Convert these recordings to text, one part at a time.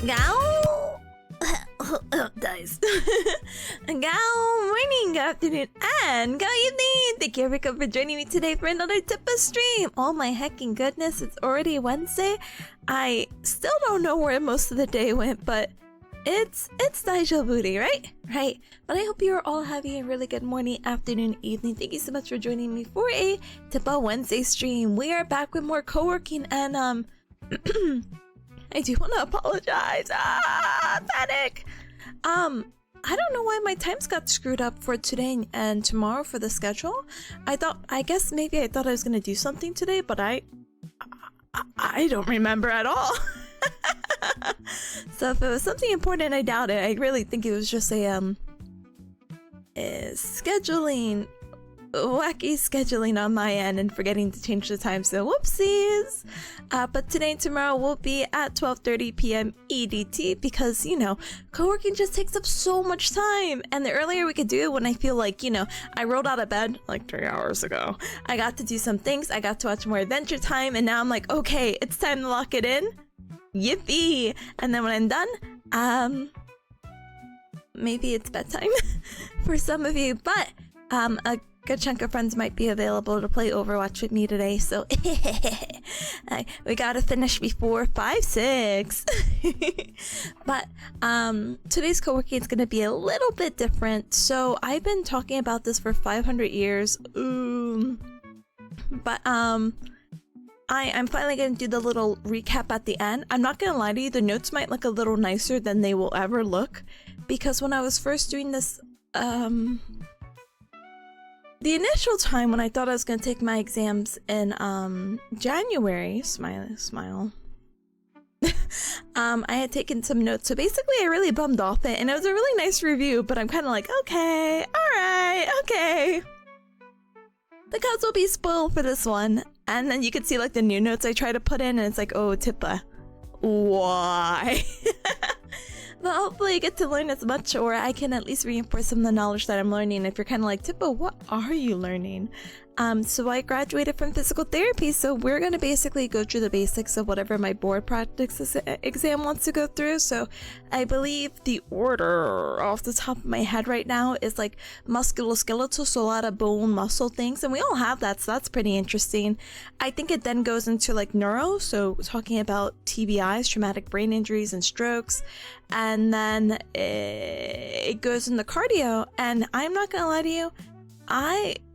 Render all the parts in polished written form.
Gao! Dice. Gao morning, good afternoon, and good evening! Thank you everyone for joining me today for another Tippa stream! Oh my hecking goodness, it's already Wednesday. I still don't know where most of the day went, but it's Daijou Booty, right? Right. But I hope you are all having a really good morning, afternoon, evening. Thank you so much for joining me for a Tippa Wednesday stream. We are back with more co-working and I do want to apologize. Panic. I don't know why my times got screwed up for today and tomorrow for the schedule. I thought I was gonna do something today, but I don't remember at all. So if it was something important, I doubt it. I really think it was just a wacky scheduling on my end and forgetting to change the time, so whoopsies. But today and tomorrow will be at 12:30 p.m. EDT because, you know, co-working just takes up so much time, and the earlier we could do it when I feel like, you know, I rolled out of bed like 3 hours ago. I got to do some things, I got to watch more Adventure Time, and now I'm like, okay, it's time to lock it in. Yippee! And then when I'm done, maybe it's bedtime for some of you, but a good chunk of friends might be available to play Overwatch with me today, so we gotta finish before 5-6. But today's co-working is gonna be a little bit different. So I've been talking about this for 500 years, but I'm finally gonna do the little recap at the end. I'm not gonna lie to you, the notes might look a little nicer than they will ever look, because when I was first doing this, the initial time when I thought I was going to take my exams in January, smile, I had taken some notes. So basically I really bummed off it, and it was a really nice review, but I'm kind of like, okay, alright, okay. The gods will be spoiled for this one. And then you can see like the new notes I try to put in, and it's like, oh, Tippa, why? But hopefully I get to learn as much, or I can at least reinforce some of the knowledge that I'm learning. If you're kind of like, Tippa, what are you learning? So I graduated from physical therapy, so we're going to basically go through the basics of whatever my board practice exam wants to go through. So I believe the order off the top of my head right now is like musculoskeletal, so a lot of bone muscle things, and we all have that, so that's pretty interesting. I think it then goes into like neuro, so talking about TBIs, traumatic brain injuries and strokes, and then it goes into cardio. And I'm not gonna lie to you,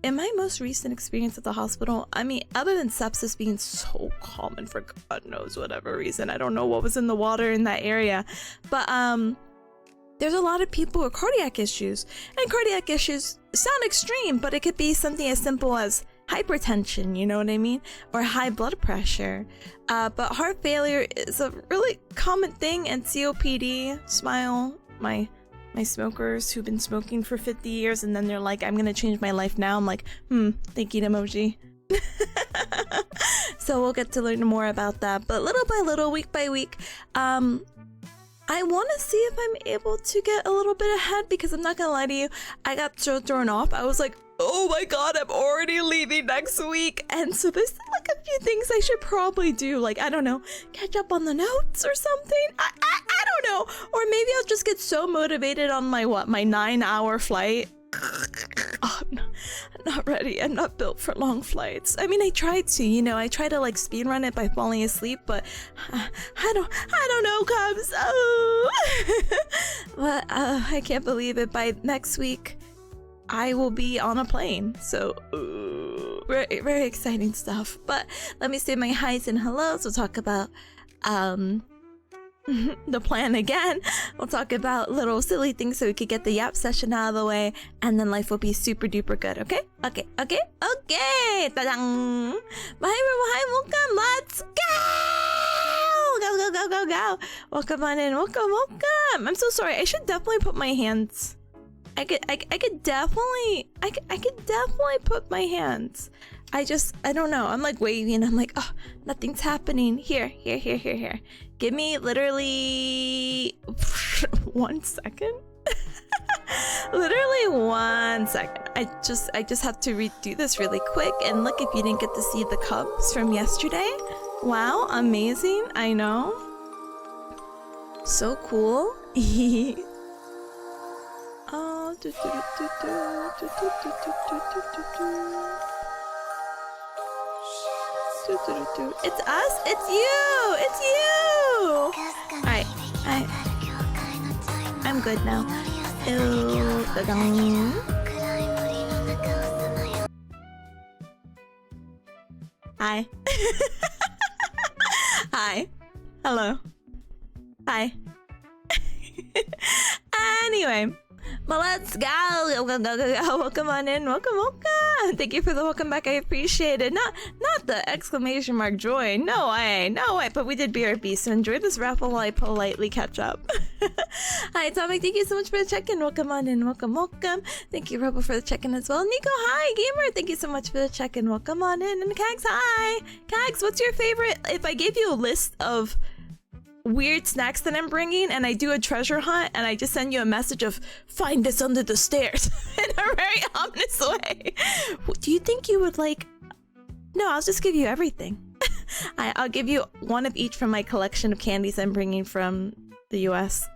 in my most recent experience at the hospital, I mean, other than sepsis being so common for God knows whatever reason, I don't know what was in the water in that area, but there's a lot of people with cardiac issues, and cardiac issues sound extreme, but it could be something as simple as hypertension, you know what I mean, or high blood pressure. But heart failure is a really common thing, and COPD, smile, my smokers who've been smoking for 50 years and then they're like, I'm gonna change my life now. I'm like, thank you, emoji. So we'll get to learn more about that, but little by little, week by week, I want to see if I'm able to get a little bit ahead, because I'm not gonna lie to you, I got so thrown off. I was like, oh my god, I'm already leaving next week, and so there's like a few things I should probably do, like, I don't know, catch up on the notes or something. I don't know, or maybe I'll just get so motivated on my 9-hour flight. Oh, I'm not ready. I'm not built for long flights. I mean, I tried to, you know, I try to like speed run it by falling asleep, but I don't know, Cubs. Oh. But I can't believe it. By next week, I will be on a plane. So very, very exciting stuff. But let me say my highs and hellos. We'll talk about the plan again. We'll talk about little silly things so we could get the yap session out of the way, and then life will be super duper good. Okay. Ta-dang. Bye everyone. Hi, welcome. Let's go. Welcome on in. Welcome. I'm so sorry. I should definitely put my hands. I could definitely put my hands. I don't know. I'm like waving. I'm like, oh, nothing's happening. Here. Give me literally 1 second. Literally 1 second. I just have to redo this really quick. And look, if you didn't get to see the Cubs from yesterday, wow, amazing. I know. So cool. Oh, it's us. It's you. It's you. Alright. I'm good now. Hi. Hi. Hello. Hi. Anyway, well, let's go. Welcome on in. Welcome. Thank you for the welcome back. I appreciate it. Not the exclamation mark join. No way. But we did BRB, so enjoy this raffle while I politely catch up. Hi, Atomic. Thank you so much for the check-in. Welcome on in. Welcome. Thank you, Robo, for the check-in as well. Nico, hi. Gamer, thank you so much for the check-in. Welcome on in. And Kags, hi. Kags, what's your favorite? If I gave you a list of weird snacks that I'm bringing and I do a treasure hunt and I just send you a message of find this under the stairs in a very ominous way, do you think you would like? No, I'll just give you everything. I'll give you one of each from my collection of candies I'm bringing from the US.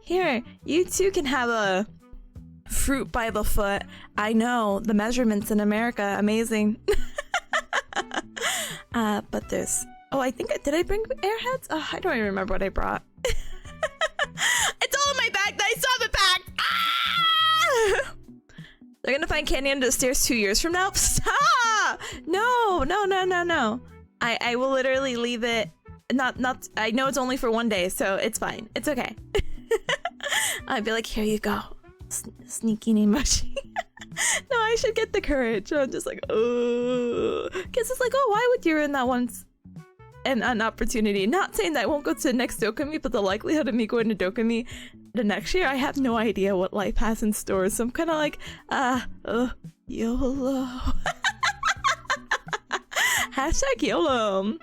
Here, you too can have a fruit by the foot. I know, the measurements in America, amazing. But there's, oh, I think, did I bring airheads? Oh, I don't even remember what I brought. It's all in my bag. I still have it back. Ah! They're gonna find candy under the stairs 2 years from now? Stop! No. I will literally leave it. Not. I know it's only for 1 day, so it's fine. It's okay. I'd be like, here you go. Sneaky emoji. No, I should get the courage. I'm just like, oh. Because it's like, oh, why would you ruin that once? An opportunity. Not saying that I won't go to the next Dokumi, but the likelihood of me going to Dokumi the next year, I have no idea what life has in store. So I'm kind of like, YOLO. Hashtag YOLO.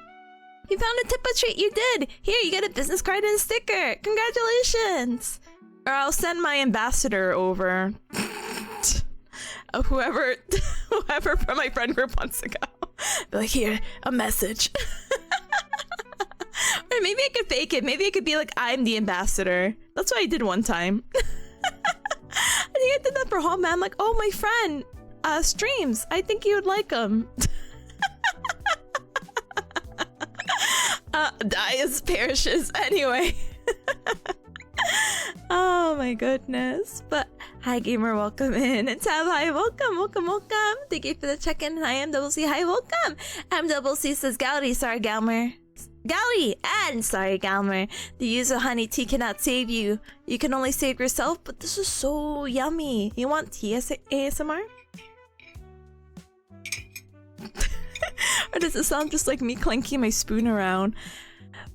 You found a Tippa treat. You did. Here, you get a business card and a sticker. Congratulations. Or I'll send my ambassador over. Whoever from my friend group wants to go. Be like, here, a message. Or maybe I could fake it. Maybe I could be like, I'm the ambassador. That's what I did one time. I think I did that for home, man. I'm like, oh, my friend streams. I think you would like them. Dies, perishes. Anyway. Oh my goodness. But hi gamer, welcome in. And Tab, hi, welcome. Thank you for the check-in. Hi, MCC, hi, welcome. MCC says Gowdy, sorry Galmer. Gowdy and sorry Galmer. The Yuzu honey tea cannot save you. You can only save yourself, but this is so yummy. You want tea ASMR? Or does it sound just like me clanking my spoon around?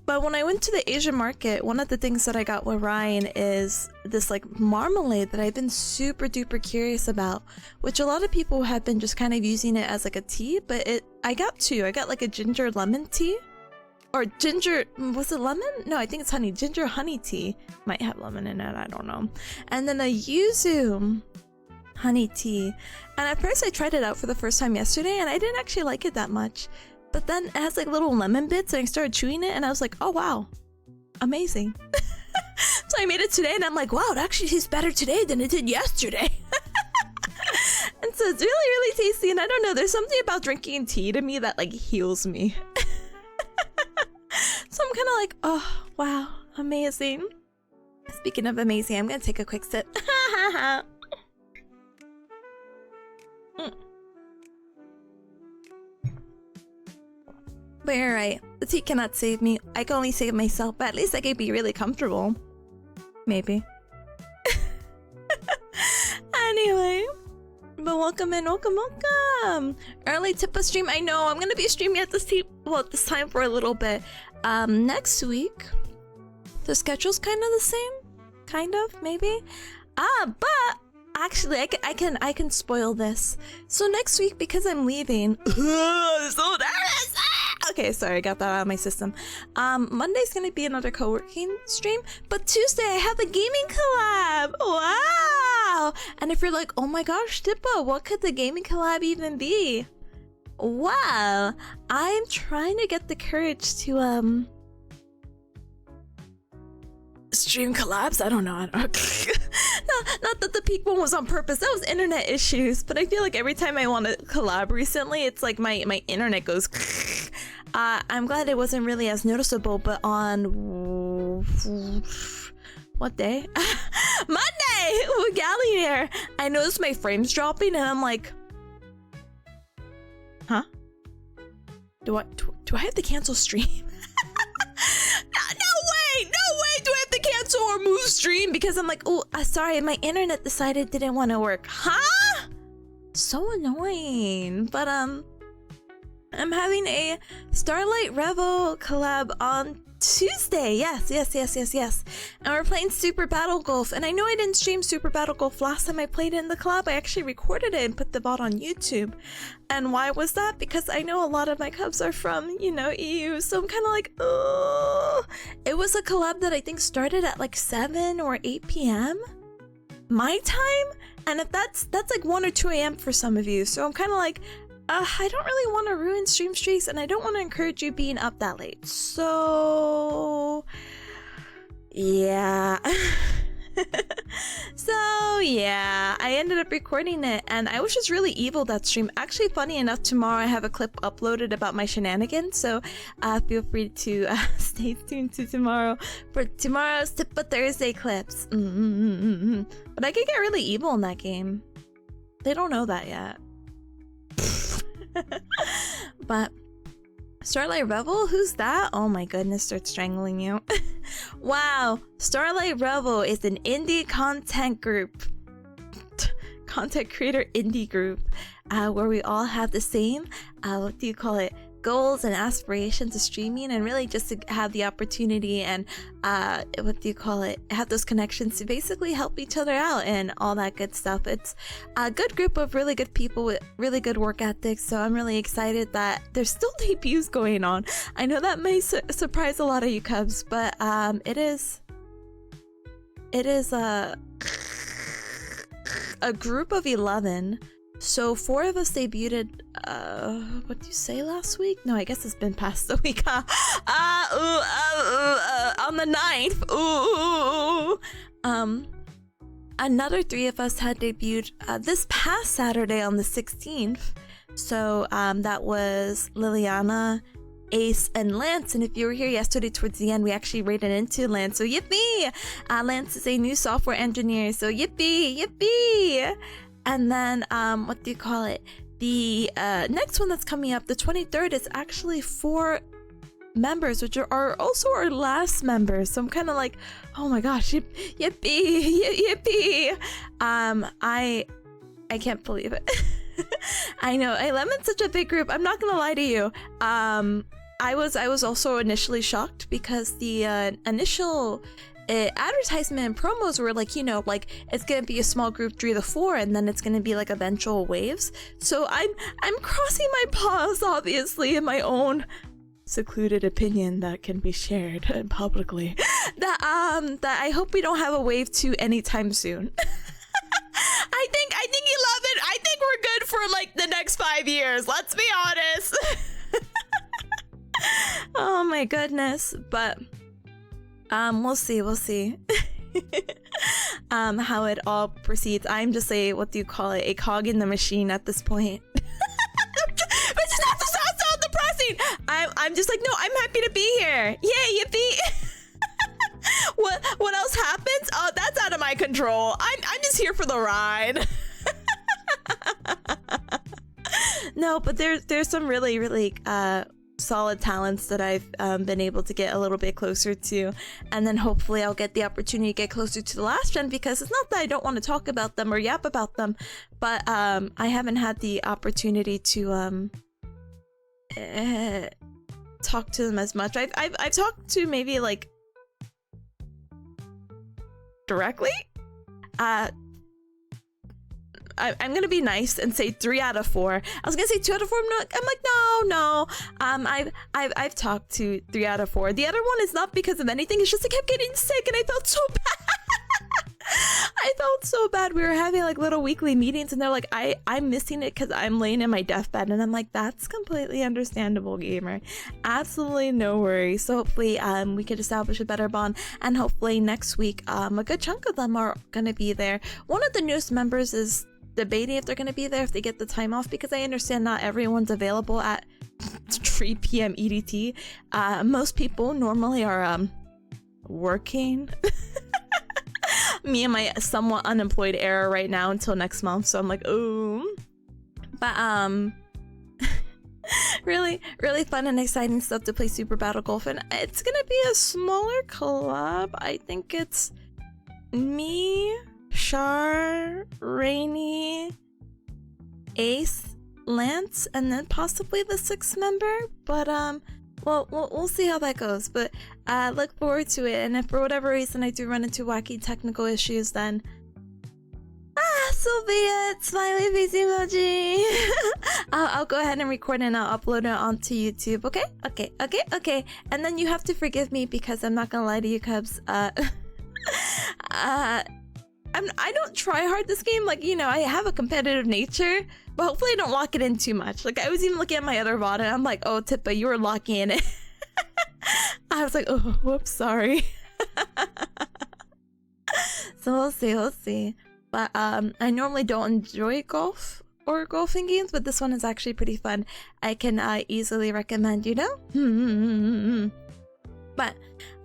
But when I went to the Asian market, one of the things that I got with Ryan is this like marmalade that I've been super duper curious about, which a lot of people have been just kind of using it as like a tea, but I got two. I got like a ginger lemon tea, or ginger, was it lemon? No, I think it's honey. Ginger honey tea. Might have lemon in it, I don't know. And then a yuzu honey tea. And at first I tried it out for the first time yesterday and I didn't actually like it that much. But then it has like little lemon bits and I started chewing it and I was like, oh wow, amazing. So I made it today and I'm like, wow, it actually tastes better today than it did yesterday. And so it's really, really tasty. And I don't know, there's something about drinking tea to me that like heals me. So I'm kind of like, oh, wow, amazing. Speaking of amazing, I'm going to take a quick sip. But you're right, the tea cannot save me. I can only save myself, but at least I could be really comfortable. Maybe. Anyway, but welcome in, welcome. Early Tippa stream. I know I'm gonna be streaming at this time for a little bit. Next week, the schedule's kind of the same, kind of maybe. But actually, I can spoil this. So next week, because I'm leaving. So nervous. Okay, sorry, I got that out of my system. Monday's gonna be another co-working stream, but Tuesday I have a gaming collab. Wow! And if you're like, oh my gosh, Tippa, what could the gaming collab even be? Well, I'm trying to get the courage to stream collabs. I don't know. No, not that the peak one was on purpose. That was internet issues. But I feel like every time I want to collab recently, it's like my internet goes. I'm glad it wasn't really as noticeable, but on what day? Monday with Gallier, I noticed my frames dropping, and I'm like, huh? Do I have to cancel stream? No way! Do I have to cancel or move stream? Because I'm like, oh, sorry, my internet decided it didn't want to work. Huh? So annoying. But I'm having a Starlight Revel collab on Tuesday. Yes. And we're playing Super Battle Golf. And I know I didn't stream Super Battle Golf last time I played it in the collab. I actually recorded it and put the VOD on YouTube. And why was that? Because I know a lot of my cubs are from, EU. So I'm kind of like, oh. It was a collab that I think started at like 7 or 8 p.m. my time. And if that's like 1 or 2 a.m. for some of you. So I'm kind of like, I don't really want to ruin stream streaks, and I don't want to encourage you being up that late. So, yeah. I ended up recording it, and I was just really evil that stream. Actually, funny enough, tomorrow I have a clip uploaded about my shenanigans, so feel free to stay tuned to tomorrow for tomorrow's Tippa Thursday clips. But I could get really evil in that game. They don't know that yet. But Starlight Revel, who's that? Oh my goodness, start strangling you. Wow, Starlight Revel is an indie content creator indie group where we all have the same goals and aspirations of streaming, and really just to have the opportunity and have those connections to basically help each other out and all that good stuff. It's a good group of really good people with really good work ethics, so I'm really excited that there's still debuts going on. I know that may surprise a lot of you cubs, but it is a group of 11. So 4 of us debuted, what did you say last week? No, I guess it's been past the week, huh? On the 9th. Another 3 of us had debuted this past Saturday on the 16th. So that was Liliana, Ace, and Lance. And if you were here yesterday towards the end, we actually rated into Lance. So yippee! Lance is a new software engineer. So yippee! And then, the next one that's coming up, the 23rd, is actually 4 members, which are also our last members. So I'm kind of like, oh my gosh, yippee! I can't believe it. I know, 11's such a big group. I'm not gonna lie to you. I was also initially shocked because the initial advertisement and promos were like, it's gonna be a small group 3 to 4, and then it's gonna be like eventual waves. So I'm crossing my paws, obviously, in my own secluded opinion that can be shared publicly. That I hope we don't have a wave 2 anytime soon. I think 11. I think we're good for like the next 5 years. Let's be honest. Oh my goodness, but. We'll see. How it all proceeds. I'm just a cog in the machine at this point. But it's not so depressing. I'm just like, no, I'm happy to be here. Yay, yippee! What else happens? Oh, that's out of my control. I'm just here for the ride. No, but there's some really solid talents that I've been able to get a little bit closer to, and then hopefully I'll get the opportunity to get closer to the last gen, because it's not that I don't want to talk about them or yap about them, but I haven't had the opportunity to talk to them as much. I've talked to maybe like directly. I'm gonna be nice and say 3 out of 4. I was gonna say 2 out of 4. I'm like, no. I've talked to 3 out of 4. The other one is not because of anything. It's just I kept getting sick and I felt so bad. I felt so bad. We were having like little weekly meetings and they're like, I'm missing it because I'm laying in my deathbed. And I'm like, that's completely understandable, gamer. Absolutely no worries. So hopefully we could establish a better bond, and hopefully next week a good chunk of them are gonna be there. One of the newest members is debating if they're gonna be there if they get the time off, because I understand not everyone's available at 3 p.m. EDT. Most people normally are working. Me and my somewhat unemployed era right now until next month, so I'm like, ooh. But really fun and exciting stuff to play Super Battle Golf, and it's gonna be a smaller club. I think it's me, Char, Rainy, Ace, Lance, and then possibly the 6th member. But well, we'll see how that goes. But look forward to it. And if for whatever reason I do run into wacky technical issues, then so be it. Smiley face emoji. I'll go ahead and record and I'll upload it onto YouTube. Okay. And then you have to forgive me because I'm not gonna lie to you, Cubs. I don't try hard this game. Like, you know, I have a competitive nature, but hopefully I don't lock it in too much. Like, I was even looking at my other VOD and I'm like, oh, Tippa, you were locking in it. I was like, oh, whoops, sorry. So we'll see. But I normally don't enjoy golf or golfing games, but this one is actually pretty fun. I can easily recommend, you know? But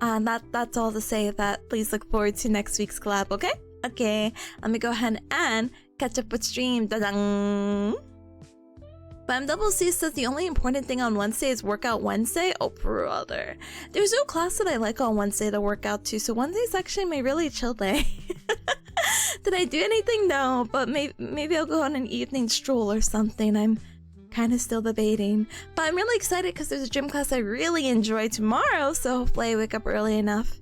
that's all to say that please look forward to next week's collab, okay? Okay, let me go ahead and catch up with stream. Da-dang. BamCC says the only important thing on Wednesday is Workout Wednesday. Oh, brother. There's no class that I like on Wednesday to work out to, so Wednesday's actually my really chill day. Did I do anything? No, but maybe I'll go on an evening stroll or something. I'm kind of still debating. But I'm really excited because there's a gym class I really enjoy tomorrow, so hopefully I wake up early enough.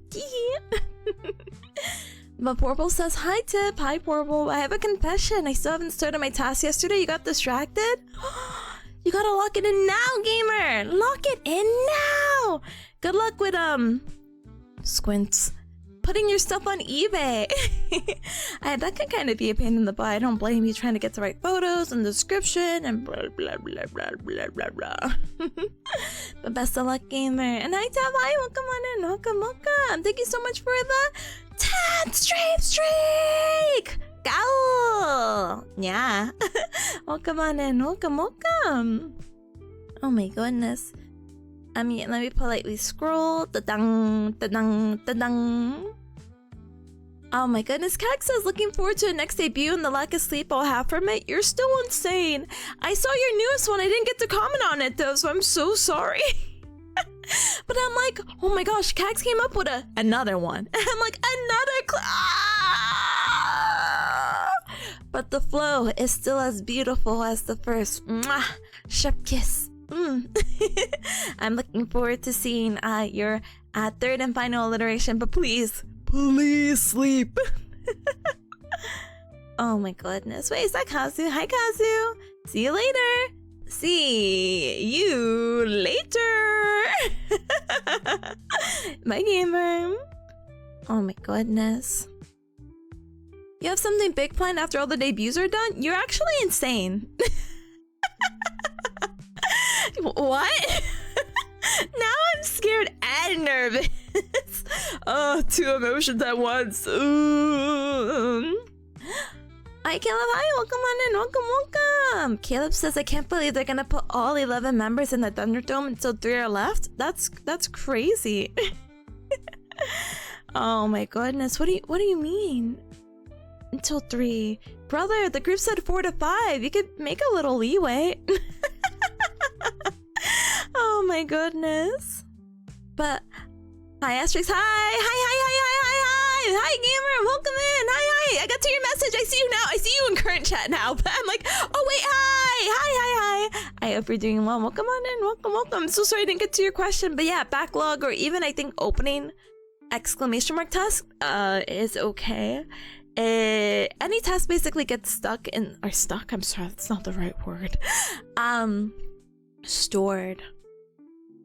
But Porble says, hi Tip, hi Porble. I have a confession. I still haven't started my task yesterday. You got distracted? You gotta lock it in now, gamer! Lock it in now! Good luck with, squints. Putting your stuff on eBay. That can kind of be a pain in the butt. I don't blame you trying to get the right photos and description and blah, blah, blah, blah, blah, blah, blah. But best of luck, gamer. And hi, Tab, hi, welcome on in. Welcome. Thank you so much for the 10th streak! Go! Yeah. Welcome on in. Welcome. Oh my goodness. I mean, let me politely scroll. Da-dang. Oh my goodness. Kak says, looking forward to a next debut and the lack of sleep I'll have from it. You're still insane. I saw your newest one. I didn't get to comment on it though, so I'm so sorry. But I'm like, oh my gosh, Kax came up with another one. And I'm like, but the flow is still as beautiful as the first. Mwah! Chef kiss. I'm looking forward to seeing your third and final alliteration, but please sleep. Oh my goodness. Wait, is that Kazu? Hi, Kazu. See you later. See you later. Bye, gamer. Oh my goodness. You have something big planned after all the debuts are done? You're actually insane. What? Now I'm scared and nervous. Oh, two emotions at once. Hi, Caleb. Hi, welcome on in. Welcome. Caleb says, I can't believe they're gonna put all 11 members in the Thunderdome until 3 are left. That's crazy. Oh my goodness. What do you mean? Until 3. Brother, the group said 4 to 5. You could make a little leeway. Oh my goodness. But hi, Asterix. Hi, gamer. Welcome in. Hi. I got to your message. I see you now. I see you in current chat now. But I'm like, oh wait, hi. I hope you're doing well. Welcome on in. Welcome. I'm so sorry I didn't get to your question. But yeah, backlog or even I think opening exclamation mark task is okay. Any task basically gets stuck. I'm sorry, that's not the right word. Stored.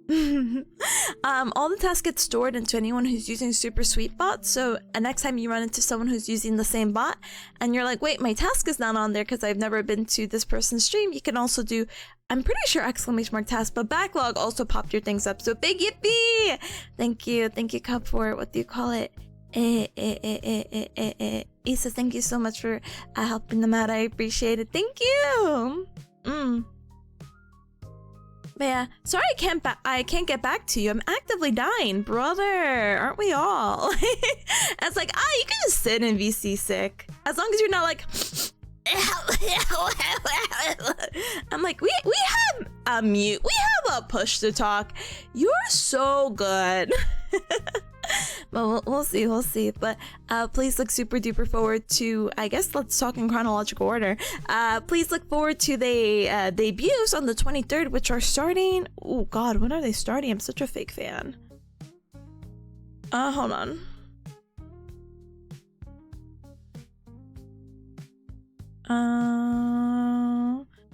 All the tasks get stored into anyone who's using Super Sweet Bot. So next time you run into someone who's using the same bot and you're like, wait, my task is not on there because I've never been to this person's stream, you can also do, I'm pretty sure exclamation mark task, but backlog also popped your things up. So big yippee! Thank you, Cup, for what do you call it? Issa, thank you so much for helping them out. I appreciate it. Thank you. But yeah, sorry I can't get back to you. I'm actively dying, brother. Aren't we all? It's like, you can just sit in VC sick. As long as you're not like... I'm like, we have a mute. We have a push to talk. You're so good. But we'll see. But please look super duper forward to, I guess let's talk in chronological order. Please look forward to the debuts on the 23rd, which are starting. Oh God, when are they starting? I'm such a fake fan. Hold on.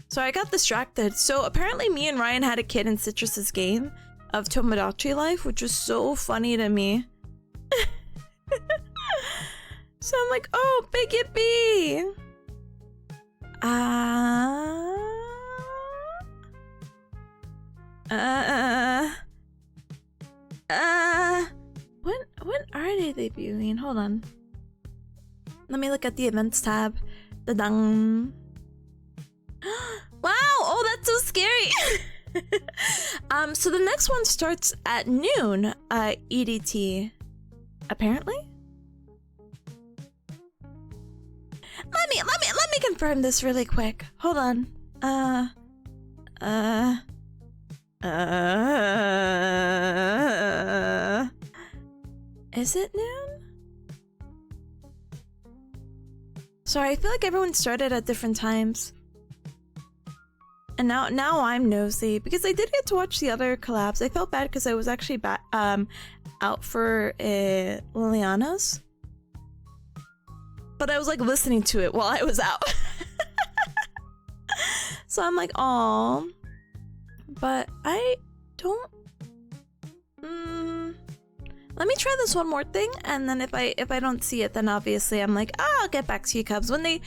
So I got distracted. So apparently me and Ryan had a kid in Citrus's game of Tomodachi Life, which was so funny to me. So I'm like, oh, big yippee! When are they debuting? Hold on. Let me look at the events tab. Da-dang. Wow! Oh, that's so scary! So the next one starts at noon, EDT. Apparently? Let me confirm this really quick. Hold on. Is it noon? Sorry, I feel like everyone started at different times. And now I'm nosy because I did get to watch the other collabs. I felt bad because I was actually out for Liliana's, but I was like listening to it while I was out. So I'm like, oh, but I don't. Let me try this one more thing, and then if I don't see it, then obviously I'm like, I'll get back to you, Cubs. When they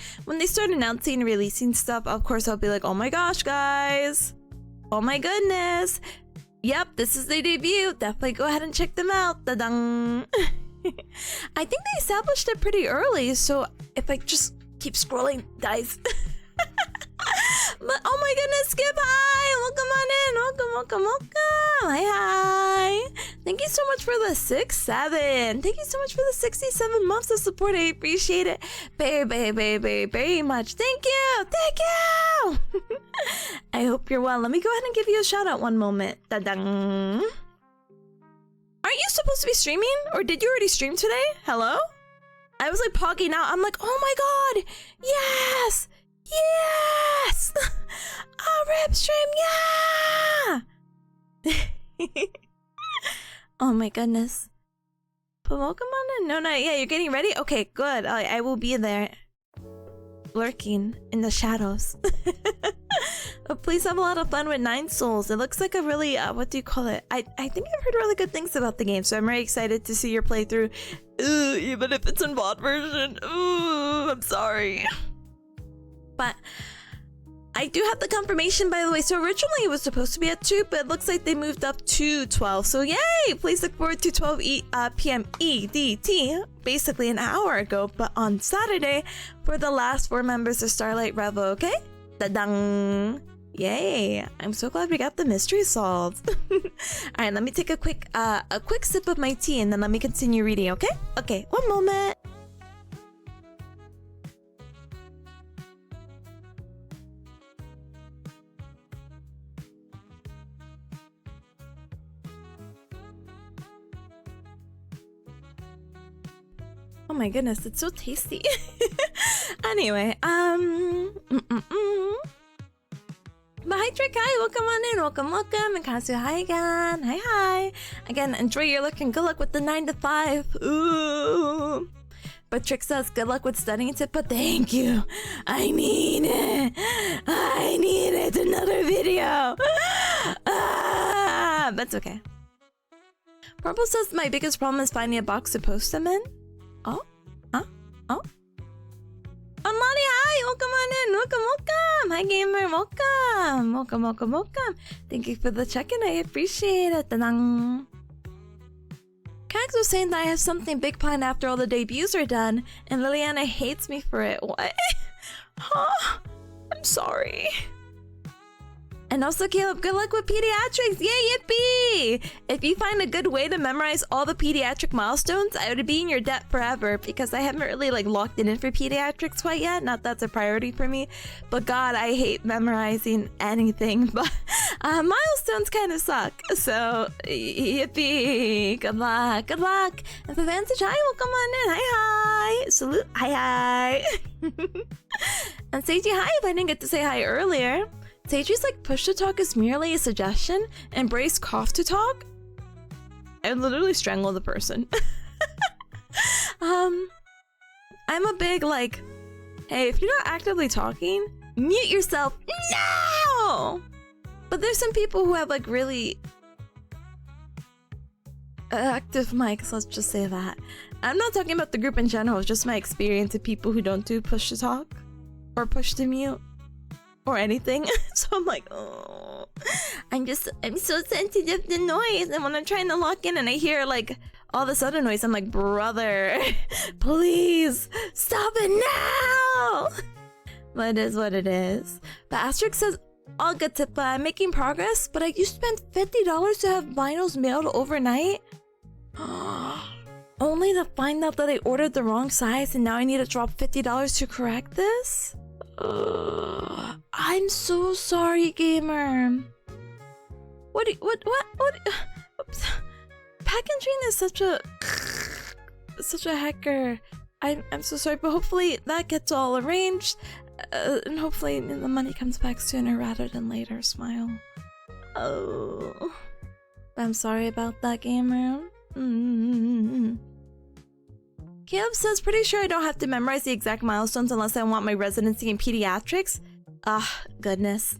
start announcing and releasing stuff, of course I'll be like, oh my gosh, guys, oh my goodness, yep, this is their debut. Definitely go ahead and check them out. Da-dang. I think they established it pretty early, so if I just keep scrolling, guys. But oh my goodness, Skip, hi! Welcome on in. Welcome. Hi. Thank you so much for the 6-7. Thank you so much for the 67 months of support. I appreciate it very much. Thank you. I hope you're well. Let me go ahead and give you a shout out one moment. Da-dang. Aren't you supposed to be streaming? Or did you already stream today? Hello? I was like pogging out. I'm like, oh my god, yes! Yes! A rip stream, yeah! Oh my goodness. But welcome on in. No, yeah, you're getting ready? Okay, good. I will be there. Lurking in the shadows. But please have a lot of fun with Nine Souls. It looks like a really, what do you call it? I think I've heard really good things about the game, so I'm very excited to see your playthrough. Even if it's in VOD version. I'm sorry. But I do have the confirmation, by the way. So originally it was supposed to be at 2, but it looks like they moved up to 12. So yay! Please look forward to 12 p.m. EDT, basically an hour ago, but on Saturday for the last 4 members of Starlight Revo, okay? Da-dang! Yay! I'm so glad we got the mystery solved. Alright, let me take a quick sip of my tea and then let me continue reading, okay? Okay, one moment. Oh my goodness, it's so tasty. Anyway, But hi Trick, hi, welcome on in, welcome, and Kazu, hi again, hi. Again, enjoy your look and good luck with the 9 to 5. Ooh. But Trick says, good luck with studying tip, but thank you. I mean it. I needed another video. That's okay. Purple says my biggest problem is finding a box to post them in. Oh? Huh? Oh? Oh, Lottie, hi! Welcome on in! Welcome! Hi, gamer! Welcome! Thank you for the check-in. I appreciate it. Ta-dang. Cax was saying that I have something big planned after all the debuts are done, and Liliana hates me for it. What? Huh? I'm sorry. And also, Caleb, good luck with pediatrics! Yay, yippee! If you find a good way to memorize all the pediatric milestones, I would be in your debt forever, because I haven't really locked it in for pediatrics quite yet. Not that's a priority for me, but God, I hate memorizing anything. But milestones kind of suck. So yippee! Good luck! And for Vantage, hi, welcome on in. Hi. Salute. Hi. And Seiji, hi. If I didn't get to say hi earlier. Seiji's push to talk is merely a suggestion. Embrace cough to talk. I would literally strangle the person. I'm a big hey, if you're not actively talking, mute yourself now. But there's some people who have really active mics, let's just say that. I'm not talking about the group in general, it's just my experience of people who don't do push to talk or push to mute. Or anything. So I'm oh, I'm so sensitive to noise. And when I'm trying to lock in and I hear all this other noise, I'm like, brother, please stop it now. But it is what it is. But Asterix says, all good tip, I'm making progress, but you spent $50 to have vinyls mailed overnight? Only to find out that I ordered the wrong size and now I need to drop $50 to correct this? I'm so sorry, gamer. What? Oops. Packaging is such a hecker. I'm so sorry, but hopefully that gets all arranged, and hopefully the money comes back sooner rather than later. Smile. Oh, I'm sorry about that, gamer. Caleb says, pretty sure I don't have to memorize the exact milestones unless I want my residency in pediatrics. Ah, goodness.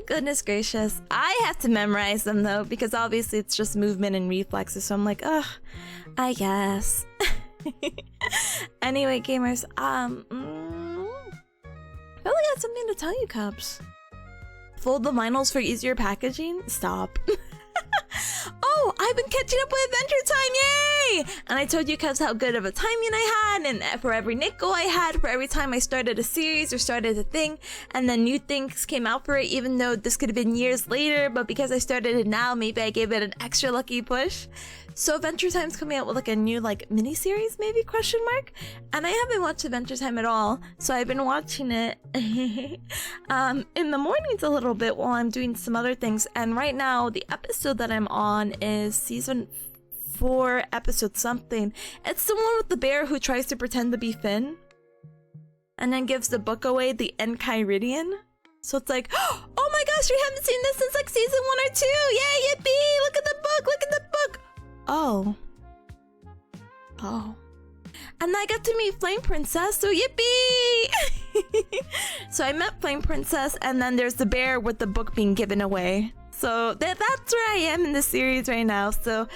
Goodness gracious. I have to memorize them though, because obviously it's just movement and reflexes, so I'm I guess. Anyway, gamers, I really got something to tell you, Cubs. Fold the vinyls for easier packaging? Stop. Oh, I've been catching up with Adventure Time, yay! And I told you guys how good of a timing I had, and for every nickel I had, for every time I started a series or started a thing, and then new things came out for it, even though this could have been years later, but because I started it now, maybe I gave it an extra lucky push. So Adventure Time's coming out with a new mini-series, maybe, question mark? And I haven't watched Adventure Time at all, so I've been watching it in the mornings a little bit while I'm doing some other things. And right now, the episode that I'm on is season 4, episode something. It's the one with the bear who tries to pretend to be Finn and then gives the book away, the Enchiridion. So it's oh my gosh, we haven't seen this since season 1 or 2. Yay, yippee! Look at the book! Oh. And I got to meet Flame Princess, so yippee! So I met Flame Princess, and then there's the bear with the book being given away. So that's where I am in the series right now. So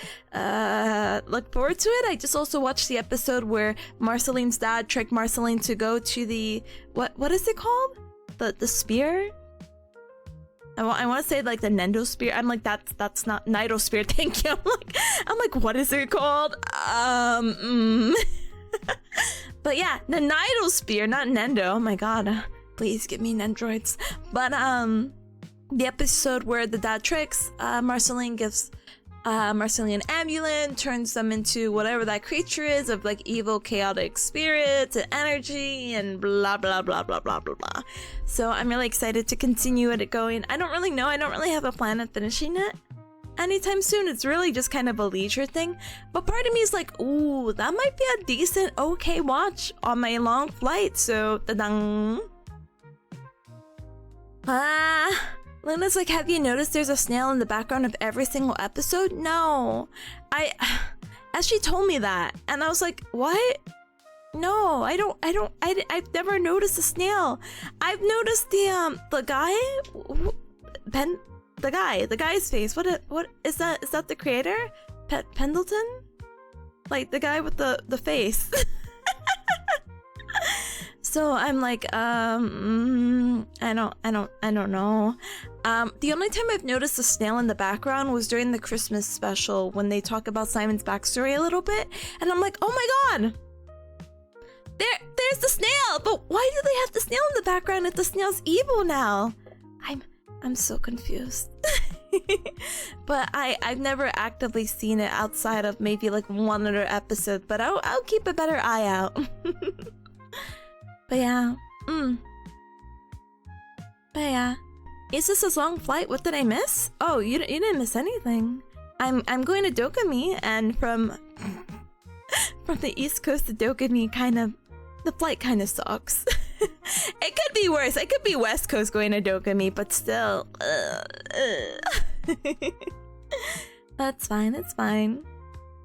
look forward to it. I just also watched the episode where Marceline's dad tricked Marceline to go to the what is it called? The spear? I want to say the Nendo spear. I'm that's not Nido spear. Thank you. I'm like, what is it called? But yeah, the Nido spear, not Nendo. Oh my god, please give me Nendroids. But the episode where the dad tricks Marceline, gives Marceline an amulet, turns them into whatever that creature is of evil chaotic spirits and energy and blah blah blah blah blah blah blah. So I'm really excited to continue it going. I don't really know. I don't really have a plan of finishing it anytime soon. It's really just kind of a leisure thing. But part of me is ooh, that might be a decent, okay watch on my long flight. So, ta-dang. Luna's have you noticed there's a snail in the background of every single episode? No. As she told me that, and I was like, what? No, I've never noticed a snail. I've noticed the guy, the guy's face. What is that? Is that the creator? Pendleton? Like the guy with the face. So I'm like, I don't know. The only time I've noticed a snail in the background was during the Christmas special when they talk about Simon's backstory a little bit, and I'm like, oh my god, there's the snail. But why do they have the snail in the background if the snail's evil now? I'm so confused. But I've never actively seen it outside of maybe like one other episode, but I'll keep a better eye out. But yeah, But yeah, is this a long flight? What did I miss? Oh, you didn't miss anything. I'm going to Dokumi, and from the East Coast to Dokumi, the flight kind of sucks. It could be worse. It could be West Coast going to Dokumi, but still. That's fine. It's fine.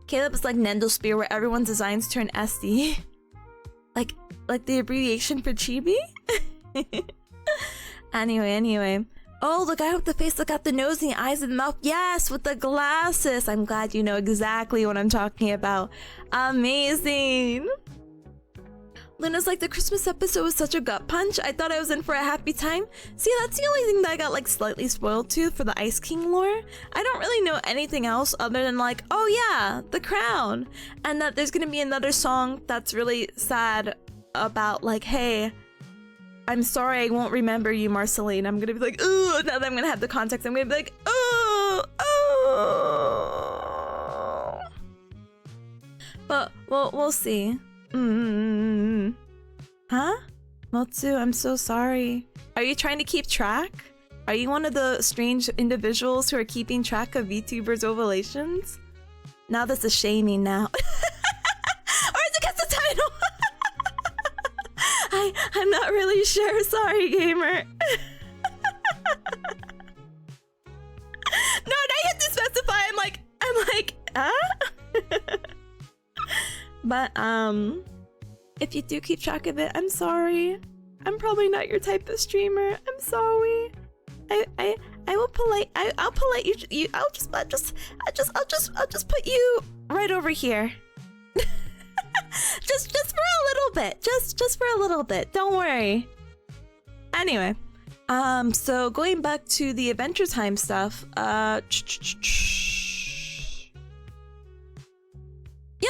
Caleb is like Nendo Spear, where everyone's designs turn SD. Like the abbreviation for chibi? Anyway. Oh, the guy with the face that got the nose and the eyes and the mouth. Yes, with the glasses. I'm glad you know exactly what I'm talking about. Amazing. Luna's like, the Christmas episode was such a gut punch. I thought I was in for a happy time. See, that's the only thing that I got like slightly spoiled to for the Ice King lore. I don't really know anything else other than like, oh yeah, the crown. And that there's gonna be another song that's really sad about like, hey, I'm sorry I won't remember you, Marceline. I'm gonna be like, ooh, now that I'm gonna have the context, I'm gonna be like, oh. But we'll see. Huh? Motsu, I'm so sorry. Are you trying to keep track? Are you one of the strange individuals who are keeping track of VTubers' ovulations? Now this is shaming now. Or is it because the title? I'm not really sure. Sorry, gamer. No, I had to specify. I'm like, huh? But if you do keep track of it, I'm sorry. I'm probably not your type of streamer. I'm sorry. I'll polite you. I'll just put you right over here. just for a little bit. Just for a little bit. Don't worry. Anyway, so going back to the Adventure Time stuff, yeah,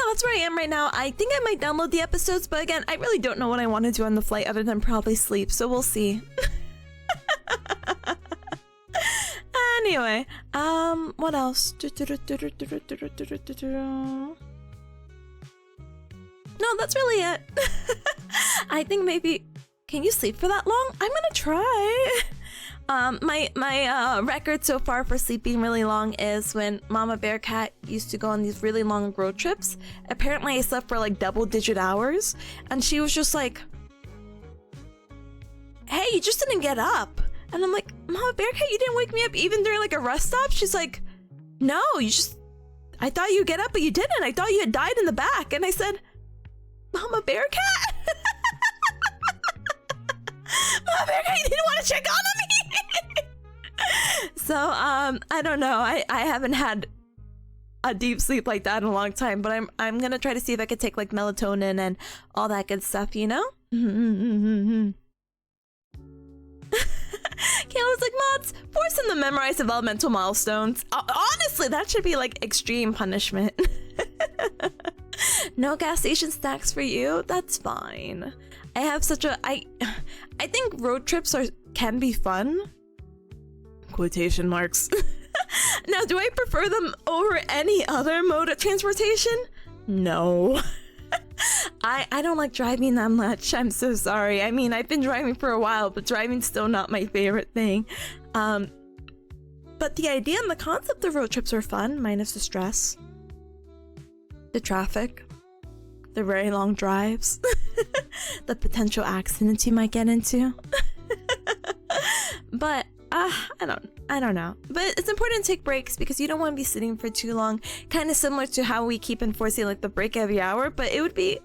that's where I am right now. I think I might download the episodes, but again, I really don't know what I want to do on the flight other than probably sleep, so we'll see. Anyway, what else? No, that's really it. I think maybe... Can you sleep for that long? I'm gonna try. My record so far for sleeping really long is when Mama Bearcat used to go on these really long road trips. Apparently I slept for like double-digit hours, and she was just like, hey, you just didn't get up. And I'm like, Mama Bearcat, you didn't wake me up even during like a rest stop? She's like, no, I thought you'd get up, but you didn't. I thought you had died in the back. And I said, Mama Bearcat? Mama Bearcat, you didn't want to check on me? So, I don't know. I haven't had a deep sleep like that in a long time, but I'm gonna try to see if I could take like melatonin and all that good stuff, you know? Kayla's like, mods, force them to memorize developmental milestones. Honestly, that should be like extreme punishment. No gas station snacks for you? That's fine. I have such a... I think road trips can be fun. Quotation marks. Now, do I prefer them over any other mode of transportation? No. I don't like driving that much. I'm so sorry. I mean, I've been driving for a while, but driving's still not my favorite thing. But the idea and the concept of road trips are fun, minus the stress. The traffic. The very long drives. The potential accidents you might get into. But I don't know. But it's important to take breaks because you don't want to be sitting for too long. Kind of similar to how we keep enforcing like the break every hour, but it would be...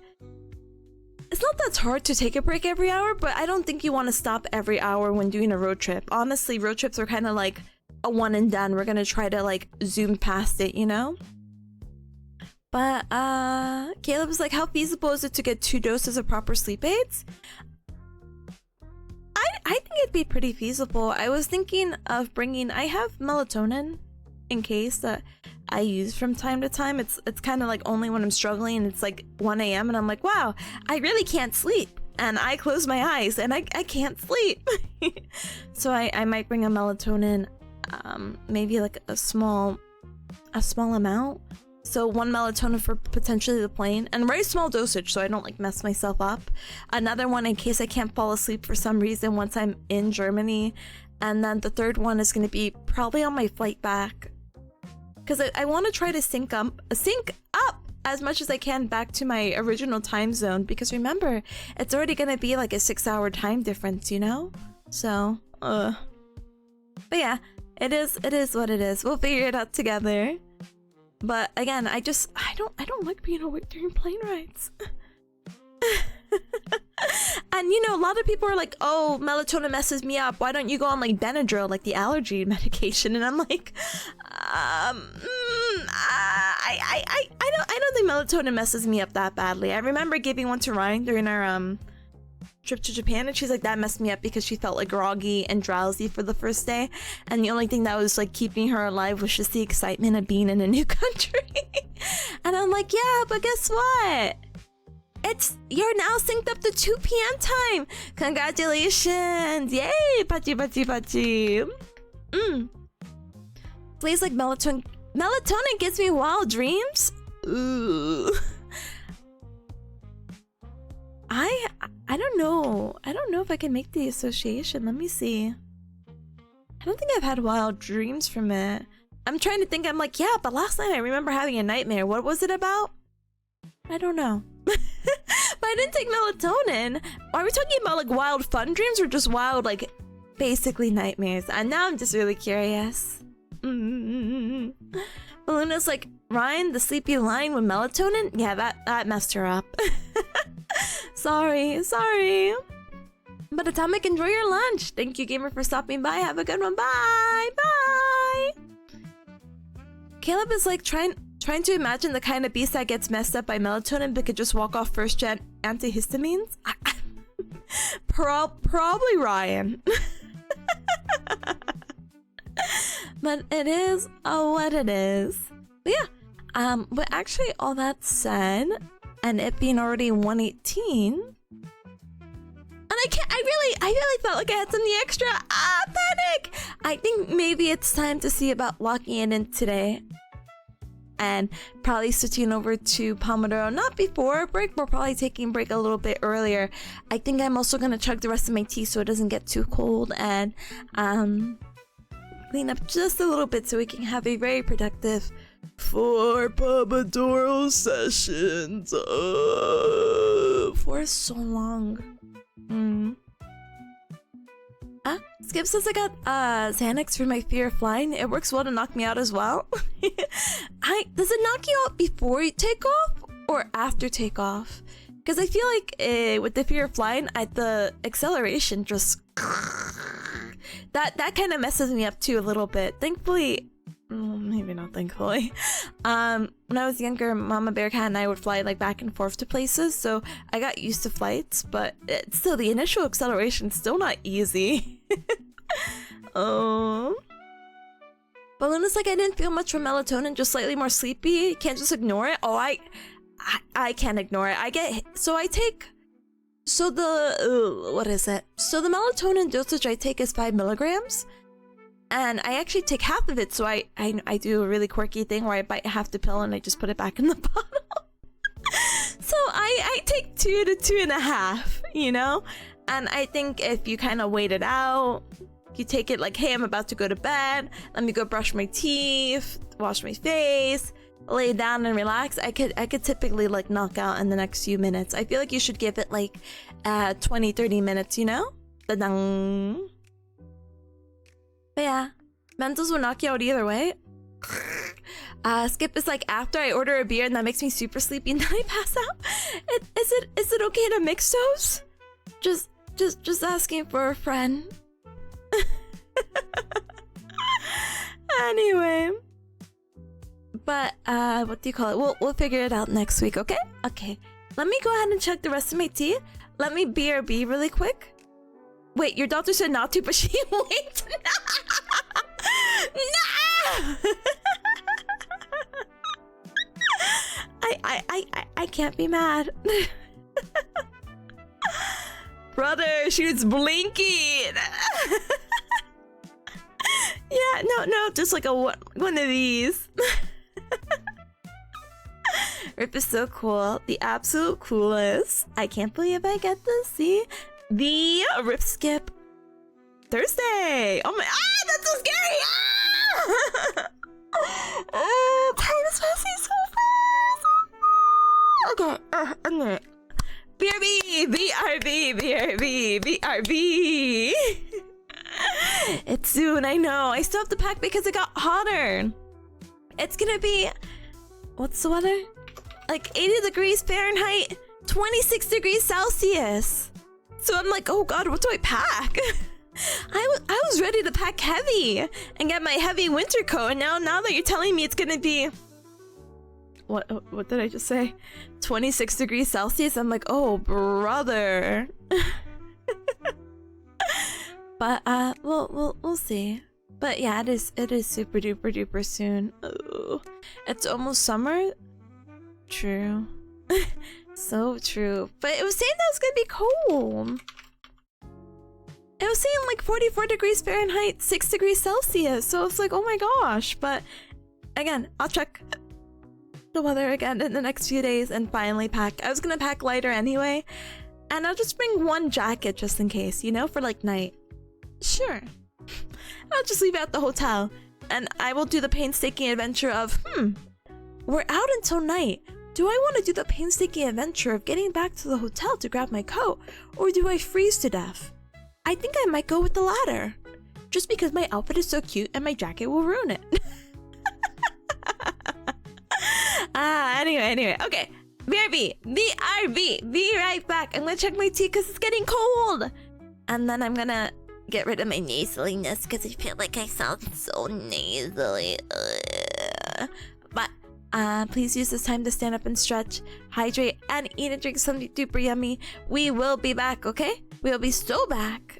It's not that hard to take a break every hour, but I don't think you want to stop every hour when doing a road trip. Honestly, road trips are kind of like a one and done. We're gonna try to like zoom past it, you know? But Caleb was like, how feasible is it to get 2 doses of proper sleep aids? I think it'd be pretty feasible. I was thinking of bringing, I have melatonin in case that I use from time to time. It's kind of like only when I'm struggling. It's like 1 a.m. and I'm like, wow, I really can't sleep. And I close my eyes and I can't sleep. So I might bring a melatonin, maybe like a small amount. So 1 melatonin for potentially the plane, and a very small dosage so I don't like mess myself up. Another one in case I can't fall asleep for some reason once I'm in Germany. And then the third one is going to be probably on my flight back. Because I want to try to sync up as much as I can back to my original time zone. Because remember, it's already going to be like a 6-hour time difference, you know? So, but yeah, it is what it is. We'll figure it out together. But again, I don't like being awake during plane rides. And you know, a lot of people are like, oh, melatonin messes me up. Why don't you go on like Benadryl, like the allergy medication? And I'm like, I don't think melatonin messes me up that badly. I remember giving one to Ryan during our trip to Japan, and she's like, that messed me up because she felt like groggy and drowsy for the first day, and the only thing that was like keeping her alive was just the excitement of being in a new country. And I'm like, yeah, but guess what? You're now synced up to 2 p.m. time. Congratulations! Yay! Pachi pachi pachi. Please, like melatonin. Melatonin gives me wild dreams. Ooh. I don't know. I don't know if I can make the association. Let me see. I don't think I've had wild dreams from it. I'm trying to think. I'm like, yeah, but last night I remember having a nightmare. What was it about? I don't know. But I didn't take melatonin. Are we talking about like wild fun dreams or just wild like basically nightmares? And now I'm just really curious. Luna's like, Ryan, the sleepy line with melatonin? Yeah, that messed her up. Sorry. But Atomic, enjoy your lunch. Thank you, gamer, for stopping by. Have a good one. Bye. Caleb is like trying to imagine the kind of beast that gets messed up by melatonin but could just walk off first gen antihistamines. Probably Ryan. But it is what it is. But yeah. But actually, all that said, and it being already 1:18, and I really felt like I had something extra. Panic! I think maybe it's time to see about locking it in today. And probably switching over to Pomodoro, not before break, we're probably taking break a little bit earlier. I think I'm also gonna chug the rest of my tea so it doesn't get too cold, and clean up just a little bit so we can have a very productive 4 Pomodoro sessions for so long. Skip says I got Xanax for my fear of flying. It works well to knock me out as well. Does it knock you out before you take off or after takeoff? Because I feel like with the fear of flying, the acceleration just that kind of messes me up too a little bit. Thankfully, maybe not thankfully. When I was younger, Mama Bearcat and I would fly like back and forth to places, so I got used to flights. But still, the initial acceleration is still not easy. Oh. Balloon is like, I didn't feel much from melatonin, just slightly more sleepy. Can't just ignore it. Oh, I can't ignore it. So the melatonin dosage I take is 5 milligrams. And I actually take half of it, so I do a really quirky thing where I bite half the pill and I just put it back in the bottle. So I take 2 to 2.5, you know? And I think if you kind of wait it out, you take it like, hey, I'm about to go to bed, let me go brush my teeth, wash my face, lay down and relax. I could typically like knock out in the next few minutes. I feel like you should give it like 20-30 minutes, you know? Da-dang. But yeah, Mentos will knock you out either way. Skip is like, after I order a beer and that makes me super sleepy and then I pass out. Is it okay to mix those? Just asking for a friend. Anyway. But, what do you call it? We'll figure it out next week, okay? Okay. Let me go ahead and check the rest of my tea. Let me BRB really quick. Wait, your doctor said not to, but she wait. No! I can't be mad. Brother, she's blinking. Yeah, no, just like one of these. Rip is so cool. The absolute coolest. I can't believe I get to see the Rip Skip Thursday. Oh my, that's so scary. Time is passing so fast. Okay, BRB, BRB. It's soon, I know. I still have to pack because it got hotter. It's gonna be, what's the weather? Like 80 degrees Fahrenheit, 26 degrees Celsius. So I'm like, oh god, what do I pack? I was ready to pack heavy and get my heavy winter coat, and now that you're telling me it's gonna be, what did I just say? 26 degrees Celsius. I'm like, oh brother. But we'll see. But yeah, it is super duper soon. Oh, it's almost summer. True. So true. But it was saying that it's gonna be cold. It was saying like 44 degrees Fahrenheit, 6 degrees Celsius. So it's like, oh my gosh. But again, I'll check the weather again in the next few days and finally pack. I was gonna pack lighter anyway, and I'll just bring one jacket just in case, you know, for like night. Sure. I'll just leave it at the hotel, and I will do the painstaking adventure of, we're out until night. Do I want to do the painstaking adventure of getting back to the hotel to grab my coat, or do I freeze to death? I think I might go with the latter, just because my outfit is so cute and my jacket will ruin it. Anyway, okay. BRB, be right back. I'm gonna check my tea because it's getting cold. And then I'm gonna get rid of my nasaliness because I feel like I sound so nasally. But please use this time to stand up and stretch, hydrate, and eat and drink something super yummy. We will be back, okay? We'll be so back.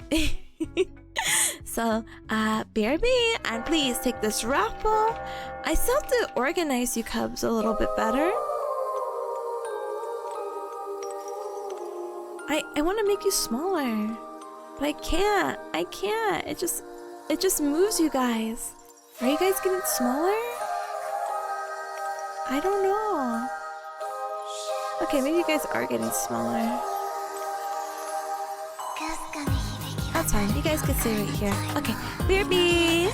So, BRB, and please take this raffle. I still have to organize you cubs a little bit better. I want to make you smaller, but I can't. It just moves you guys. Are you guys getting smaller? I don't know. Okay, maybe you guys are getting smaller. That's fine. You guys can stay right here. Okay, BRB.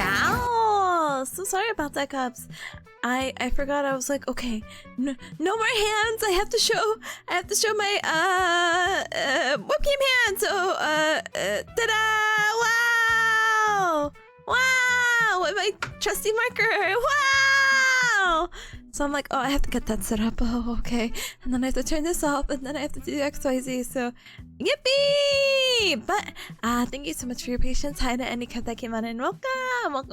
Ow! So sorry about that, Cubs. I forgot. I was like, okay, no more hands. I have to show my webcam hand. So ta-da! Wow! Wow! With my trusty marker. Wow! So I'm like, oh, I have to get that set up. Oh, okay. And then I have to turn this off, and then I have to do XYZ. So, yippee! But thank you so much for your patience. Hi to any cat that came on in. Welcome. And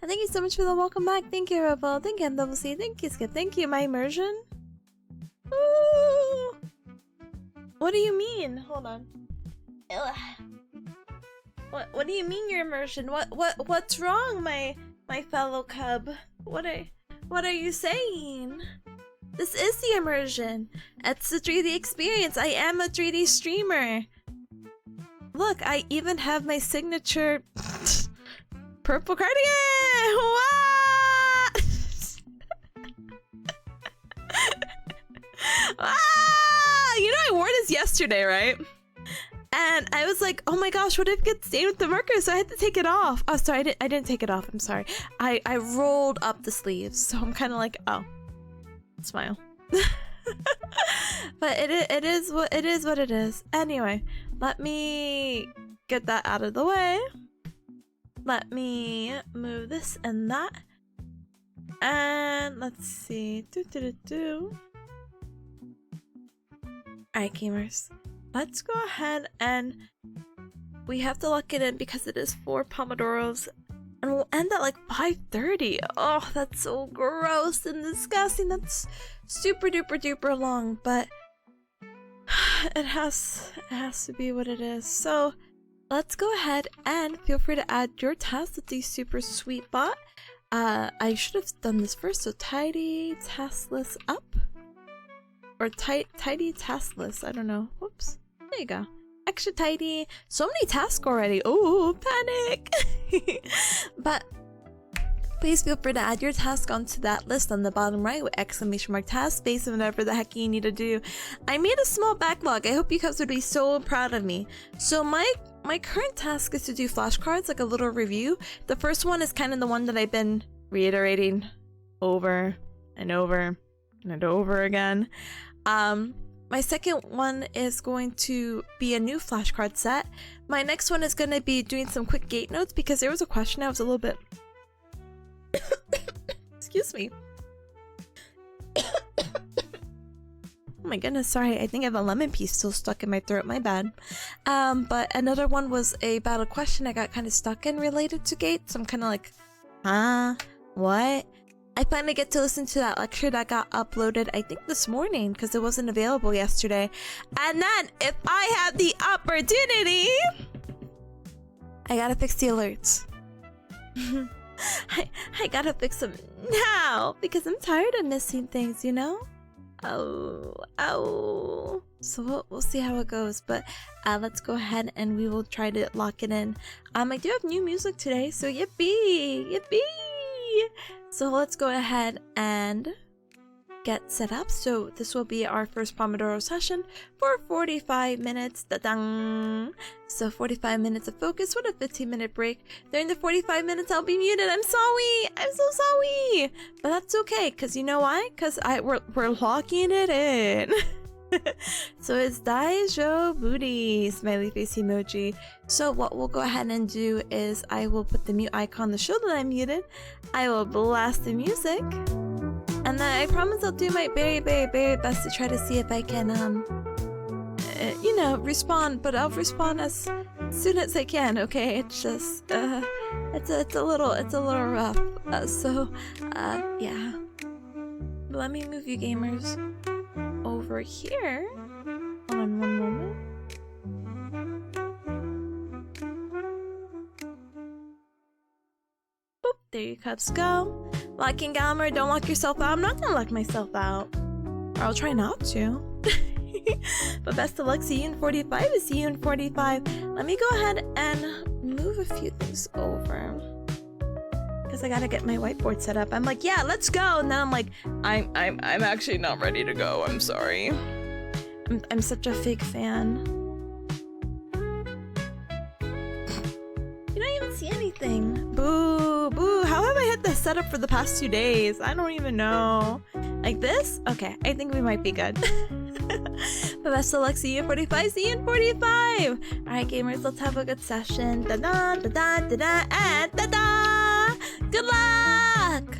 thank you so much for the welcome back. Thank you, Rebel. Thank you, MWC. Thank you, Skip. Thank you, my immersion. Ooh. What do you mean? Hold on. Ugh. What do you mean your immersion? What's wrong, my fellow cub? What are you saying? This is the immersion. It's the 3D experience. I am a 3D streamer. Look, I even have my signature purple cardigan. What? You know, I wore this yesterday, right? And I was like, oh my gosh, what if it gets stained with the marker? So I had to take it off. Oh, sorry, I didn't take it off. I'm sorry. I rolled up the sleeves, so I'm kind of like, oh, smile. But it is what it is. Anyway, let me get that out of the way. Let me move this and that. And let's see. Alright, gamers. Let's go ahead and we have to lock it in because it is 4 Pomodoros and we'll end at like 5:30. Oh, that's so gross and disgusting. That's super duper long, but it has to be what it is. So let's go ahead and feel free to add your task with the super sweet bot. I should have done this first. So tidy task list up. Or tidy task list. I don't know. Whoops. There you go. Extra tidy. So many tasks already. Oh, panic. But please feel free to add your task onto that list on the bottom right with exclamation mark task space and whatever the heck you need to do. I made a small backlog. I hope you guys would be so proud of me. So my current task is to do flashcards, like a little review. The first one is kind of the one that I've been reiterating over and over and over again. My second one is going to be a new flashcard set. My next one is going to be doing some quick gate notes because there was a question I was a little bit excuse me. Oh my goodness, sorry. I think I have a lemon piece still stuck in my throat. My bad. But another one was a battle question I got kind of stuck in related to gates. I'm kind of like, huh? What? I finally get to listen to that lecture that got uploaded, I think this morning, because it wasn't available yesterday. And then, if I have the opportunity, I gotta fix the alerts. I gotta fix them now, because I'm tired of missing things, you know? Oh. So we'll see how it goes, but let's go ahead and we will try to lock it in. I do have new music today, so yippee! So let's go ahead and get set up. So this will be our first Pomodoro session for 45 minutes. Da-dang! So 45 minutes of focus with a 15-minute break. During the 45 minutes, I'll be muted. I'm sorry. I'm so sorry. But that's okay, because you know why? Because we're locking it in. So it's Daijo Booty, smiley face emoji. So what we'll go ahead and do is I will put the mute icon to show that I'm muted. I will blast the music. And then I promise I'll do my very, very, very best to try to see if I can, you know, respond. But I'll respond as soon as I can. Okay, it's just, it's a little rough. Yeah. Let me move you gamers over here. Hold on one moment. Boop, there your cups go. Locking Galmer, don't lock yourself out. I'm not gonna lock myself out. Or I'll try not to. But best of luck, see you in 45. See you in 45. Let me go ahead and move a few things over. Because I gotta get my whiteboard set up. I'm like, yeah, let's go. And then I'm like, I'm actually not ready to go. I'm sorry. I'm such a fake fan. You don't even see anything. Boo, boo. How have I had this set up for the past 2 days? I don't even know. Like this? Okay, I think we might be good. But best of luck, see you in 45, see you in 45! Alright gamers, let's have a good session. Da-da, da-da, da-da, and da-da! Good luck!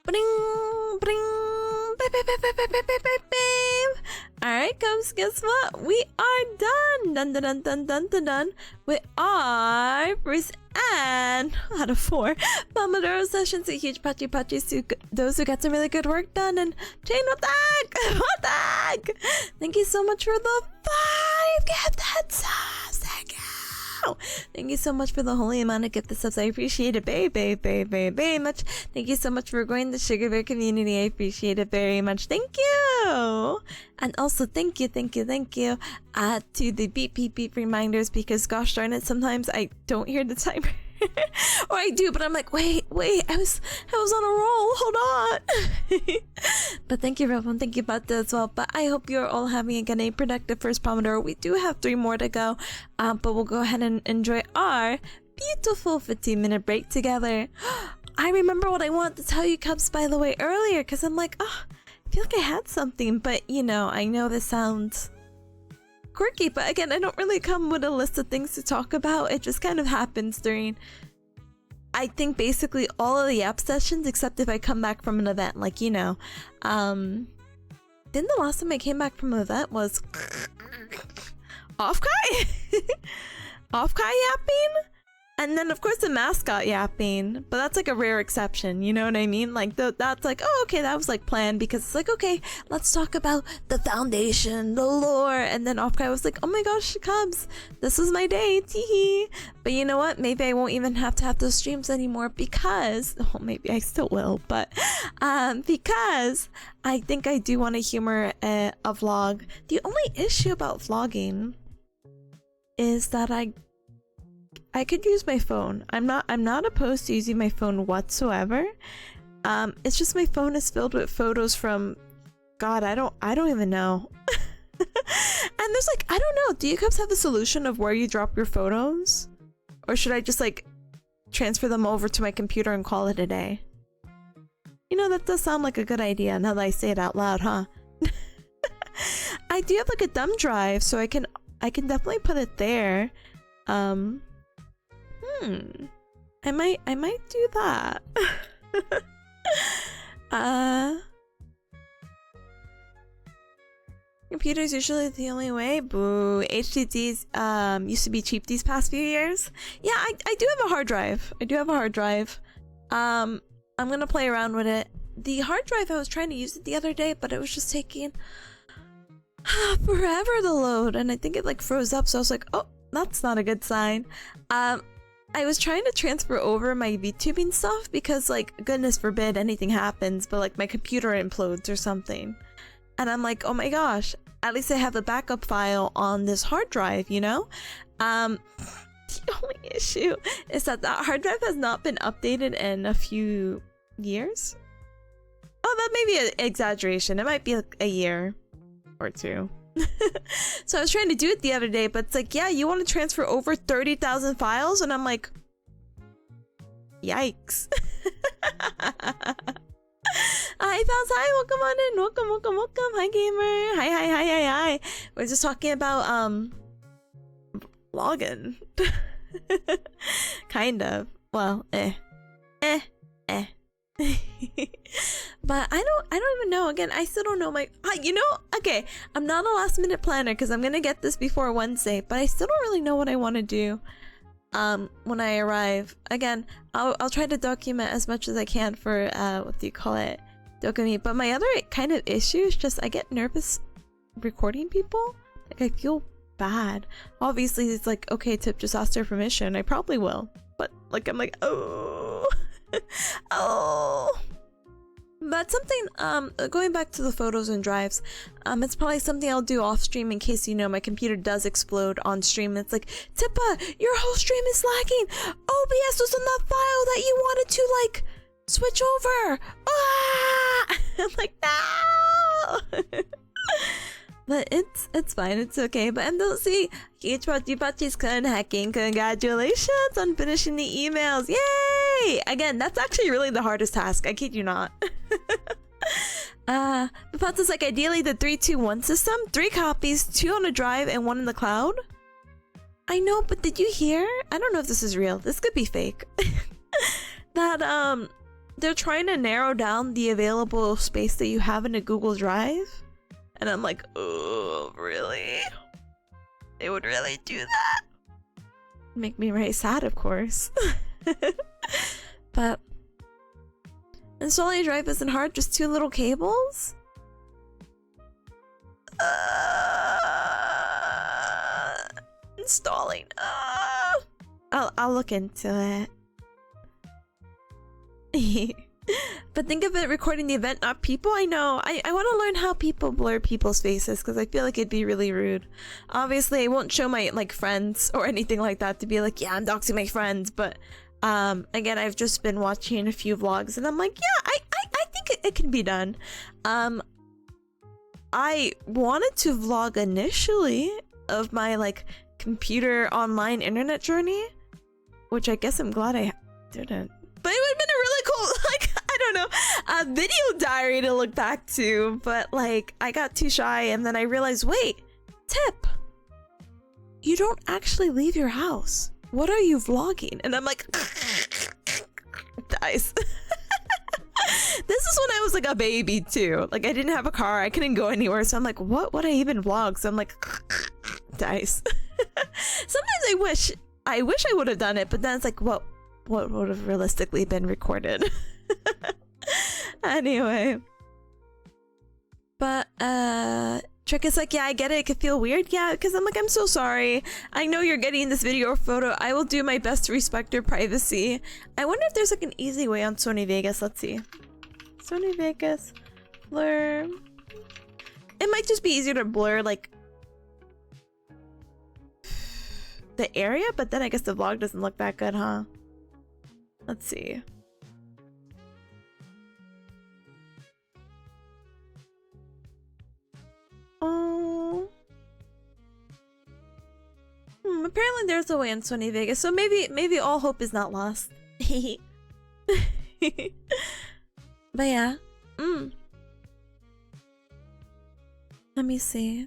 Bring, bring, babe, babe, babe, babe, babe, babe, babe, babe. Alright, Cubs, guess what? We are done! Dun dun dun dun dun dun dun. We are first and out of 4 Pomodoro sessions. A huge patchy to those who got some really good work done. And Jane, what the heck? What the heck? Thank you so much for the 5 gifted subs. Thank you. Thank you so much for the holy amount of gifted subs. I appreciate it very much. Thank you so much for growing the Sugar Bear community. I appreciate it very much. Thank you. And also thank you to the beep beep beep reminders, because gosh darn it, sometimes I don't hear the timer. Or I do, but I'm like, wait, I was on a roll, hold on. But thank you everyone, thank you about that as well. But I hope you're all having again a productive first Pomodoro. We do have 3 more to go, but we'll go ahead and enjoy our beautiful 15-minute break together. I remember what I wanted to tell you, Cubs, by the way, earlier, because I'm like, oh, I feel like I had something, but you know, I know this sounds quirky, but again, I don't really come with a list of things to talk about. It just kind of happens during, I think, basically all of the app sessions, except if I come back from an event, like, you know, then the last time I came back from an event was off-kai? Off-kai yapping? And then, of course, the mascot yapping, but that's like a rare exception, you know what I mean? Like, that's like, oh, okay, that was like planned, because it's like, okay, let's talk about the foundation, the lore, and then Offkai was like, oh my gosh, Cubs, this was my day, teehee. But you know what? Maybe I won't even have to have those streams anymore, because, oh, maybe I still will, but, because I think I do want to humor a vlog. The only issue about vlogging is that I could use my phone. I'm not opposed to using my phone whatsoever. It's just my phone is filled with photos from, God, I don't even know. And there's like, I don't know, do you guys have a solution of where you drop your photos? Or should I just like transfer them over to my computer and call it a day? You know, that does sound like a good idea now that I say it out loud, huh? I do have like a thumb drive, so I can definitely put it there. I might do that. Computer's usually the only way. Boo. HDDs used to be cheap these past few years. Yeah, I do have a hard drive. I'm gonna play around with it. The hard drive, I was trying to use it the other day, but it was just taking forever to load, and I think it like froze up, so I was like, oh, that's not a good sign. I was trying to transfer over my VTubing stuff because, like, goodness forbid anything happens, but like my computer implodes or something. And I'm like, oh my gosh, at least I have a backup file on this hard drive, you know? The only issue is that hard drive has not been updated in a few years. Oh, that may be an exaggeration. It might be like a year or 2. So I was trying to do it the other day, but it's like, yeah, you want to transfer over 30,000 files? And I'm like, yikes. Hi, Pals. Hi, welcome on in. Welcome. Hi, gamer. Hi. We're just talking about, login. Kind of. Well, But I don't even know. Again, I still don't know my, you know, okay, I'm not a last minute planner because I'm gonna get this before Wednesday, but I still don't really know what I want to do. when I arrive. Again, I'll try to document as much as I can for what do you call it, Dokumi. But my other kind of issue is just I get nervous recording people. Like, I feel bad. Obviously it's like, okay, Tip, just ask their permission. I probably will, but like I'm like, oh. Oh. But something, going back to the photos and drives, it's probably something I'll do off stream in case, you know, my computer does explode on stream. It's like, Tippa, your whole stream is lagging. OBS was on that file that you wanted to, like, switch over. Ah! I'm like, no! But it's fine, it's okay. But MWC, huge Pachi's hacking. Congratulations on finishing the emails. Yay! Again, that's actually really the hardest task. I kid you not. Papa's like, ideally the 3-2-1 system. 3 copies, 2 on a drive and 1 in the cloud. I know, but did you hear? I don't know if this is real. This could be fake. That they're trying to narrow down the available space that you have in a Google Drive. And I'm like, oh, really? They would really do that? Make me very sad, of course. But installing a drive isn't hard, just 2 little cables? Installing. I'll look into it. But think of it recording the event, not people. I know. I want to learn how people blur people's faces because I feel like it'd be really rude. Obviously, I won't show my like friends or anything like that to be like, yeah, I'm doxing my friends. But again, I've just been watching a few vlogs and I'm like, yeah, I think it can be done. I wanted to vlog initially of my like computer online internet journey, which I guess I'm glad I didn't. But it would have been a really cool, like, I don't know, video diary to look back to. But, like, I got too shy and then I realized, wait, Tip, you don't actually leave your house. What are you vlogging? And I'm like, dice. This is when I was, like, a baby, too. Like, I didn't have a car. I couldn't go anywhere. So I'm like, what would I even vlog? So I'm like, dice. Sometimes I wish I would have done it. But then it's like, what would have realistically been recorded? Anyway, but Trick is like, yeah, I get it, it could feel weird. Yeah, because I'm like, I'm so sorry, I know you're getting this video or photo. I will do my best to respect your privacy. I wonder if there's like an easy way on Sony Vegas. Let's see. Sony Vegas blur. It might just be easier to blur like the area, but then I guess the vlog doesn't look that good, huh? Let's see. Oh. Apparently there's a way in Sony Vegas, so maybe all hope is not lost. But yeah. Let me see.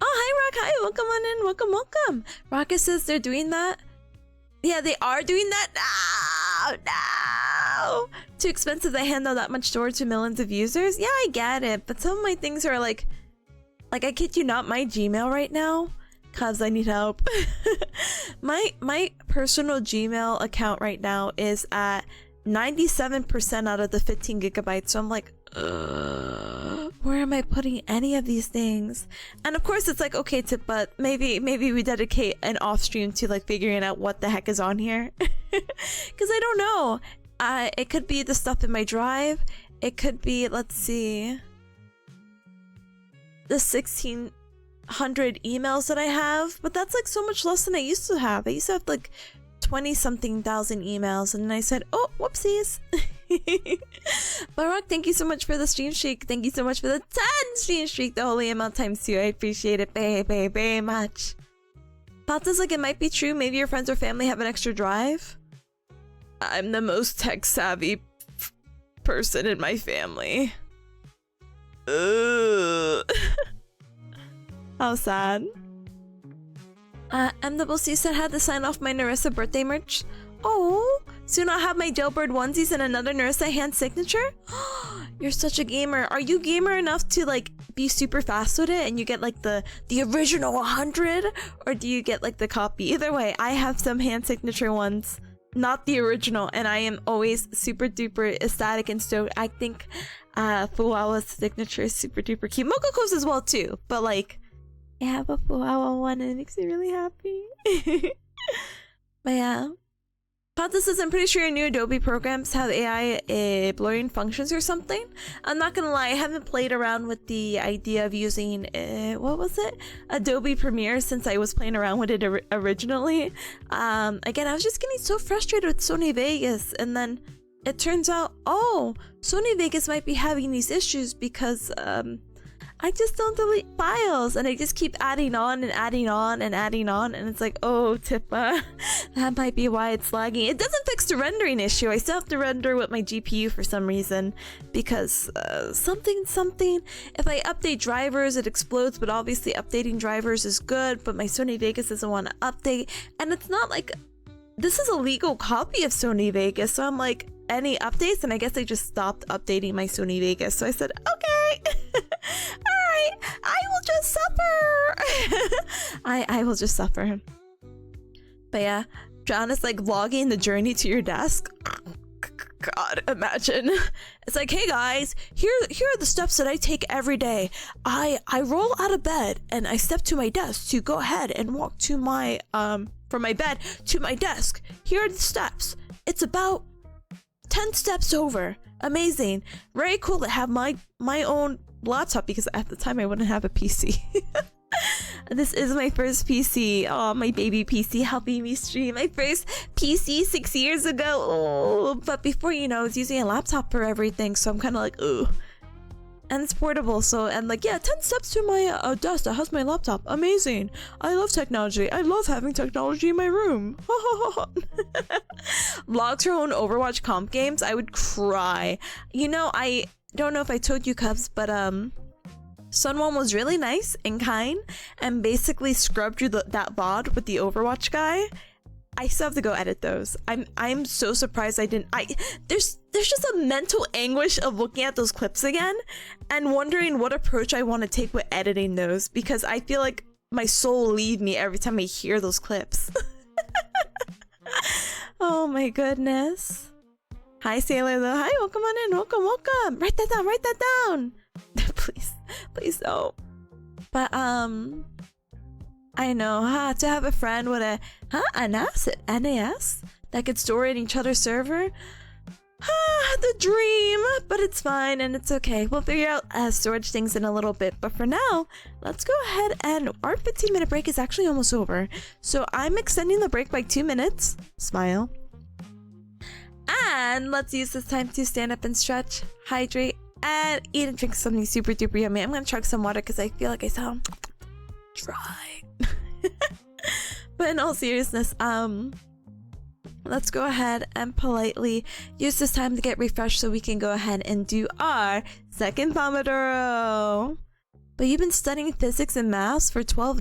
Oh, hi, Rock. Hi, welcome on in. Welcome. Rocket says they're doing that. Yeah, they are doing that. No. Too expensive to handle that much storage to millions of users. Yeah, I get it. But some of my things are like I kid you not, my Gmail right now, cause I need help. my personal Gmail account right now is at 97% out of the 15 gigabytes. So I'm like, where am I putting any of these things? And of course it's like, okay, but maybe we dedicate an off stream to like figuring out what the heck is on here. Because I don't know. It could be the stuff in my drive. It could be, let's see, the 1600 emails that I have. But that's like so much less than I used to have. I used to have like 20-something thousand emails, and then I said, oh, whoopsies. Barak, thank you so much for the stream streak. Thank you so much for the 10 stream streak, the holy amount times 2. I appreciate it very much. Pata's like, it might be true. Maybe your friends or family have an extra drive. I'm the most tech savvy person in my family. Ugh. How sad. MWC said had to sign off my Narissa birthday merch. Oh, soon I'll have my jailbird onesies and another Narissa hand signature. You're such a gamer. Are you gamer enough to like be super fast with it and you get like the original 100, or do you get like the copy? Either way, I have some hand signature ones, not the original, and I am always super duper ecstatic and stoked. I think Fuwawa's signature is super duper cute. Mokoko's as well too, but like I have a Fuwawa one and it makes me really happy. But yeah. Hypothesis, I'm pretty sure your new Adobe programs have AI blurring functions or something. I'm not gonna lie, I haven't played around with the idea of using, what was it? Adobe Premiere since I was playing around with it originally. Again, I was just getting so frustrated with Sony Vegas, and then it turns out, oh, Sony Vegas might be having these issues because, I just don't delete files, and I just keep adding on and adding on and adding on, and it's like, oh, Tippa, that might be why it's lagging. It doesn't fix the rendering issue. I still have to render with my GPU for some reason, because something. If I update drivers, it explodes, but obviously updating drivers is good, but my Sony Vegas doesn't want to update, and it's not like, this is a legal copy of Sony Vegas, so I'm like, any updates? And I guess I just stopped updating my Sony Vegas, so I said, okay. Alright, I will just suffer. I will just suffer. But yeah, John is like vlogging the journey to your desk. God, imagine. It's like, hey guys, here are the steps that I take every day. I roll out of bed and I step to my desk to go ahead and walk to my from my bed to my desk. Here are the steps. It's about 10 steps over. Amazing. Very cool to have my own laptop, because at the time I wouldn't have a PC. This is my first PC. Oh, my baby PC helping me stream. My first PC 6 years ago. Oh, but before, you know, I was using a laptop for everything, so I'm kind of like, ugh. And it's portable, so, and like, yeah, 10 steps to my desk that has my laptop. Amazing. I love technology. I love having technology in my room. Vlogs her own Overwatch comp games. I would cry. You know, I don't know if I told you, Cubs, but Sunwon was really nice and kind and basically scrubbed you that VOD with the Overwatch guy. I still have to go edit those. I'm so surprised I didn't. There's just a mental anguish of looking at those clips again and wondering what approach I want to take with editing those, because I feel like my soul will leave me every time I hear those clips. Oh my goodness. Hi Sailor though. Hi, welcome on in. Welcome. Write that down. please don't. But I know, to have a friend with a NAS that could store in each other's server. The dream, but it's fine and it's okay. We'll figure out storage things in a little bit, but for now, let's go ahead, and our 15-minute break is actually almost over. So I'm extending the break by 2 minutes. Smile. And let's use this time to stand up and stretch, hydrate, and eat and drink something super duper yummy. I'm gonna chug some water because I feel like I sound dry. But in all seriousness, let's go ahead and politely use this time to get refreshed so we can go ahead and do our second Pomodoro. But you've been studying physics and maths for 12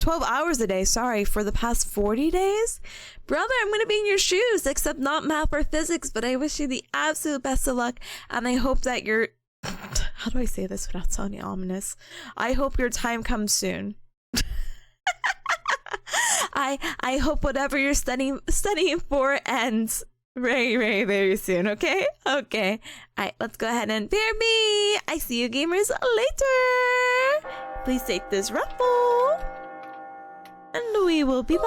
hours a day, sorry, for the past 40 days? Brother, I'm gonna be in your shoes, except not math or physics, but I wish you the absolute best of luck, and I hope that your... How do I say this without sounding ominous? I hope your time comes soon. I hope whatever you're studying for ends very, very, very soon, okay? Okay. Alright, let's go ahead and bear me! I see you gamers later! Please take this ruffle! And we will be back!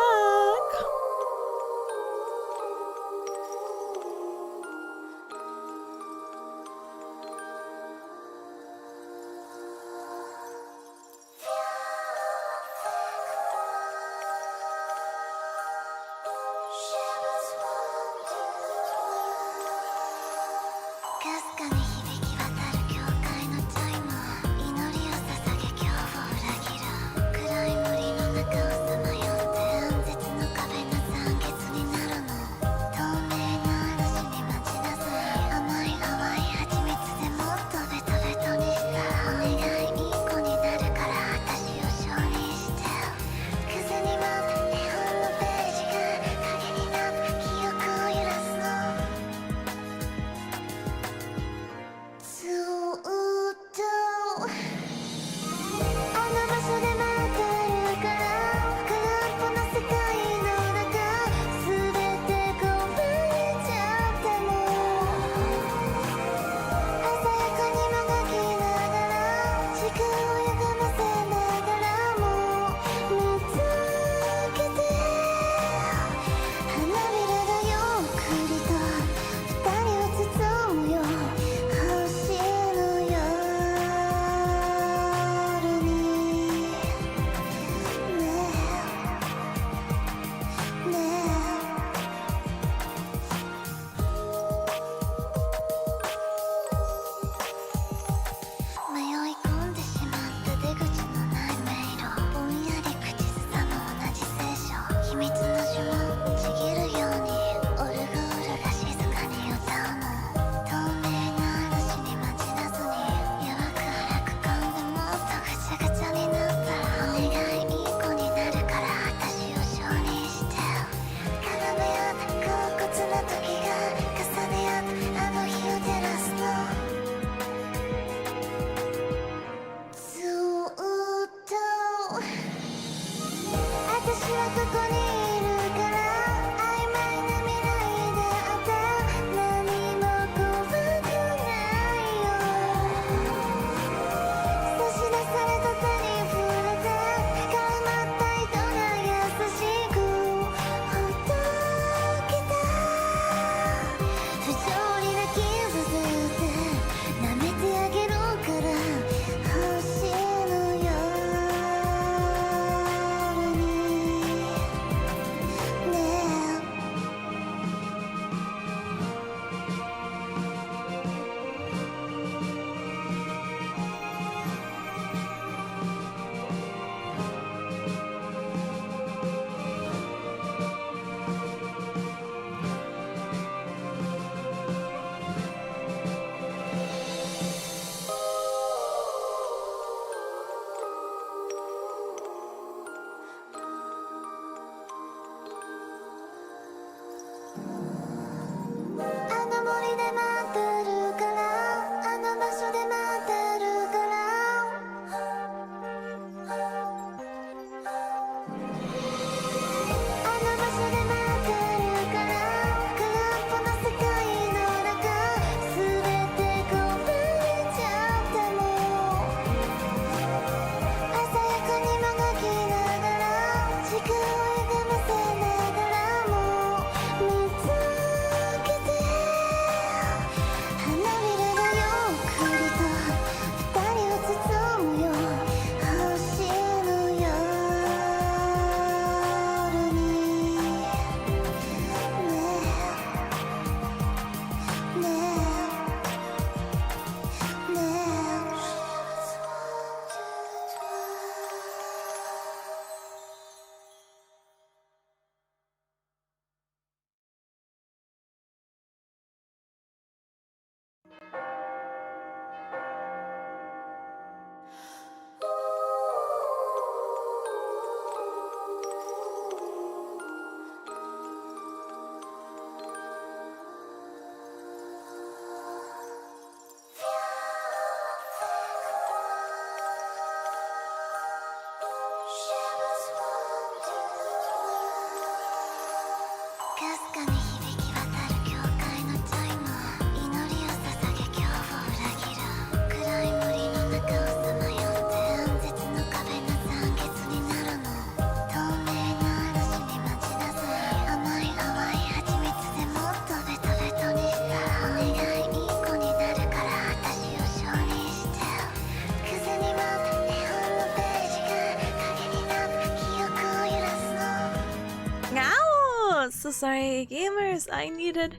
So sorry, gamers. I needed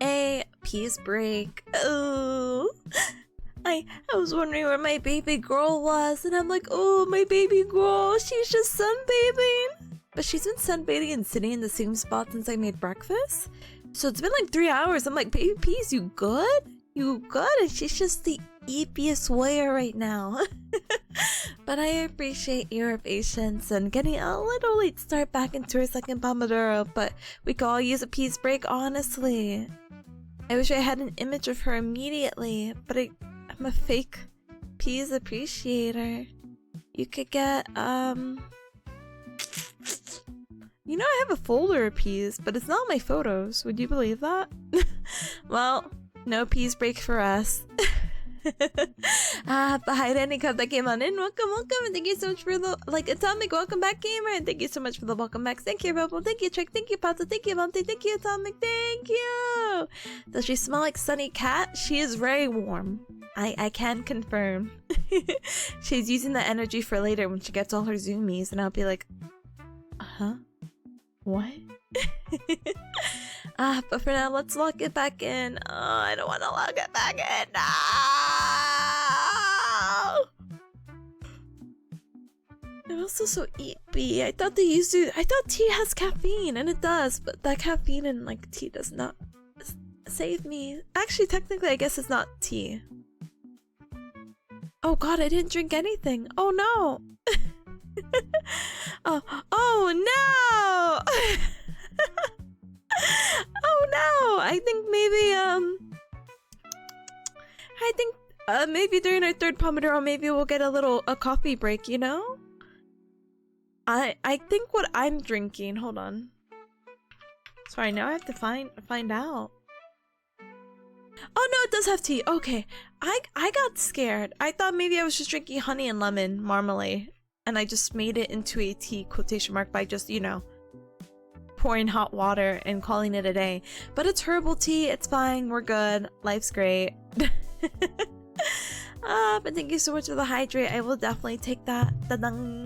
a peace break. Oh, I was wondering where my baby girl was, and I'm like, oh, my baby girl, she's just sunbathing. But she's been sunbathing and sitting in the same spot since I made breakfast. So it's been like 3 hours. I'm like, baby peas, you good? You good? And she's just the eepiest warrior right now. But I appreciate your patience and getting a little late start back into her second Pomodoro, but we could all use a peace break, honestly. I wish I had an image of her immediately, but I'm a fake peas appreciator. You could get, you know, I have a folder of peas, but it's not my photos. Would you believe that? Well, no peas break for us. But hi to any cub that came on in. Welcome, and thank you so much for the Atomic. Welcome back, gamer, and thank you so much for the welcome backs. Thank you, Rebel. Thank you, Trick. Thank you, Pata. Thank you, Monty. Thank you, Atomic. Thank you. Does she smell like Sunny Cat? She is very warm. I can confirm. She's using the energy for later when she gets all her zoomies, and I'll be like, what? But for now, let's lock it back in. Oh, I don't want to lock it back in. No! I'm also so eepy. I thought tea has caffeine, and it does, but that caffeine in like tea does not save me. Actually, technically, I guess it's not tea. Oh god, I didn't drink anything. Oh no! Oh no! Oh no! I think maybe maybe during our third Pomodoro, maybe we'll get a coffee break, you know? I think what I'm drinking. Hold on. Sorry, now I have to find out. Oh no, it does have tea. Okay. I got scared. I thought maybe I was just drinking honey and lemon marmalade, and I just made it into a tea quotation mark by just, you know, pouring hot water and calling it a day. But it's herbal tea. It's fine. We're good. Life's great. But thank you so much for the hydrate. I will definitely take that. Da-dang.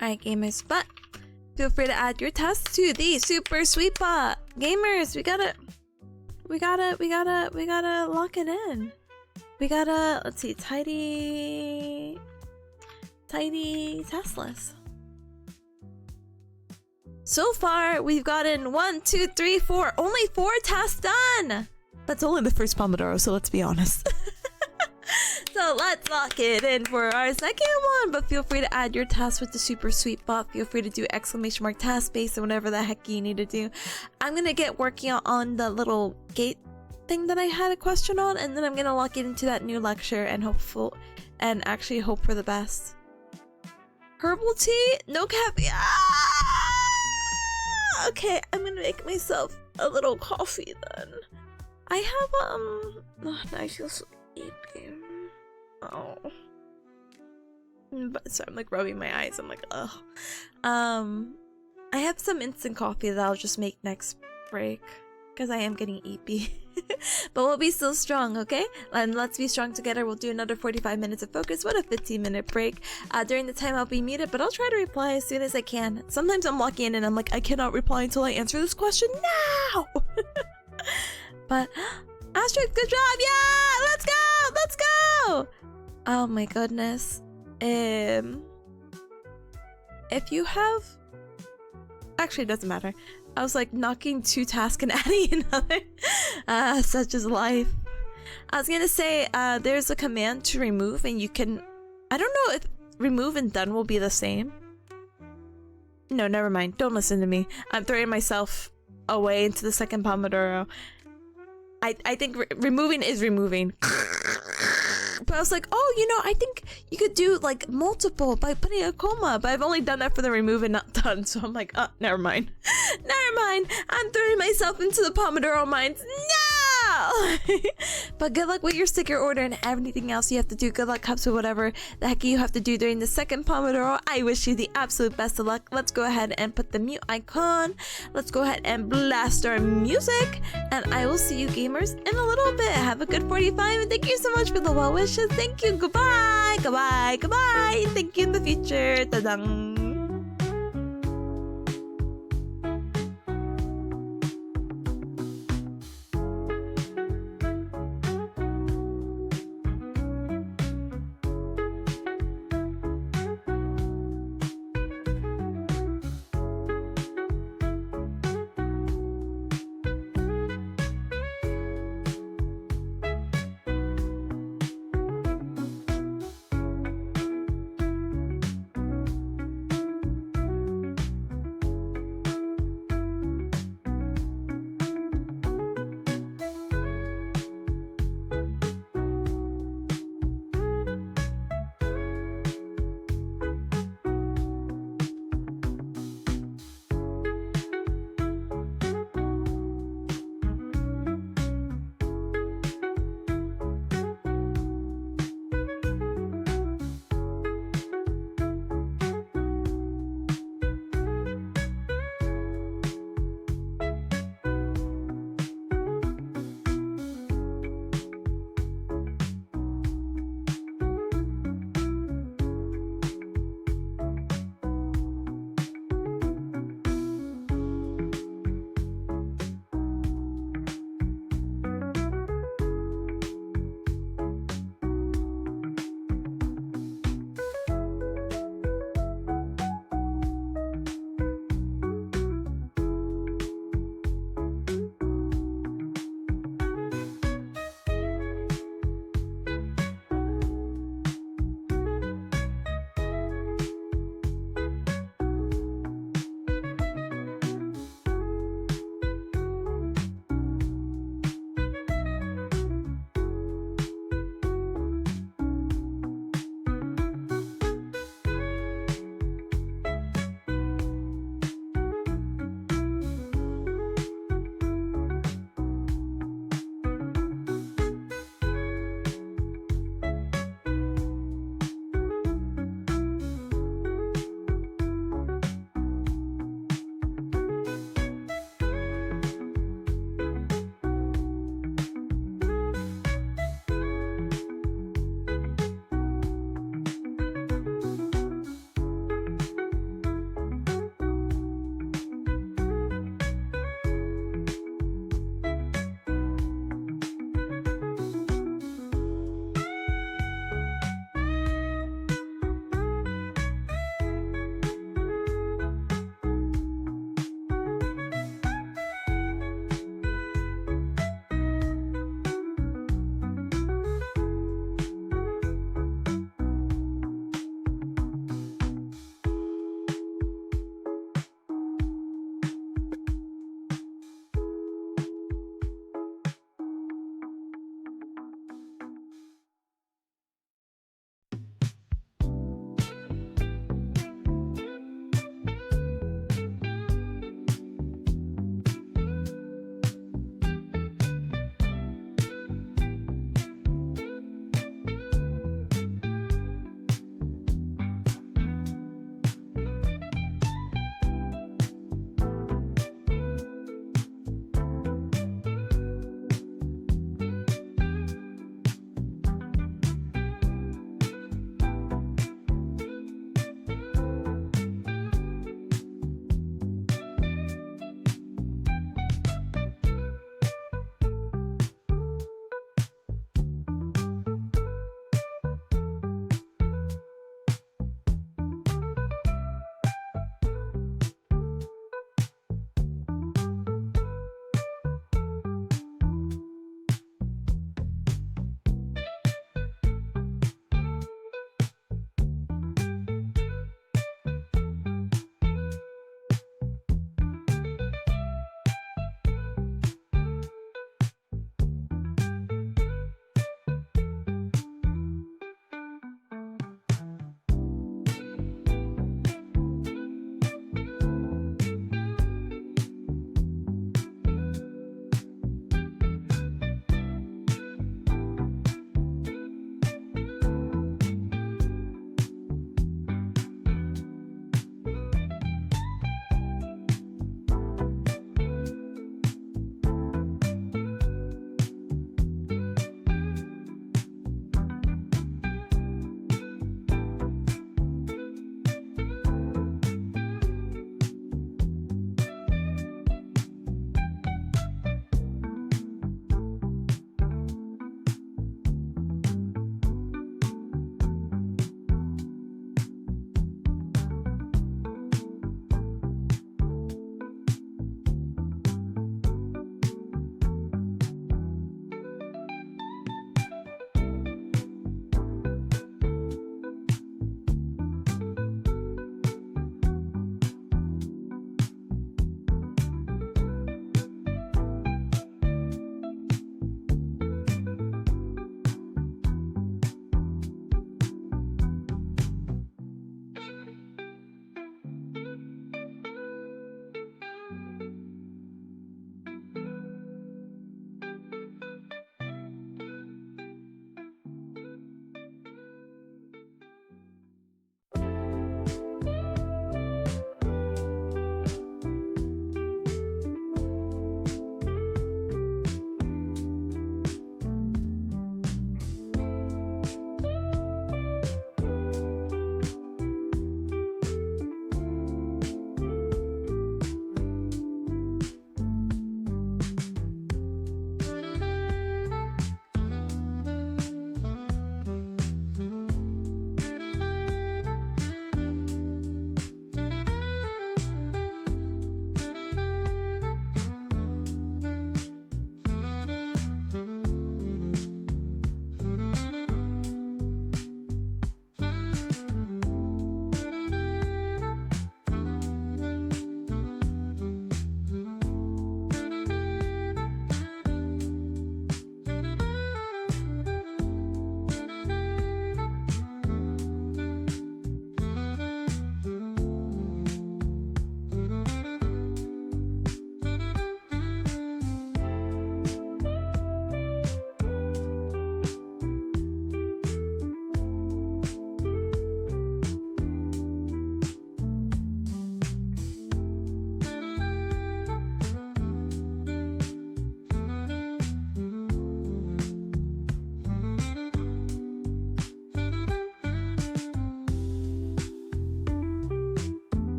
Alright, gamers, but feel free to add your tasks to the super sweet bot. Gamers, we gotta lock it in. We gotta, let's see, tidy task list. So far, we've gotten 1, 2, 3, 4, only 4 tasks done. That's only the first Pomodoro, so let's be honest. So let's lock it in for our second one, but feel free to add your task with the super sweet bot. Feel free to do exclamation mark task space or whatever the heck you need to do. I'm gonna get working on the little gate thing that I had a question on, and then I'm gonna lock it into that new lecture and actually hope for the best. Herbal tea? No caffeine. Okay, I'm gonna make myself a little coffee then. I have oh, I feel so sleepy. Oh. But so I'm like rubbing my eyes. I'm like, ugh. I have some instant coffee that I'll just make next break because I am getting eepy. But we'll be still strong, okay? And let's be strong together. We'll do another 45 minutes of focus. What a 15-minute break. During the time I'll be muted, but I'll try to reply as soon as I can. Sometimes I'm locking in and I'm like, I cannot reply until I answer this question now. But Astrid, good job! Yeah! Let's go! Let's go! Oh my goodness. If you have... Actually, it doesn't matter. I was like knocking 2 tasks and adding another. Such is life. I was gonna say, there's a command to remove and you can... I don't know if remove and done will be the same. No, never mind. Don't listen to me. I'm throwing myself away into the second Pomodoro. I think removing is removing. But I was like, oh, you know, I think you could do like multiple by putting a comma, but I've only done that for the remove and not done. So I'm like, oh, never mind. Never mind. I'm throwing myself into the Pomodoro mines. No! But good luck with your sticker order and everything else you have to do. Good luck, Cups, with whatever the heck you have to do during the second Pomodoro. I wish you the absolute best of luck. Let's go ahead and put the mute icon. Let's go ahead and blast our music. And I will see you gamers in a little bit. Have a good 45 and thank you so much for the well wishes. Thank you. Goodbye. Goodbye. Goodbye. Thank you in the future. Ta-dang.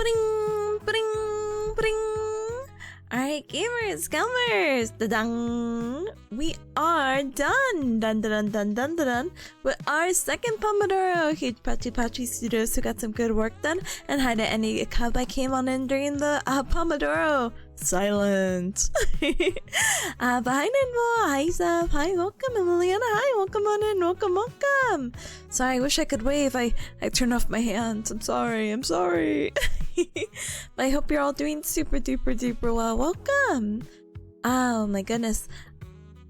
Bring, bring, bring. Alright, gamers, gamers, da-dang. We are done, dun dun dun dun dun dun, with our second Pomodoro. Huge Patchy Studios who got some good work done, and hi to any cub that came on in during the Pomodoro. Silent. Hi Ninvo, hi Zeph, hi welcome, and Liliana, hi, welcome on in, welcome. Sorry, I wish I could wave, I turned off my hands, I'm sorry. But I hope you're all doing super duper well. Welcome. Oh my goodness.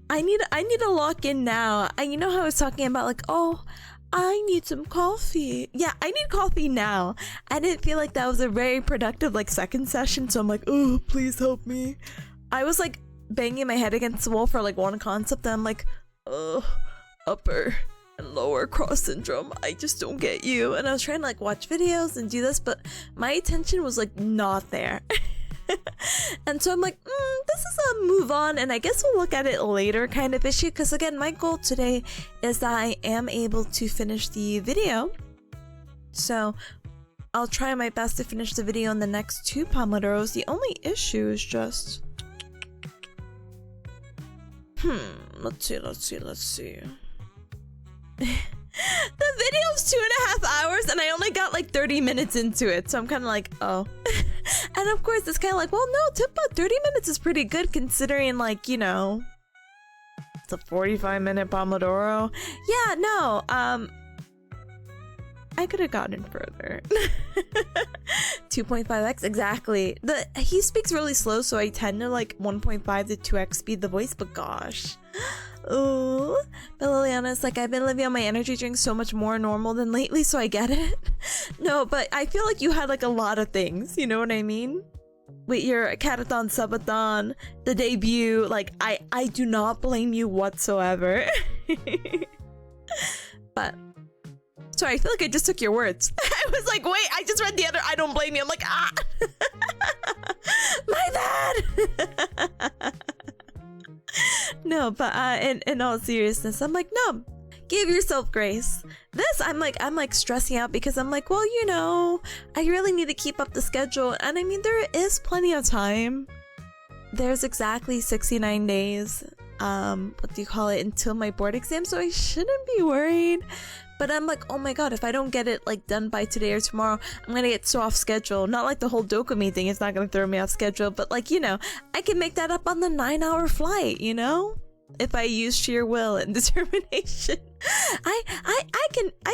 I need to lock in now. You know how I was talking about like, oh, I need some coffee. Yeah, I need coffee now. I didn't feel like that was a very productive like second session, so I'm like, oh, please help me. I was like banging my head against the wall for like one concept, and I'm like, oh, upper and lower cross syndrome, I just don't get you. And I was trying to like watch videos and do this, but my attention was like not there. And so I'm like, this is a move on, and I guess we'll look at it later kind of issue, because again, my goal today is that I am able to finish the video. So I'll try my best to finish the video in the next 2 Pomodoros. The only issue is just let's see. The video's 2.5 hours and I only got like 30 minutes into it, so I'm kind of like, oh. And of course it's kind of like, well, no, Tippa, 30 minutes is pretty good considering, like, you know, it's a 45-minute Pomodoro. Yeah, no, I could have gotten further. 2.5x, exactly. He speaks really slow, so I tend to like 1.5 to 2x speed the voice, but gosh. Ooh. But Liliana's like, I've been living on my energy drink so much more normal than lately, so I get it. No, but I feel like you had like a lot of things, you know what I mean? With your catathon, subathon, the debut, like I do not blame you whatsoever. But sorry, I feel like I just took your words. I was like, wait, I just read the other, I don't blame you. I'm like, ah! My bad! No, but in all seriousness, I'm like, no, give yourself grace. This, I'm like stressing out because I'm like, well, you know, I really need to keep up the schedule. And I mean, there is plenty of time. There's exactly 69 days, what do you call it, until my board exam, so I shouldn't be worried. But I'm like, oh my god, if I don't get it like done by today or tomorrow, I'm gonna get so off schedule. Not like the whole dopamine thing is not gonna throw me off schedule, but like, you know, I can make that up on the 9-hour flight, you know? If I use sheer will and determination. I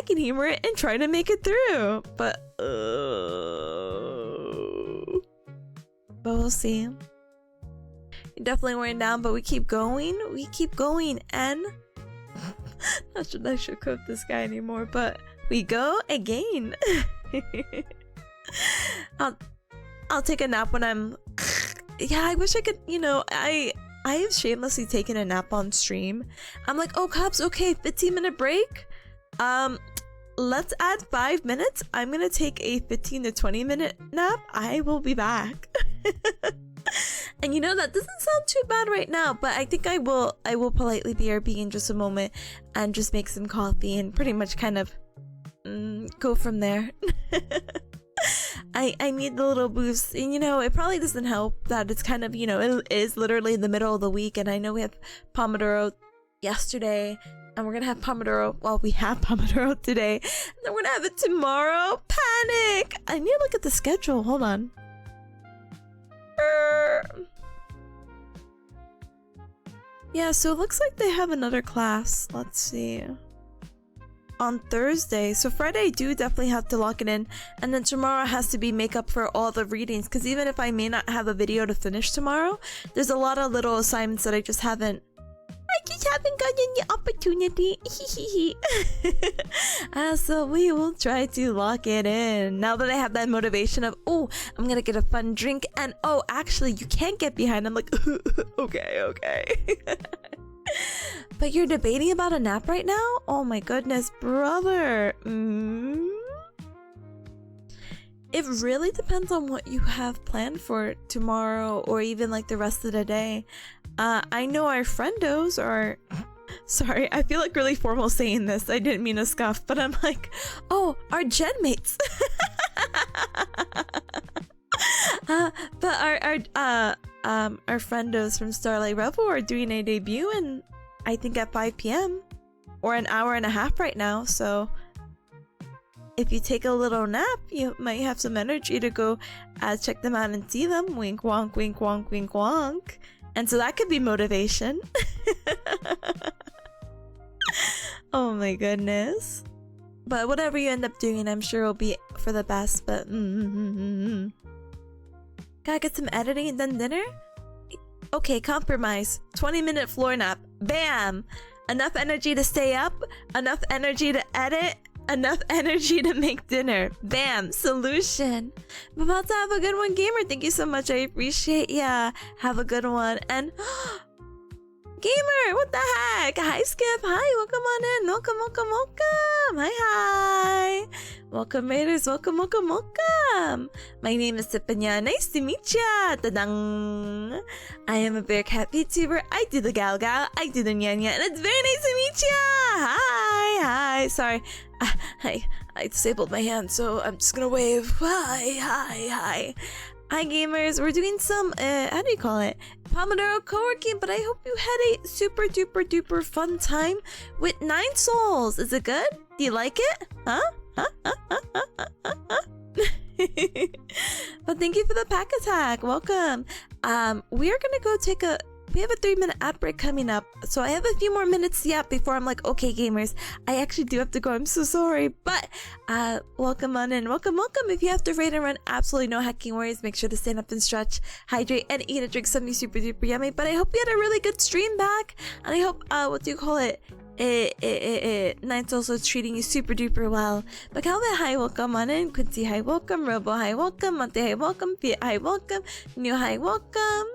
can humor it and try to make it through. But we'll see. You're definitely wearing down, but we keep going. We keep going, and not sure I should quote this guy anymore, but we go again. I'll take a nap when I'm. Yeah, I wish I could. You know, I have shamelessly taken a nap on stream. I'm like, oh, Cubs, okay, 15-minute break. Let's add 5 minutes. I'm gonna take a 15 to 20-minute nap. I will be back. And you know, that doesn't sound too bad right now, but I think I will politely BRB in just a moment and just make some coffee and pretty much kind of go from there. I need the little boost, and you know, it probably doesn't help that it's kind of, you know, it is literally the middle of the week, and I know we have Pomodoro yesterday, and we're gonna have Pomodoro, well, we have Pomodoro today, and then we're gonna have it tomorrow. Panic! I need to look at the schedule, hold on. Yeah, so it looks like they have another class. Let's see. On Thursday. So Friday I do definitely have to lock it in. And then tomorrow has to be make up for all the readings. Because even if I may not have a video to finish tomorrow, there's a lot of little assignments that I just haven't gotten the opportunity. So we will try to lock it in. Now that I have that motivation of, oh, I'm gonna get a fun drink, and oh, actually, you can't get behind. I'm like, okay. But you're debating about a nap right now? Oh my goodness, brother. It really depends on what you have planned for tomorrow or even like the rest of the day. I know our friendos are... Sorry, I feel like really formal saying this. I didn't mean to scoff, but I'm like, oh, our gen mates. But our friendos from Starlight Revel are doing a debut in, I think, at 5 p.m. or an hour and a half right now. So if you take a little nap, you might have some energy to go check them out and see them. Wink, wonk, wink, wonk, wink, wonk. And so that could be motivation. Oh my goodness. But whatever you end up doing, I'm sure it'll be for the best. But gotta get some editing and then dinner? Okay, compromise. 20-minute floor nap. Bam! Enough energy to stay up, enough energy to edit, enough energy to make dinner. Bam! Solution. I'm about to have a good one, gamer. Thank you so much. I appreciate ya. Have a good one. And gamer, what the heck? Hi, Skip. Hi, welcome on in. Welcome, welcome, welcome. Hi, hi. Welcome, Raiders. Welcome, welcome, welcome. My name is Tipanya. Nice to meet ya. Tadang. I am a bearcat VTuber. I do the gal gal. I do the nya nya. And it's very nice to meet ya. Hi, hi. Sorry. I disabled my hand, so I'm just gonna wave. Hi, hi, hi. Hi gamers, we're doing some, how do you call it? Pomodoro co-working, but I hope you had a super duper duper fun time with 9 souls. Is it good? Do you like it? Huh? But thank you for the pack attack. Welcome. We are gonna go take we have a 3-minute ad break coming up, so I have a few more minutes yet before I'm like, okay gamers, I actually do have to go. I'm so sorry, but welcome on in. Welcome, welcome. If you have to raid and run, absolutely no hacking worries. Make sure to stand up and stretch, hydrate, and eat a drink, something super duper yummy. But I hope you had a really good stream back, and I hope what do you call it? Night's also treating you super duper well. But Calvin, hi, welcome on in. Quincy, hi, welcome. Robo, hi, welcome. Monte, hi, welcome. Fiat, hi, welcome. New, hi, welcome.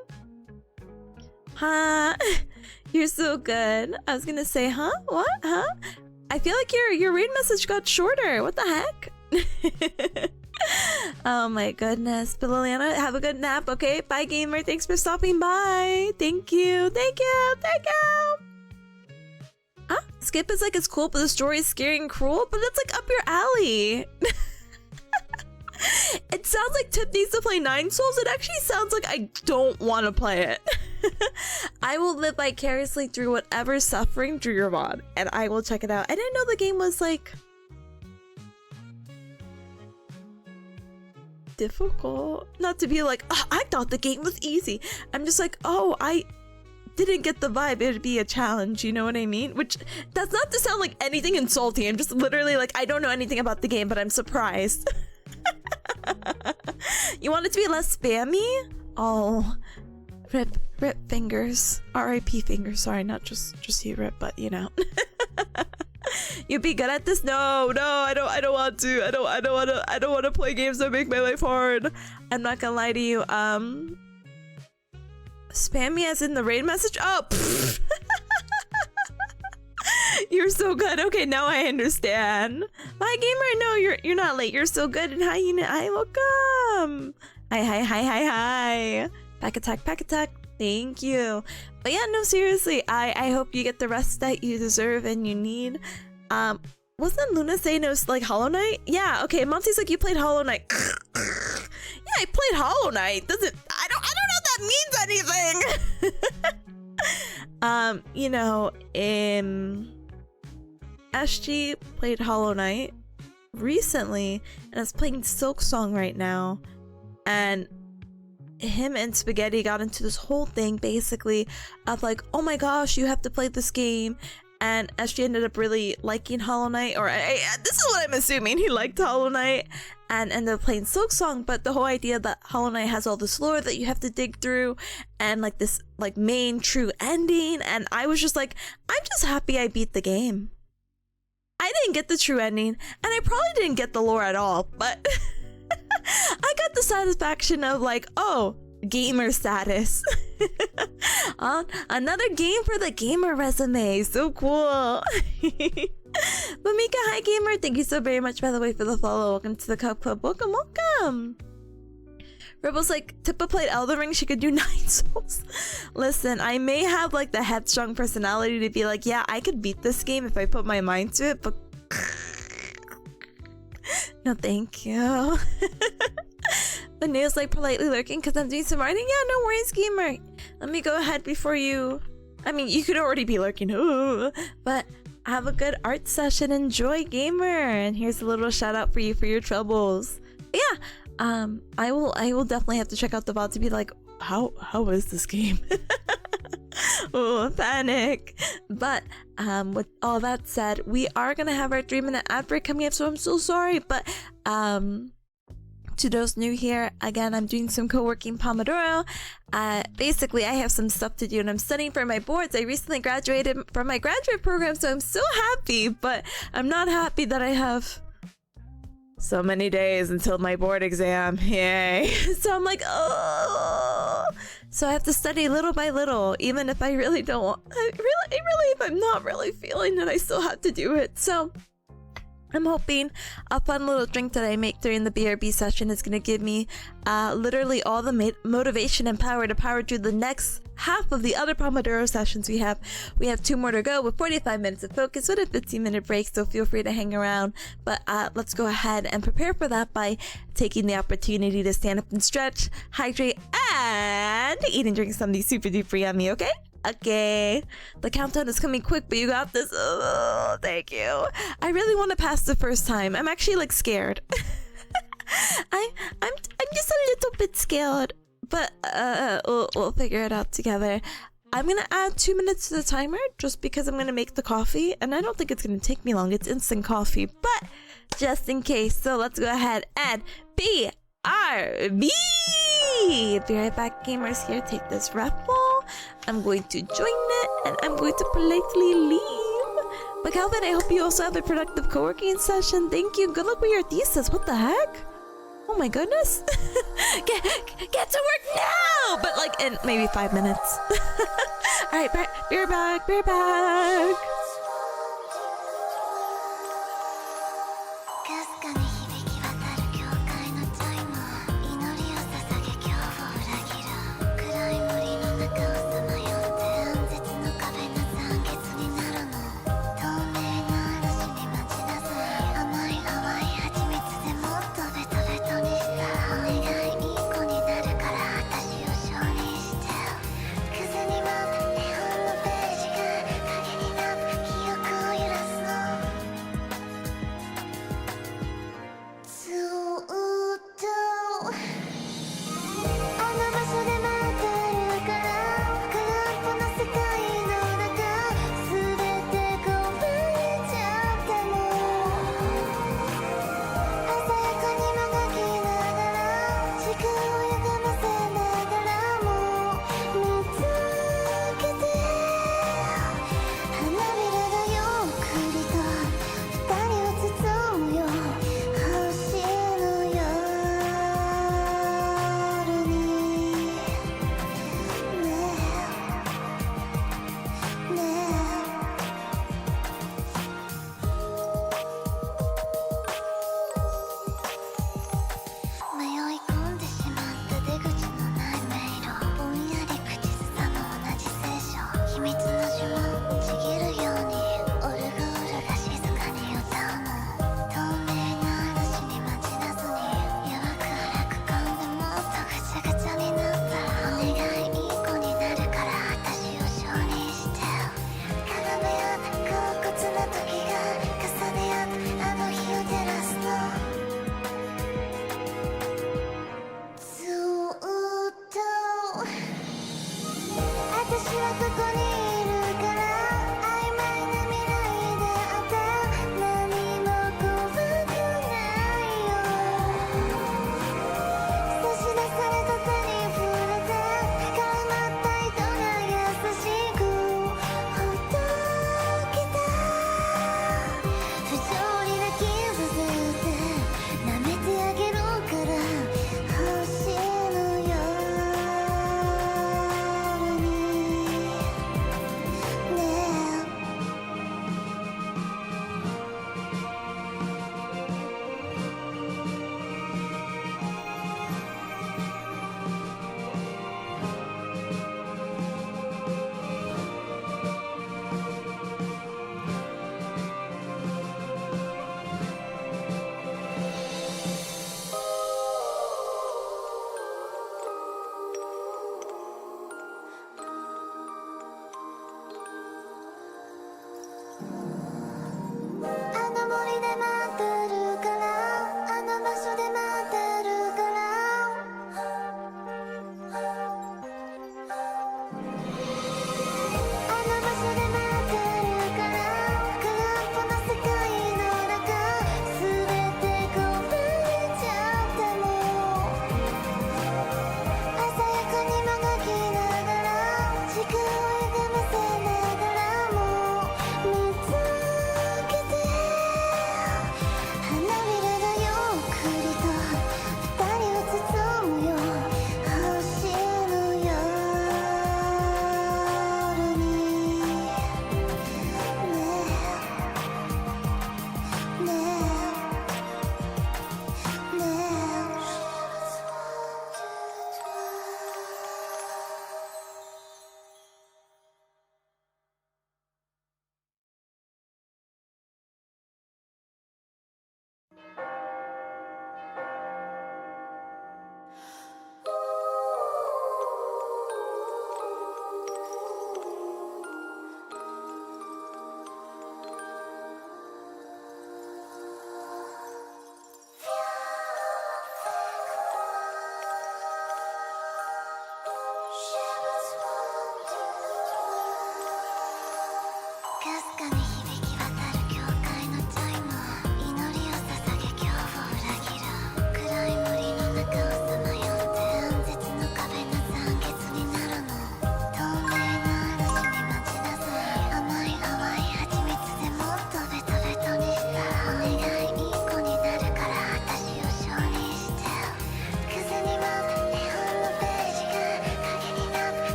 Huh? You're so good. I was gonna say, huh? What? Huh? I feel like your raid message got shorter. What the heck? Oh my goodness. But Liliana, have a good nap, okay? Bye, gamer. Thanks for stopping by. Thank you. Thank you. Thank you. Huh? Skip is like, it's cool, but the story is scary and cruel, but that's like up your alley. It sounds like Tip needs to play 9 Souls. It actually sounds like I don't want to play it. I will live vicariously through whatever suffering through your mod, and I will check it out. I didn't know the game was like difficult. Not to be like, oh, I thought the game was easy. I'm just like, oh, I didn't get the vibe it'd be a challenge, you know what I mean? Which, that's not to sound like anything insulting. I'm just literally like, I don't know anything about the game, but I'm surprised. You want it to be less spammy? Oh, rip fingers. R.I.P. fingers. Sorry, not just you, rip, but you know. You'd be good at this? No, I don't want to. I don't want to play games that make my life hard. I'm not gonna lie to you. Spam me as in the raid message? Oh, you're so good. Okay, now I understand. Bye, gamer. No, you're not late. You're so good. And hi, unit. Hi, welcome. Hi. Pack attack. Thank you. But yeah, no, seriously. I hope you get the rest that you deserve and you need. Wasn't Luna saying it was like Hollow Knight? Yeah. Okay. Monty's like, you played Hollow Knight. Yeah, I played Hollow Knight. I don't know if that means anything. You know, SG played Hollow Knight recently and is playing Silk Song right now, and him and Spaghetti got into this whole thing basically of like, oh my gosh, you have to play this game, and SG ended up really liking Hollow Knight, or this is what I'm assuming, he liked Hollow Knight and ended up playing Silk Song. But the whole idea that Hollow Knight has all this lore that you have to dig through and like this like main true ending, and I was just like, I'm just happy I beat the game. I didn't get the true ending, and I probably didn't get the lore at all, but I got the satisfaction of like, oh, gamer status. Another game for the gamer resume. So cool. But Mika, hi gamer. Thank you so very much, by the way, for the follow. Welcome to the Cup Club. Welcome. Rebel's like, Tippa played Elden Ring, she could do 9 souls. Listen, I may have like the headstrong personality to be like, yeah, I could beat this game if I put my mind to it, but no thank you. The nail's like politely lurking because I'm doing some writing. Yeah, no worries, gamer. Let me go ahead before you... I mean, you could already be lurking. Ooh, but have a good art session. Enjoy, gamer. And here's a little shout out for you for your troubles. But yeah, I will definitely have to check out the VOD to be like, how is this game? Oh, panic. But with all that said, we are gonna have our 3-minute ad break coming up, so I'm so sorry. But to those new here, again, I'm doing some co-working Pomodoro. Basically, I have some stuff to do and I'm studying for my boards. I recently graduated from my graduate program, so I'm so happy, but I'm not happy that I have so many days until my board exam. Yay. So I'm like, oh. So I have to study little by little, even if I really don't want, if I'm not really feeling it, I still have to do it. So I'm hoping a fun little drink that I make during the BRB session is going to give me literally all the motivation and power to power through the next half of the other Pomodoro sessions we have. We have 2 more to go with 45 minutes of focus with a 15-minute break, so feel free to hang around. But let's go ahead and prepare for that by taking the opportunity to stand up and stretch, hydrate, and eat and drink something super duper yummy, okay? Okay, the countdown is coming quick, but you got this. Oh, thank you. I really want to pass the first time. I'm actually like scared. I'm just a little bit scared, but we'll figure it out together. I'm gonna add 2 minutes to the timer just because I'm gonna make the coffee, and I don't think it's gonna take me long. It's instant coffee, but just in case. So let's go ahead and BRB. Be right back, gamers. Here, take this raffle. I'm going to join it, and I'm going to politely leave. But Calvin, I hope you also have a productive co-working session. Thank you. Good luck with your thesis. What the heck? Oh my goodness. get to work now! But like in maybe 5 minutes. Alright, be right back. Be right back.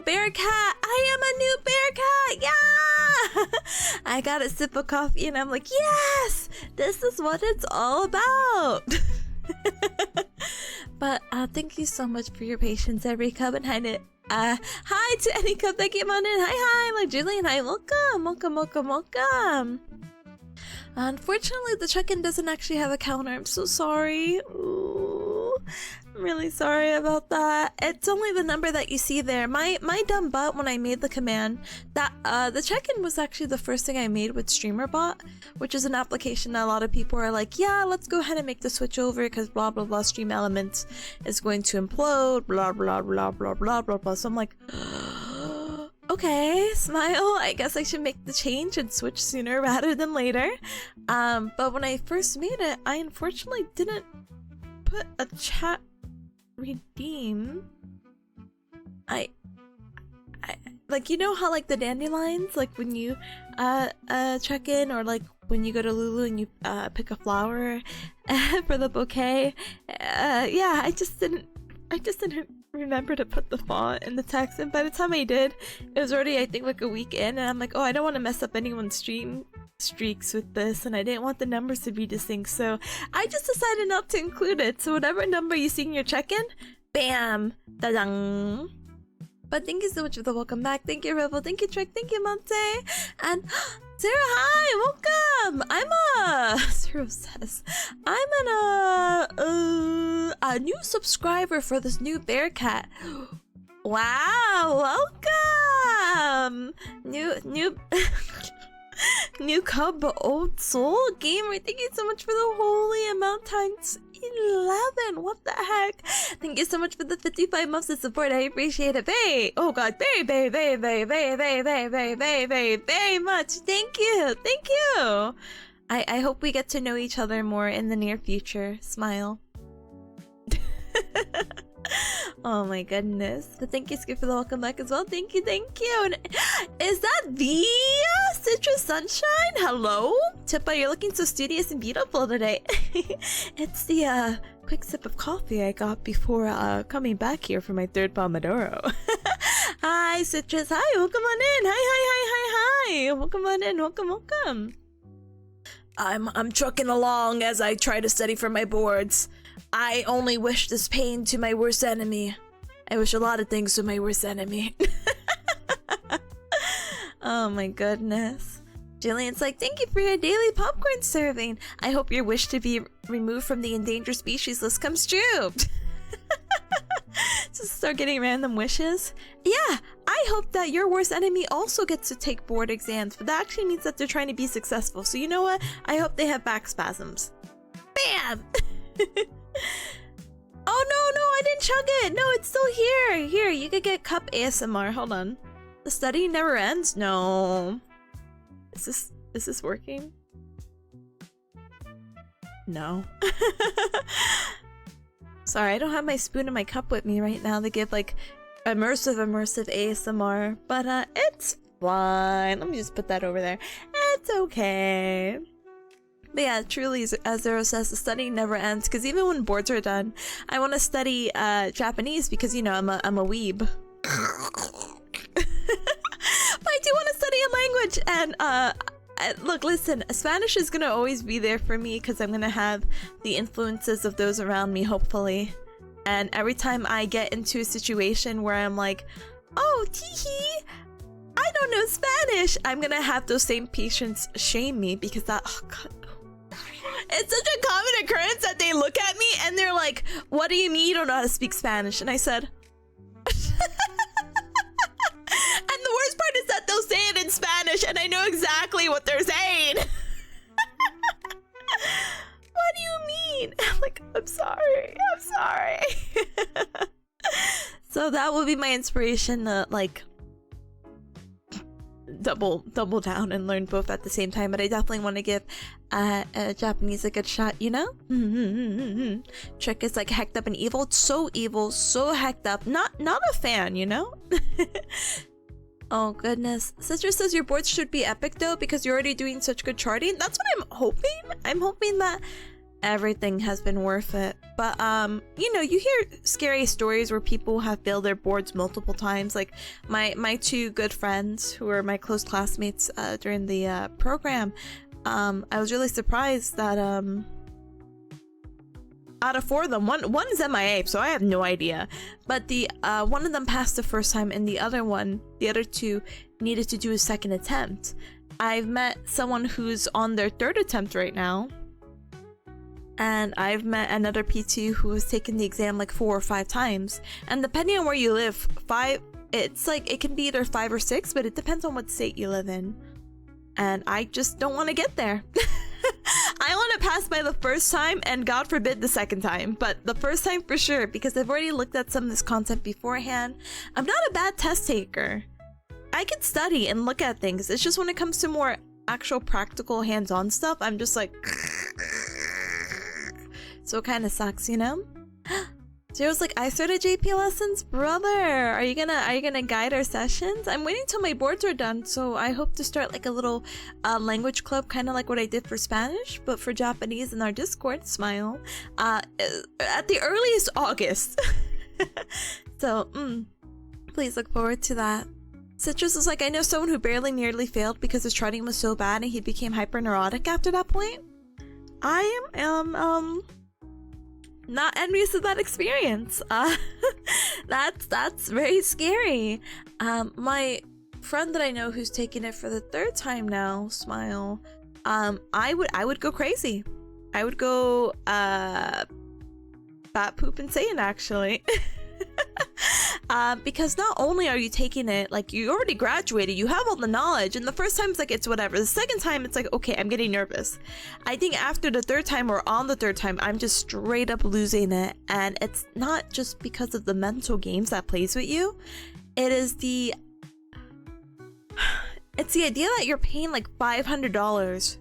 Bearcat! I am a new bearcat! Yeah! I got a sip of coffee and I'm like, yes! This is what it's all about! But thank you so much for your patience, every cub, and hi to any cub that came on in. Hi, like Julian, hi, welcome. Unfortunately, the check-in doesn't actually have a counter. I'm so sorry. Ooh, I'm really sorry about that. It's only the number that you see there. My dumb butt, when I made the command, that the check-in was actually the first thing I made with StreamerBot, which is an application that a lot of people are like, yeah, let's go ahead and make the switch over because blah blah blah Stream Elements is going to implode, blah blah blah blah blah blah blah. So I'm like, okay, smile. I guess I should make the change and switch sooner rather than later. But when I first made it, I unfortunately didn't put a chat redeem. I like, you know how like the dandelions, like when you check in, or like when you go to Lulu and you pick a flower for the bouquet. Yeah, I just didn't remember to put the font in the text, and by the time I did, it was already, I think, like a week in, and I'm like, oh, I don't want to mess up anyone's stream streaks with this, and I didn't want the numbers to be distinct, so I just decided not to include it. So whatever number you see in your check-in, bam, da-dang. But thank you so much for the welcome back. Thank you, Rebel. Thank you, Trek. Thank you, Monte. And Sarah, hi, welcome. Zero says, I'm a new subscriber for this new bearcat. Wow, welcome. New new cub, but old soul gamer. Thank you so much for the holy amount times 11. What the heck? Thank you so much for the 55 months of support. I appreciate it. Oh god, very much. Thank you. I hope we get to know each other more in the near future. Smile. Oh my goodness. But thank you, Skip, for the welcome back as well. Thank you. And is that the Citrus Sunshine? Hello? Tippa, you're looking so studious and beautiful today. It's the quick sip of coffee I got before coming back here for my third Pomodoro. Hi, Citrus. Hi, welcome on in. Hi. Welcome on in. Welcome. I'm trucking along as I try to study for my boards. I only wish this pain to my worst enemy. I wish a lot of things to my worst enemy. Oh my goodness. Jillian's like, thank you for your daily popcorn serving. I hope your wish to be removed from the endangered species list comes true. Just start getting random wishes. Yeah, I hope that your worst enemy also gets to take board exams, but that actually means that they're trying to be successful. So you know what? I hope they have back spasms. Bam! Oh no, I didn't chug it. No, it's still here. Here, you could get cup ASMR. Hold on. The study never ends? No. Is this working? No. Sorry, I don't have my spoon and my cup with me right now to give like immersive ASMR, but it's fine. Let me just put that over there. It's okay. But yeah, truly, as Zero says, the study never ends, because even when boards are done, I want to study Japanese because, you know, I'm a weeb. But I do want to study a language, and look, listen, Spanish is gonna always be there for me because I'm gonna have the influences of those around me, hopefully. And every time I get into a situation where I'm like, oh, teehee, I don't know Spanish, I'm gonna have those same patients shame me because that, oh god. It's such a common occurrence that they look at me and they're like, what do you mean you don't know how to speak Spanish? And I said, and the worst part is that they'll say it in Spanish and I know exactly what they're saying. What do you mean? I'm like, I'm sorry. So that will be my inspiration to like double down and learn both at the same time, but I definitely want to give Japanese a good shot, you know? Trick is like hecked up and evil. It's so evil, so hecked up. Not a fan, you know? Oh goodness. Sister says your boards should be epic though because you're already doing such good charting. That's what I'm hoping. I'm hoping that everything has been worth it. But you know, you hear scary stories where people have failed their boards multiple times. Like my two good friends who were my close classmates during the program. I was really surprised that out of 4 of them, one is MIA, so I have no idea. But the one of them passed the first time, and the other 2 needed to do a second attempt. I've met someone who's on their 3rd attempt right now. And I've met another P2 who has taken the exam like 4 or 5 times. And depending on where you live, it's like it can be either 5 or 6, but it depends on what state you live in. And I just don't want to get there. I want to pass by the first time and God forbid the second time, but the first time for sure, because I've already looked at some of this content beforehand. I'm not a bad test taker. I can study and look at things. It's just when it comes to more actual practical hands-on stuff, I'm just like so it kind of sucks, you know? Zero's like, I started JP lessons, brother. Are you gonna guide our sessions? I'm waiting till my boards are done, so I hope to start like a little language club, kind of like what I did for Spanish, but for Japanese in our Discord. Smile. At the earliest August. So, please look forward to that. Citrus is like, I know someone who nearly failed because his charting was so bad and he became hyper neurotic after that point. I am not envious of that experience. That's very scary. My friend that I know who's taking it for the 3rd time now, Smile, I would go crazy. I would go bat poop insane actually. Because not only are you taking it, like you already graduated, you have all the knowledge, and the first time it's like it's whatever. The second time it's like, okay, I'm getting nervous. I think after the 3rd time or on the 3rd time, I'm just straight up losing it. And it's not just because of the mental games that plays with you. It's the idea that you're paying like $500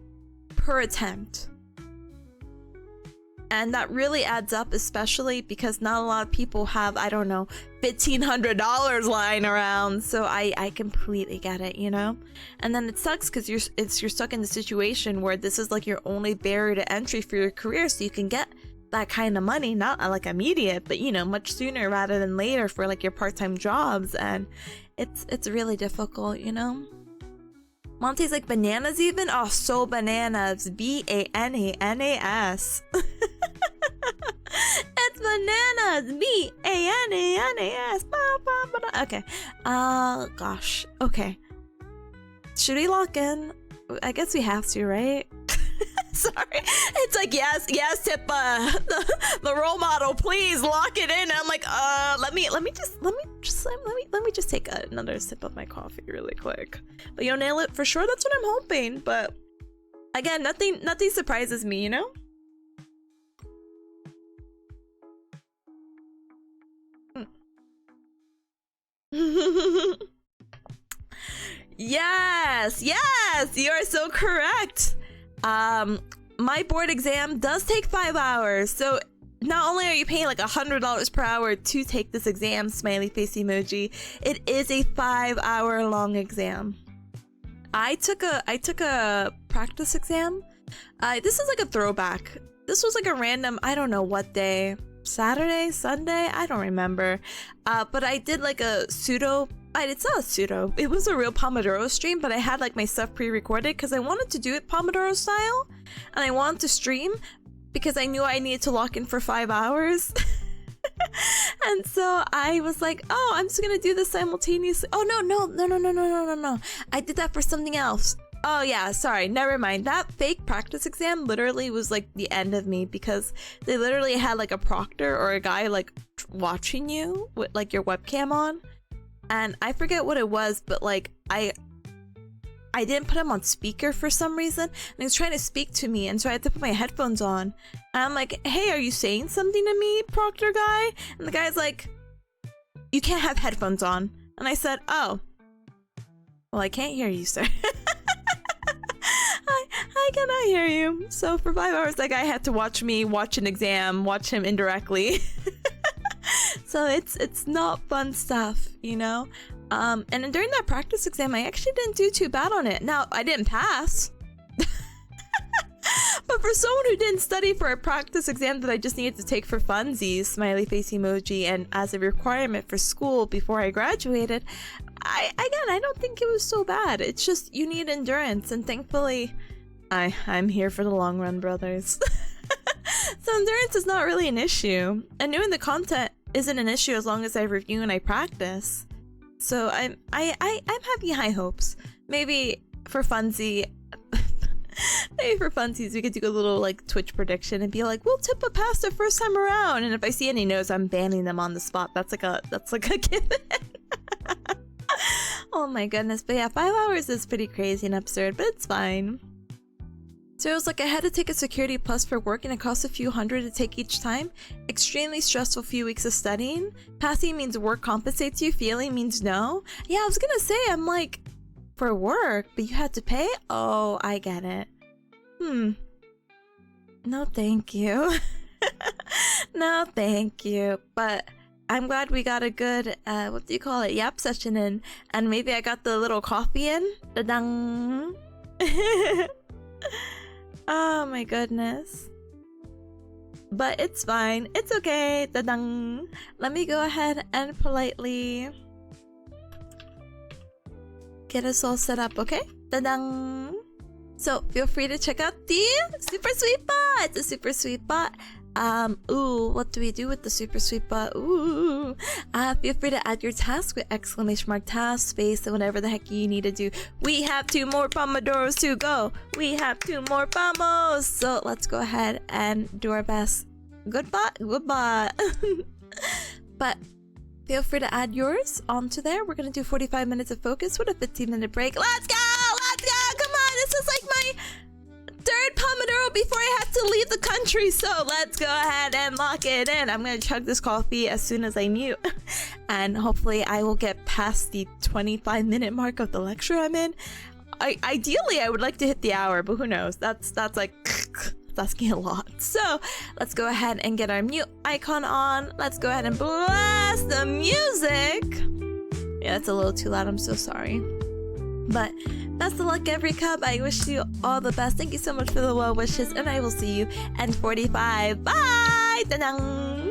per attempt. And that really adds up, especially because not a lot of people have, I don't know, $1,500 lying around. So I completely get it, you know? And then it sucks because you're stuck in the situation where this is like your only barrier to entry for your career, so you can get that kind of money, not like immediate, but you know, much sooner rather than later for like your part-time jobs. And it's really difficult, you know? Monty's like, bananas even? Oh, so bananas. B-A-N-A-N-A-S. It's bananas. B-A-N-A-N-A-S. Okay. Gosh. Okay. Should we lock in? I guess we have to, right? Sorry. It's like, yes, Tipa, the role model, please lock it in. And I'm like, let me just take another sip of my coffee really quick. But you'll nail it for sure. That's what I'm hoping. But again, nothing surprises me, you know? Yes, you are so correct. My board exam does take 5 hours, so not only are you paying like $100 per hour to take this exam, smiley face emoji, it is a 5-hour long exam. I took a practice exam. This is like a throwback. This was like a random, I don't know what day. Saturday, Sunday, I don't remember. But I did like a pseudo. It's not a pseudo. It was a real Pomodoro stream, but I had like my stuff pre-recorded because I wanted to do it Pomodoro style, and I wanted to stream because I knew I needed to lock in for 5 hours. And so I was like, oh, I'm just gonna do this simultaneously. Oh no. I did that for something else. Oh yeah, sorry, never mind. That fake practice exam literally was like the end of me because they literally had like a proctor or a guy like watching you with like your webcam on. And I forget what it was, but like I didn't put him on speaker for some reason, and he was trying to speak to me, and so I had to put my headphones on. And I'm like, hey, are you saying something to me, proctor guy? And the guy's like, you can't have headphones on. And I said, oh, well, I can't hear you, sir. I cannot hear you. So for 5 hours, that guy had to watch me watch an exam, watch him indirectly. So it's not fun stuff, you know? And during that practice exam, I actually didn't do too bad on it. Now, I didn't pass. But for someone who didn't study for a practice exam that I just needed to take for funsies, smiley face emoji, and as a requirement for school before I graduated, I don't think it was so bad. It's just you need endurance, and thankfully, I'm here for the long run, brothers. So endurance is not really an issue, and knowing the content isn't an issue as long as I review and I practice. So I'm having high hopes. Maybe for funsies we could do a little like Twitch prediction and be like, we'll tip a pass the first time around, and if I see any no's, I'm banning them on the spot. That's like a given. Oh my goodness. But yeah, 5 hours is pretty crazy and absurd, but it's fine. So it was like I had to take a security plus for work, and it costs a few hundred to take each time. Extremely stressful few weeks of studying. Passing means work compensates you, failing means no. Yeah, I was gonna say, I'm like, for work, but you had to pay? Oh, I get it. No thank you. No thank you. But I'm glad we got a good, what do you call it, yap session in. And maybe I got the little coffee in. Da-dang. Oh my goodness. But it's fine. It's okay. Da-dang. Let me go ahead and politely get us all set up, okay? Da-dang. So feel free to check out the super sweet bot. It's a super sweet bot. Ooh, what do we do with the super sweet bot? Ooh, feel free to add your task with exclamation mark task space and whatever the heck you need to do. We have 2 more Pomodoros to go. We have 2 more Pomos. So let's go ahead and do our best. Good bot, good bot. But feel free to add yours onto there. We're gonna do 45 minutes of focus with a 15-minute break. Let's go! Let's go! Come on, this is like my 3rd Pomodoro before I have to leave the country, so let's go ahead and lock it in. I'm gonna chug this coffee as soon as I mute, and hopefully I will get past the 25-minute mark of the lecture I'm in. Ideally, I would like to hit the hour, but who knows? That's like asking a lot. So let's go ahead and get our mute icon on. Let's go ahead and blast the music. Yeah, it's a little too loud. I'm so sorry. But best of luck, every cub. I wish you all the best. Thank you so much for the well wishes, and I will see you in 45. Bye! Ta-dang!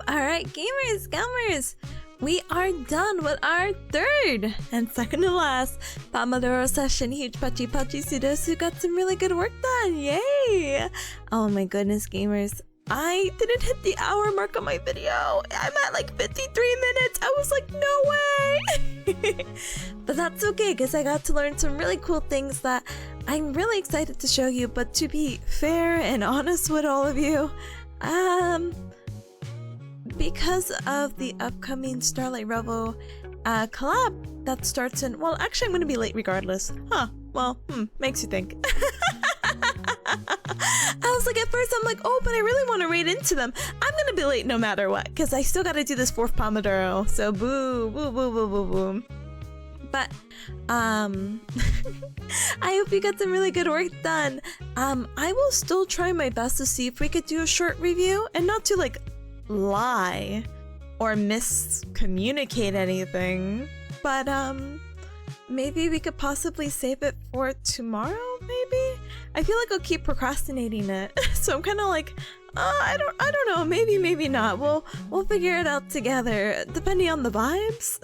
Alright, gamers, we are done with our third and second to last Pomodoro session. Huge Pachi Sudosu got some really good work done. Yay! Oh my goodness, gamers. I didn't hit the hour mark on my video. I'm at like 53 minutes. I was like, no way! But that's okay, because I got to learn some really cool things that I'm really excited to show you. But to be fair and honest with all of you, because of the upcoming Starlight Revo collab that starts in, well, actually I'm going to be late regardless. Well, makes you think. I was like, at first I'm like, oh, but I really want to raid into them. I'm going to be late no matter what, because I still got to do this fourth Pomodoro. So boo, boo, boo, boo, boo, boo. But, I hope you got some really good work done. I will still try my best to see if we could do a short review and not to like lie or miscommunicate anything, but maybe we could possibly save it for tomorrow. Maybe I feel like I'll keep procrastinating it. So I'm kind of like, I don't know, maybe not. We'll figure it out together depending on the vibes.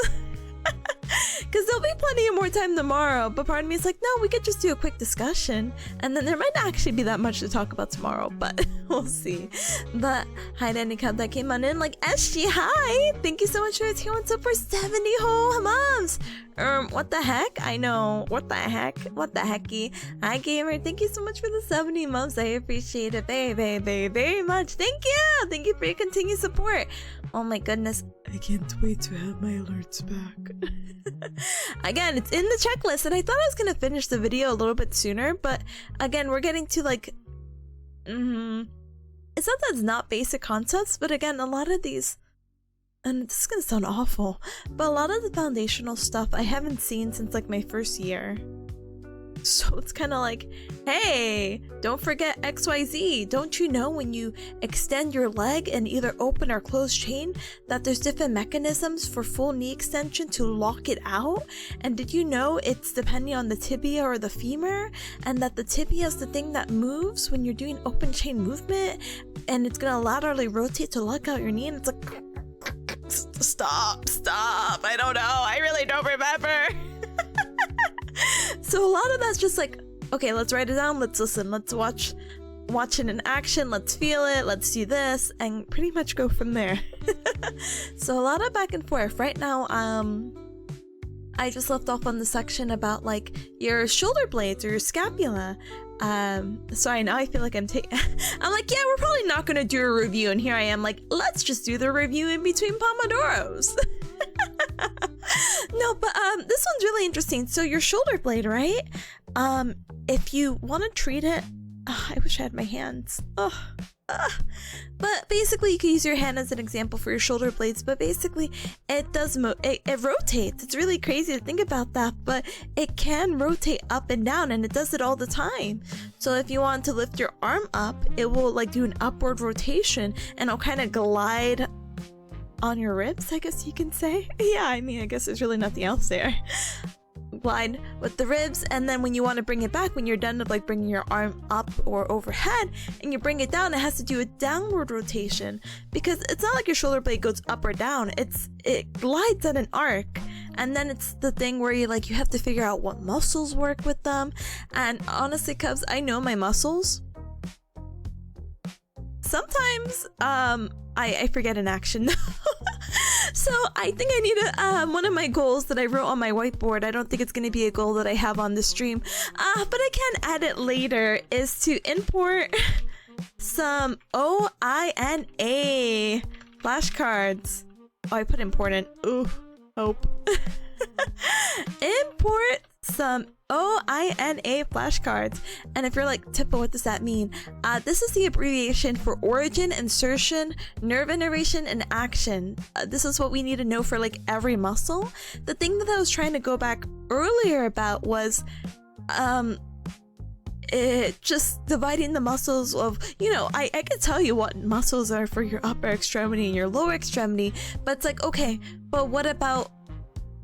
Because there'll be plenty of more time tomorrow, but part of me is like, no, we could just do a quick discussion, and then there might not actually be that much to talk about tomorrow, but we'll see. But hi to any cub that came on in, like SG, hi! Thank you so much for the tier 1 sub for 70 whole months! What the heck? I know, what the hecky? Hi gamer, thank you so much for the 70 months, I appreciate it very much. Thank you for your continued support. Oh my goodness, I can't wait to have my alerts back. Again, it's in the checklist, and I thought I was gonna finish the video a little bit sooner, but again, we're getting to like, it's not that it's not basic concepts, but again, a lot of these, and this is gonna sound awful, but a lot of the foundational stuff I haven't seen since like my first year. So it's kind of like, hey, don't forget XYZ. Don't you know when you extend your leg and either open or close chain that there's different mechanisms for full knee extension to lock it out? And did you know it's depending on the tibia or the femur? And that the tibia is the thing that moves when you're doing open chain movement, and it's going to laterally rotate to lock out your knee, and it's like, stop, I don't know, I really don't remember. So a lot of that's just like, okay, let's write it down, let's listen, let's watch it in action, let's feel it, let's do this, and pretty much go from there. So a lot of back and forth. Right now, I just left off on the section about like your shoulder blades or your scapula. Sorry, now I feel like I'm like, yeah, we're probably not gonna do a review, and here I am like, let's just do the review in between Pomodoros. No, but this one's really interesting. So your shoulder blade, right? If you want to treat it, I wish I had my hands. But basically, you can use your hand as an example for your shoulder blades. But basically, it does it rotates. It's really crazy to think about that, but it can rotate up and down, and it does it all the time. So if you want to lift your arm up, it will like do an upward rotation, and it'll kind of glide on your ribs, I guess you can say. Yeah, I mean, I guess there's really nothing else there. Glide with the ribs, and then when you want to bring it back, when you're done with like bringing your arm up or overhead and you bring it down, it has to do a downward rotation, because it's not like your shoulder blade goes up or down, it glides at an arc. And then it's the thing where you have to figure out what muscles work with them. And honestly, cubs, I know my muscles. Sometimes I forget an action. So I think I need a one of my goals that I wrote on my whiteboard, I don't think it's going to be a goal that I have on the stream, but I can add it later, is to import some OINA flashcards. Oh, I put important. Ooh, hope. Import some OINA flashcards. And if you're like, Tippa, what does that mean? This is the abbreviation for origin, insertion, nerve innervation, and action. This is what we need to know for like every muscle. The thing that I was trying to go back earlier about was it just dividing the muscles of, I could tell you what muscles are for your upper extremity and your lower extremity, but it's like, okay, but what about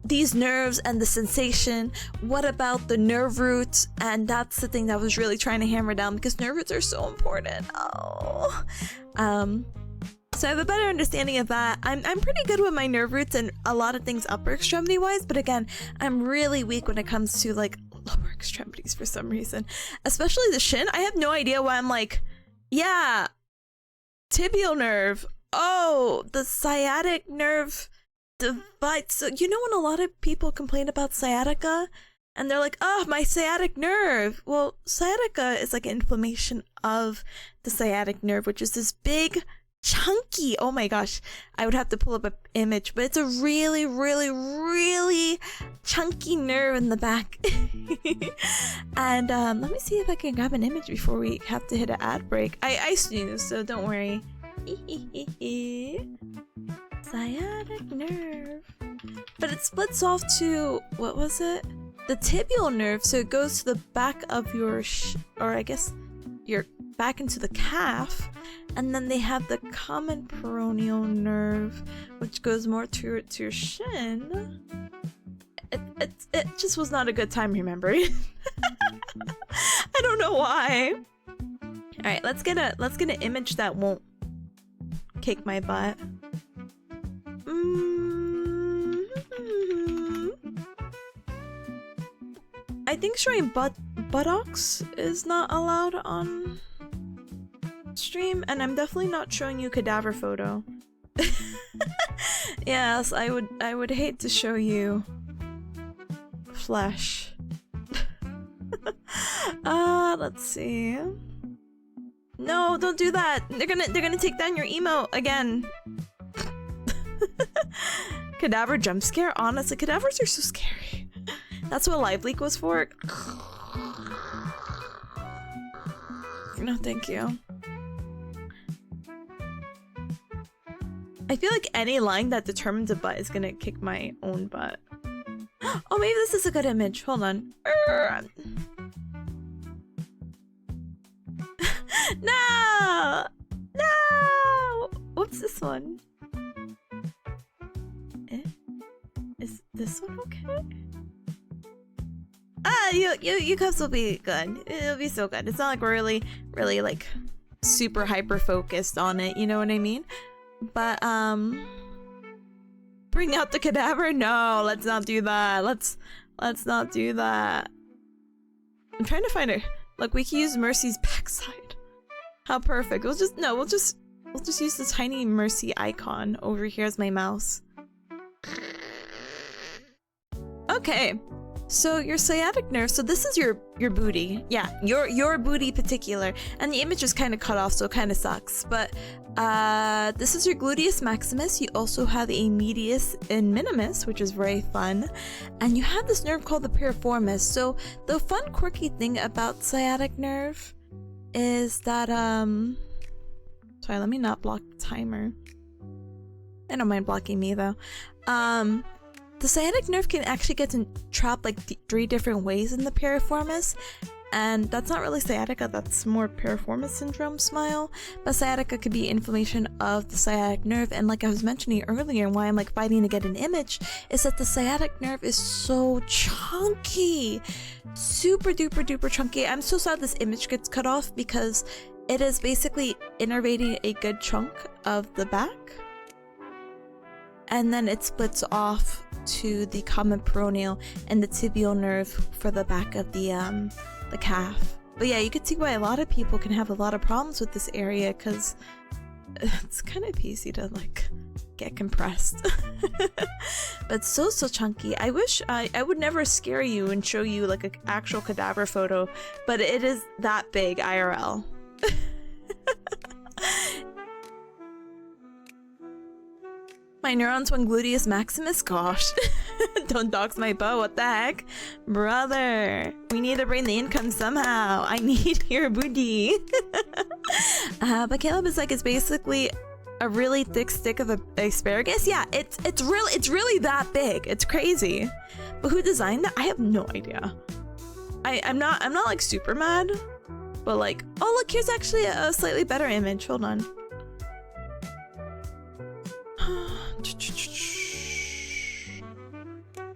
these nerves and the sensation? What about the nerve roots? And that's the thing that I was really trying to hammer down, because nerve roots are so important. So I have a better understanding of that. I'm pretty good with my nerve roots and a lot of things upper extremity wise, but again, I'm really weak when it comes to like lower extremities for some reason. Especially the shin. I have no idea why I'm like, yeah, tibial nerve. Oh, the sciatic nerve divides. So you know when a lot of people complain about sciatica and they're like, oh, my sciatic nerve. Well, sciatica is like an inflammation of the sciatic nerve, which is this big chunky, oh my gosh, I would have to pull up an image, but it's a really, really, really chunky nerve in the back. And let me see if I can grab an image before we have to hit an ad break. I snooze, so don't worry. Sciatic nerve. But it splits off to, what was it? The tibial nerve, so it goes to the back of your, or I guess your back into the calf. And then they have the common peroneal nerve, which goes more to your shin. It just was not a good time remembering. I don't know why. All right, let's get an image that won't kick my butt. I think showing buttocks is not allowed on stream, and I'm definitely not showing you cadaver photo. Yes, I would hate to show you flesh. Let's see. No, don't do that. They're gonna take down your emote again. Cadaver jump scare? Honestly, cadavers are so scary. That's what Live Leak was for. No, thank you. I feel like any line that determines a butt is gonna kick my own butt. Oh, maybe this is a good image. Hold on. No! No! What's this one? Is this one okay? You cups will be good. It'll be so good. It's not like we're really like super hyper focused on it. You know what I mean? But bring out the cadaver? No, let's not do that. Let's not do that. I'm trying to find it. Look, we can use Mercy's backside. How perfect. We'll just use the tiny Mercy icon over here as my mouse. Okay. So your sciatic nerve, so this is your booty. Yeah, your booty particular. And the image is kind of cut off, so it kind of sucks. But this is your gluteus maximus. You also have a medius and minimus, which is very fun. And you have this nerve called the piriformis. So the fun quirky thing about sciatic nerve is that sorry, let me not block the timer. I don't mind blocking me though. The sciatic nerve can actually get trapped like 3 different ways in the piriformis, and that's not really sciatica, that's more piriformis syndrome smile. But sciatica could be inflammation of the sciatic nerve, and like I was mentioning earlier, and why I'm like fighting to get an image, is that the sciatic nerve is so chunky, super duper duper chunky. I'm so sad this image gets cut off because it is basically innervating a good chunk of the back. And then it splits off to the common peroneal and the tibial nerve for the back of the calf. But yeah, you can see why a lot of people can have a lot of problems with this area, because it's kind of easy to like get compressed. But so chunky. I wish I would never scare you and show you like an actual cadaver photo, but it is that big IRL. My neurons when gluteus maximus? Gosh. Don't dox my bow, what the heck? Brother, we need to bring the income somehow. I need your booty. But Caleb is like, it's basically a really thick stick of asparagus. Yeah, it's really that big. It's crazy. But who designed that? I have no idea. I'm not like super mad, but like, oh look, here's actually a slightly better image. Hold on.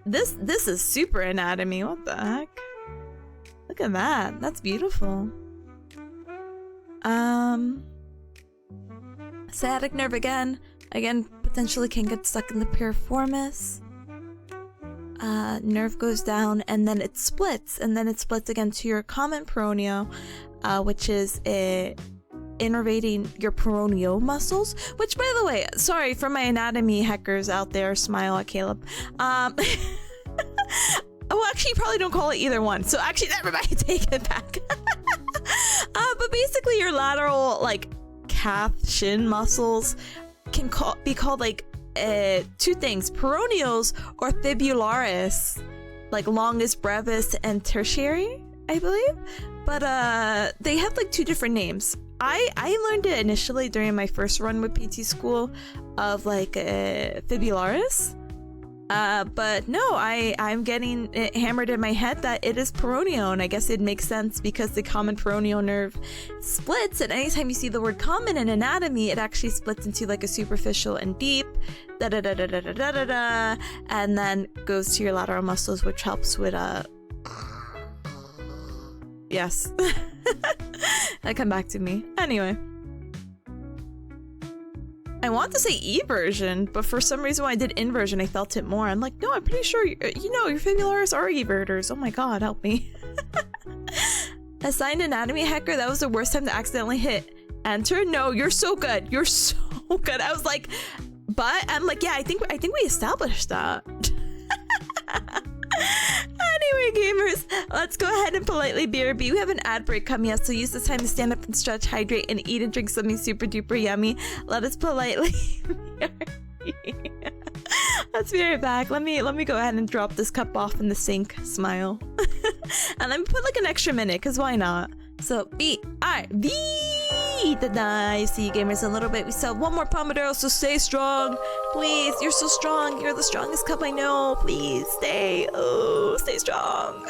This is super anatomy. What the heck? Look at that. That's beautiful. Sciatic nerve again. Again, potentially can get stuck in the piriformis. Nerve goes down and then it splits. And then it splits again to your common peroneo, which is innervating your peroneal muscles. Which, by the way, sorry for my anatomy hackers out there, smile at Caleb. Well, actually, you probably don't call it either one. So actually, never mind, take it back. But basically, your lateral, like, calf, shin muscles can be called, like, two things. Peroneals or fibularis. Like, longus brevis and tertiary, I believe. But they have, like, two different names. I learned it initially during my first run with PT school of, like, fibularis. But no, I'm getting it hammered in my head that it is peroneal, and I guess it makes sense because the common peroneal nerve splits, and anytime you see the word common in anatomy, it actually splits into like a superficial and deep, da da da da da da da da, and then goes to your lateral muscles, which helps with yes. That come back to me. Anyway. I want to say eversion, but for some reason when I did inversion, I felt it more. I'm like, no, I'm pretty sure, your fibularis are everters. Oh my god, help me. Assigned anatomy hacker, that was the worst time to accidentally hit enter. No, you're so good. You're so good. I was like, but I'm like, yeah, I think we established that. Anyway, gamers, let's go ahead and politely BRB. We have an ad break coming up, so use this time to stand up and stretch, hydrate, and eat and drink something super duper yummy. Let us politely BRB. Let's be right back. Let me go ahead and drop this cup off in the sink. Smile. And let me put like an extra minute, because why not? So, BRB! See you gamers in a little bit. We still have one more Pomodoro, so stay strong. Please, you're so strong. You're the strongest cup I know. Please, stay. Oh, stay strong.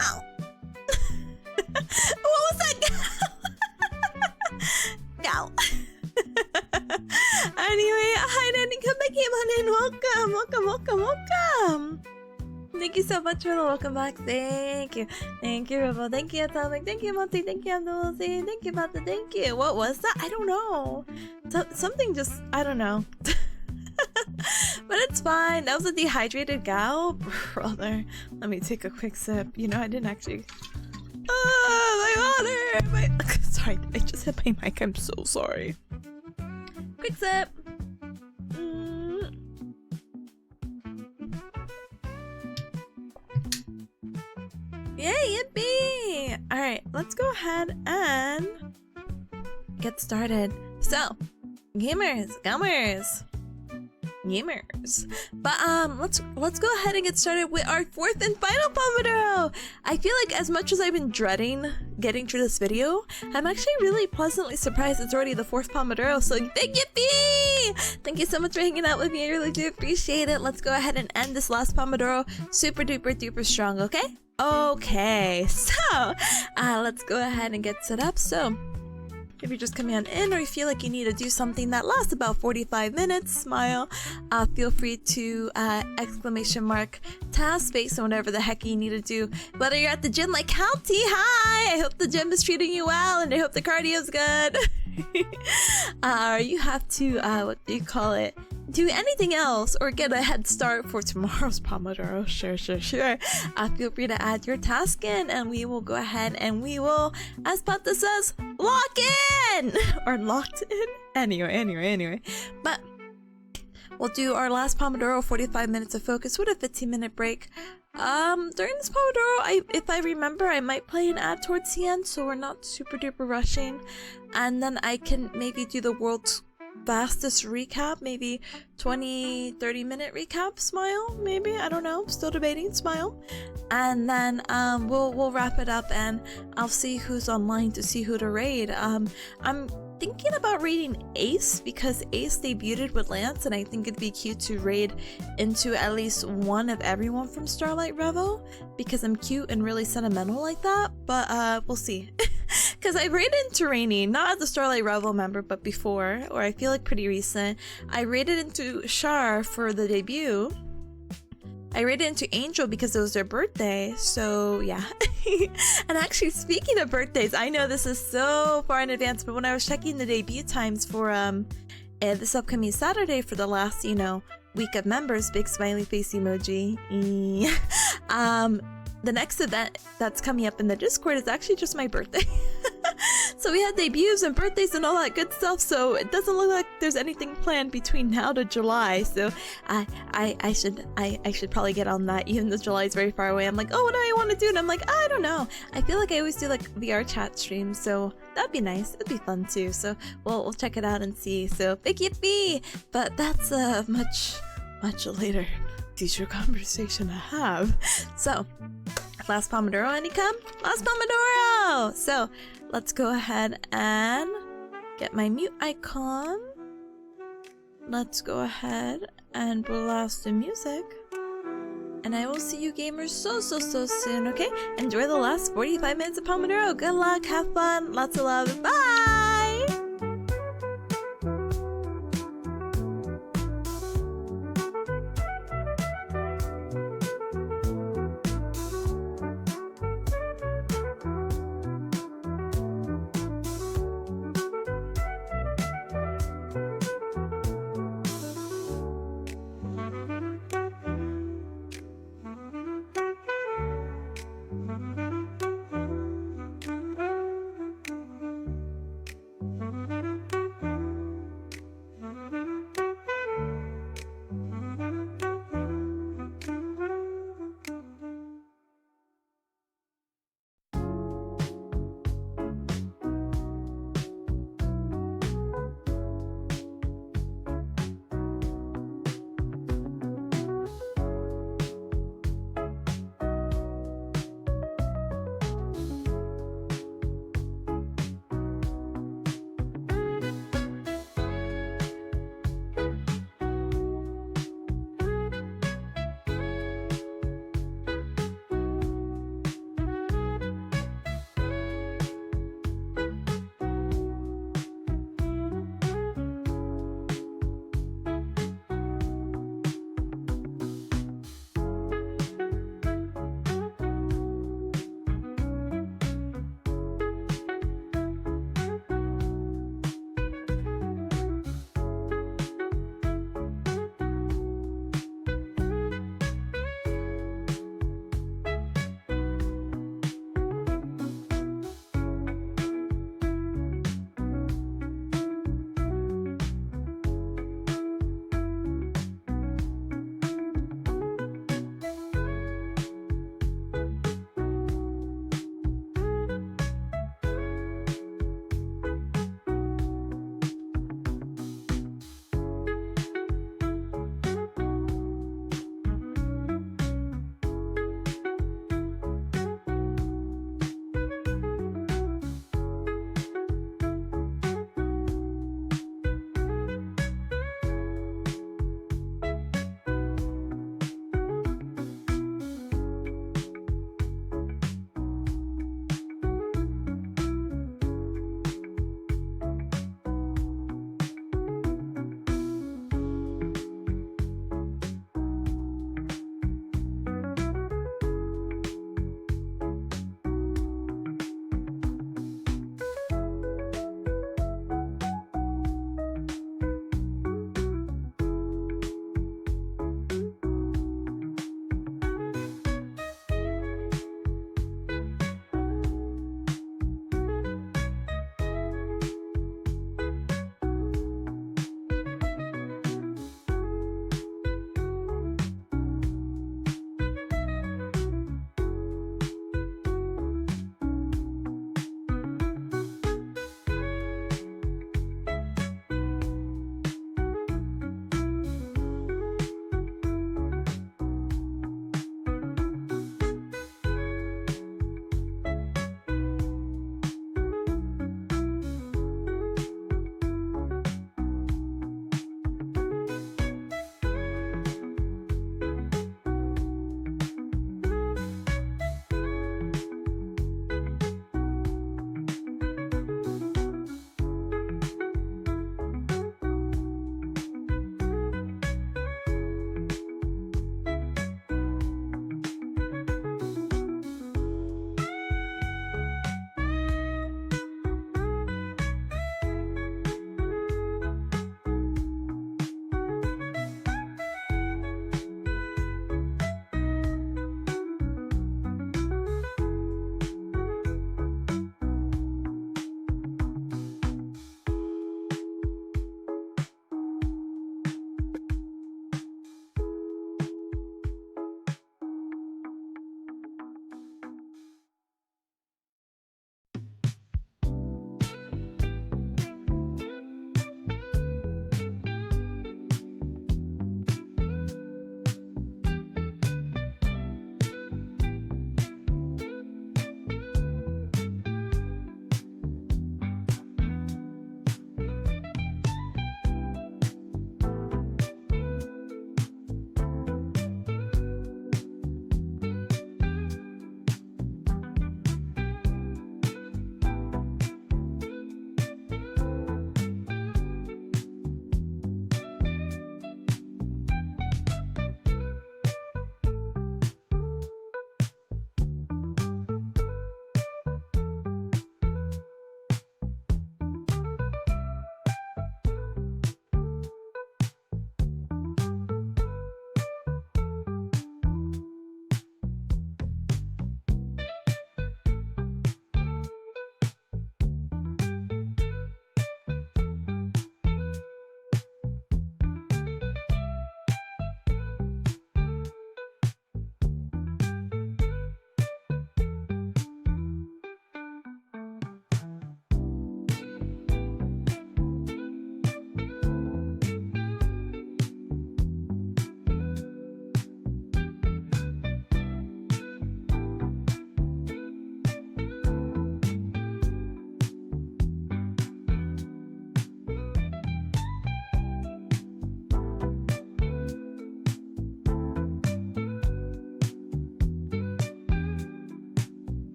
Ow. What was that? Gal. Anyway, hi Nanny, come back here, man. Welcome. Thank you so much for the welcome back. Thank you, Rebel. Thank you, Atomic. Thank you, Monty. Thank you, Abdullah. Thank you, Mata. Thank you. What was that? I don't know. Something just, I don't know. But it's fine. That was a dehydrated gal, brother. Let me take a quick sip. You know, I didn't actually. Oh, my water! Sorry, I just hit my mic. I'm so sorry. Quick sip. Yay, yippee! Alright, let's go ahead and get started. So, gamers. But let's go ahead and get started with our fourth and final Pomodoro. I feel like as much as I've been dreading getting through this video, I'm actually really pleasantly surprised it's already the fourth Pomodoro. So thank you so much for hanging out with me. I really do appreciate it. Let's go ahead and end this last Pomodoro super duper strong, okay? Okay, so let's go ahead and get set up. So if you're just coming on in, or you feel like you need to do something that lasts about 45 minutes, smile, feel free to task space, or whatever the heck you need to do. Whether you're at the gym like County, hi! I hope the gym is treating you well, and I hope the cardio's good. Or you have to, what do you call it? Do anything else or get a head start for tomorrow's Pomodoro. Sure. Feel free to add your task in, and we will go ahead and we will, as Pata says, lock in! Or locked in? Anyway. But we'll do our last Pomodoro, 45 minutes of focus with a 15-minute break. During this Pomodoro, if I remember, I might play an ad towards the end, so we're not super duper rushing. And then I can maybe do the world's fastest recap, maybe 20-30 minute recap, smile, maybe, I don't know, still debating, smile. And then we'll wrap it up, and I'll see who's online to see who to raid. I'm thinking about raiding Ace, because Ace debuted with Lance, and I think it'd be cute to raid into at least one of everyone from Starlight Revo, because I'm cute and really sentimental like that. But we'll see. Because I raided into Rainy, not as a Starlight Revel member, but before, or I feel like pretty recent. I raided into Char for the debut. I raided into Angel because it was their birthday, so yeah. And actually, speaking of birthdays, I know this is so far in advance, but when I was checking the debut times for this upcoming Saturday for the last, week of members, big smiley face emoji. The next event that's coming up in the Discord is actually just my birthday. So we had debuts and birthdays and all that good stuff, so it doesn't look like there's anything planned between now to July. So I should probably get on that, even though July is very far away. I'm like, oh, what do I want to do? And I'm like, I don't know. I feel like I always do like VR chat streams, so that'd be nice. It'd be fun too. So we'll check it out and see. So big yippee! But that's much later future conversation to have. So last Pomodoro, any come? Last Pomodoro! So let's go ahead and get my mute icon. Let's go ahead and blast the music. And I will see you gamers so soon, okay? Enjoy the last 45 minutes of Pomodoro. Good luck, have fun, lots of love, bye!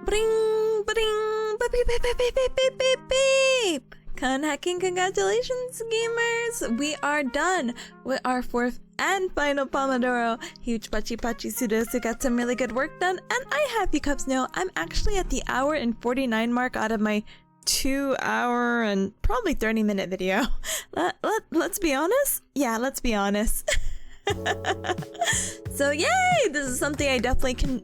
Bring, bring, beep, beep, beep, beep, beep, beep, beep, beep. Con hacking, congratulations, gamers! We are done with our fourth and final Pomodoro. Huge pachi pachi sudosu, got some really good work done, and I have you cubs know I'm actually at the hour and 49 mark out of my 2 hour and probably 30-minute video. Let's be honest? Yeah, let's be honest. So yay! This is something I definitely can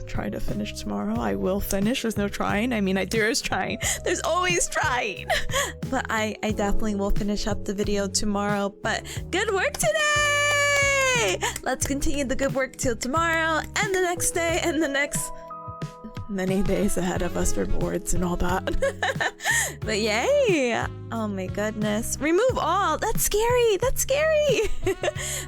try to finish tomorrow. I will finish. There's no trying. I mean, there's trying. There's always trying. But I definitely will finish up the video tomorrow. But good work today! Let's continue the good work till tomorrow and the next day and the next many days ahead of us for boards and all that. But yay! Oh my goodness. Remove all! That's scary! That's scary!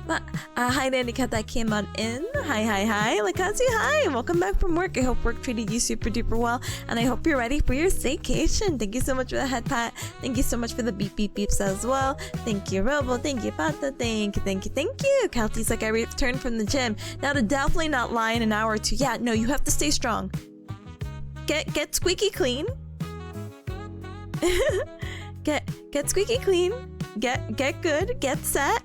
But hi to any cat that came on in. Hi. Lakazu, hi! Welcome back from work. I hope work treated you super duper well, and I hope you're ready for your staycation. Thank you so much for the head pat. Thank you so much for the beep beep beeps as well. Thank you, Robo. Thank you, Pata. Thank you. Kalti's like, I returned from the gym. Now to definitely not lie in an hour or two. Yeah, no, you have to stay strong. Get squeaky clean. get squeaky clean. Get good. Get set.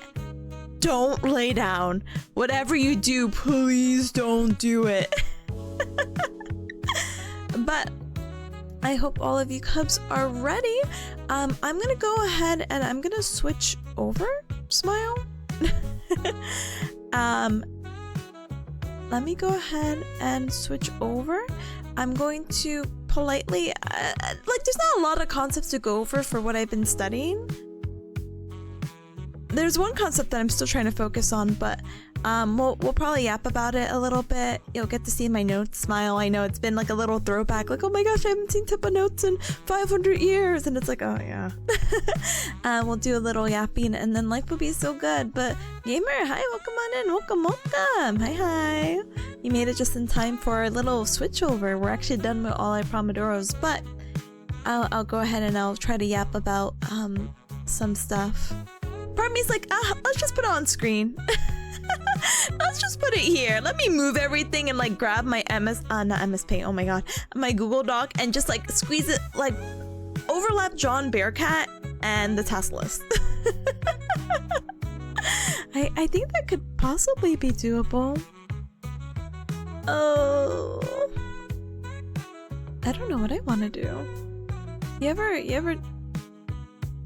Don't lay down. Whatever you do, please don't do it. But I hope all of you cubs are ready. I'm gonna go ahead and I'm gonna switch over. Smile. Let me go ahead and switch over. I'm going to politely, there's not a lot of concepts to go over for what I've been studying. There's one concept that I'm still trying to focus on, but we'll probably yap about it a little bit. You'll get to see my notes. Smile. I know it's been like a little throwback, like, oh my gosh, I haven't seen Tippa notes in 500 years, and it's like, oh yeah. We'll do a little yapping, and then life will be so good. But gamer, hi, welcome on in, welcome. Hi. You made it just in time for a little switch over. We're actually done with all our Pomodoros, but I'll go ahead and I'll try to yap about some stuff. Part of me's like, let's just put it on screen. Let's just put it here. Let me move everything and like grab my not MS Paint, oh my god, my Google Doc, and just like squeeze it, like overlap John Bearcat and the task list. I think that could possibly be doable. Oh, I don't know what I want to do. You ever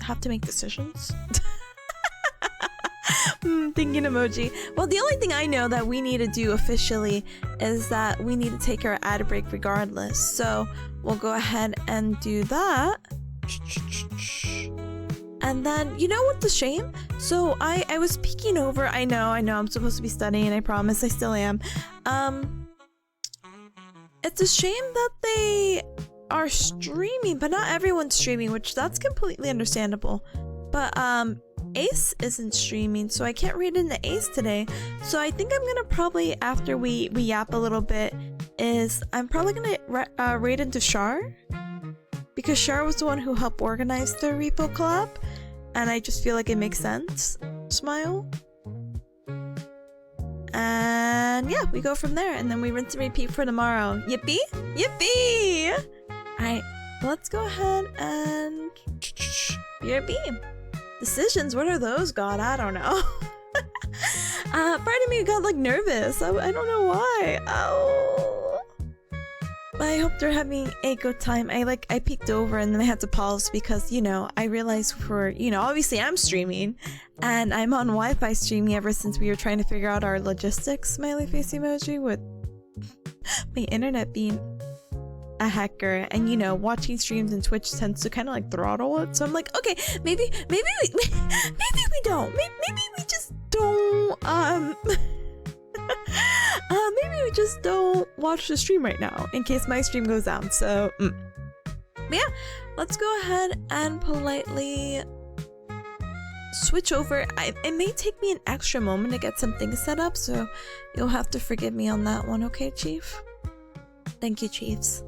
have to make decisions? Thinking emoji. Well, the only thing I know that we need to do officially is that we need to take our ad break regardless. So we'll go ahead and do that. And then, you know what's a shame? So I was peeking over. I know I'm supposed to be studying. I promise I still am. It's a shame that they are streaming, but not everyone's streaming, which that's completely understandable. But Ace isn't streaming, so I can't read into Ace today. So I think I'm gonna probably, after we yap a little bit, I'm probably gonna raid into Char, because Char was the one who helped organize the repo collab, and I just feel like it makes sense. Smile. And yeah, we go from there, and then we rinse and repeat for tomorrow. Yippee! Yippee! Alright, let's go ahead and BRB. Decisions, what are those, God? I don't know. Part of me got like nervous. I don't know why. Oh. But I hope they're having a good time. I peeked over and then I had to pause because, you know, I realized obviously I'm streaming and I'm on Wi-Fi streaming ever since we were trying to figure out our logistics, smiley face emoji, with my internet being a hacker, and you know, watching streams and Twitch tends to kind of like throttle it. So I'm like, okay, maybe we don't. Maybe we just don't. Maybe we just don't watch the stream right now in case my stream goes down. So, but yeah, let's go ahead and politely switch over. It may take me an extra moment to get some things set up, so you'll have to forgive me on that one, okay, Chief? Thank you, Chiefs.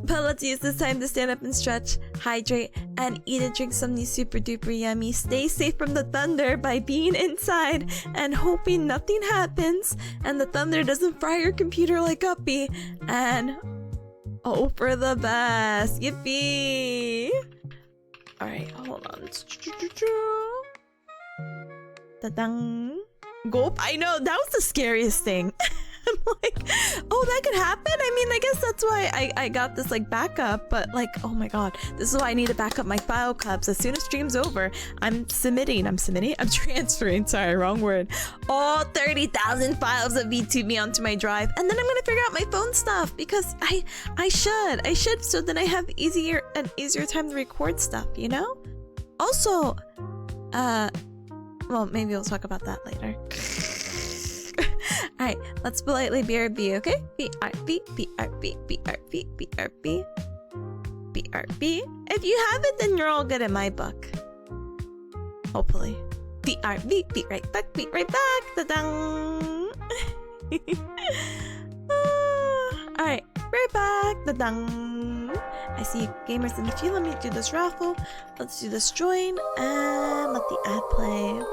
But let's use this time to stand up and stretch, hydrate, and eat and drink something super duper yummy. Stay safe from the thunder by being inside and hoping nothing happens and the thunder doesn't fry your computer like Guppy. And hope for the best. Yippee! Alright, hold on. Ta-dang. Gulp. I know, that was the scariest thing. I'm like, oh, that could happen? I mean, I guess that's why I got this, like, backup. But, like, oh my god. This is why I need to back up my file cups. As soon as stream's over, I'm transferring. Sorry, wrong word. All 30,000 files of VTube onto my drive. And then I'm gonna figure out my phone stuff. Because I should. So then I have an easier time to record stuff, you know? Also, well, maybe we'll talk about that later. Alright, let's politely BRB, okay? BRB, BRB, BRB, BRB, BRB. If you have it, then you're all good in my book. Hopefully. BRB, be right back, da-dang! Alright, right back, da-dang! I see gamers in the queue. Let me do this raffle. Let's do this join, and let the ad play.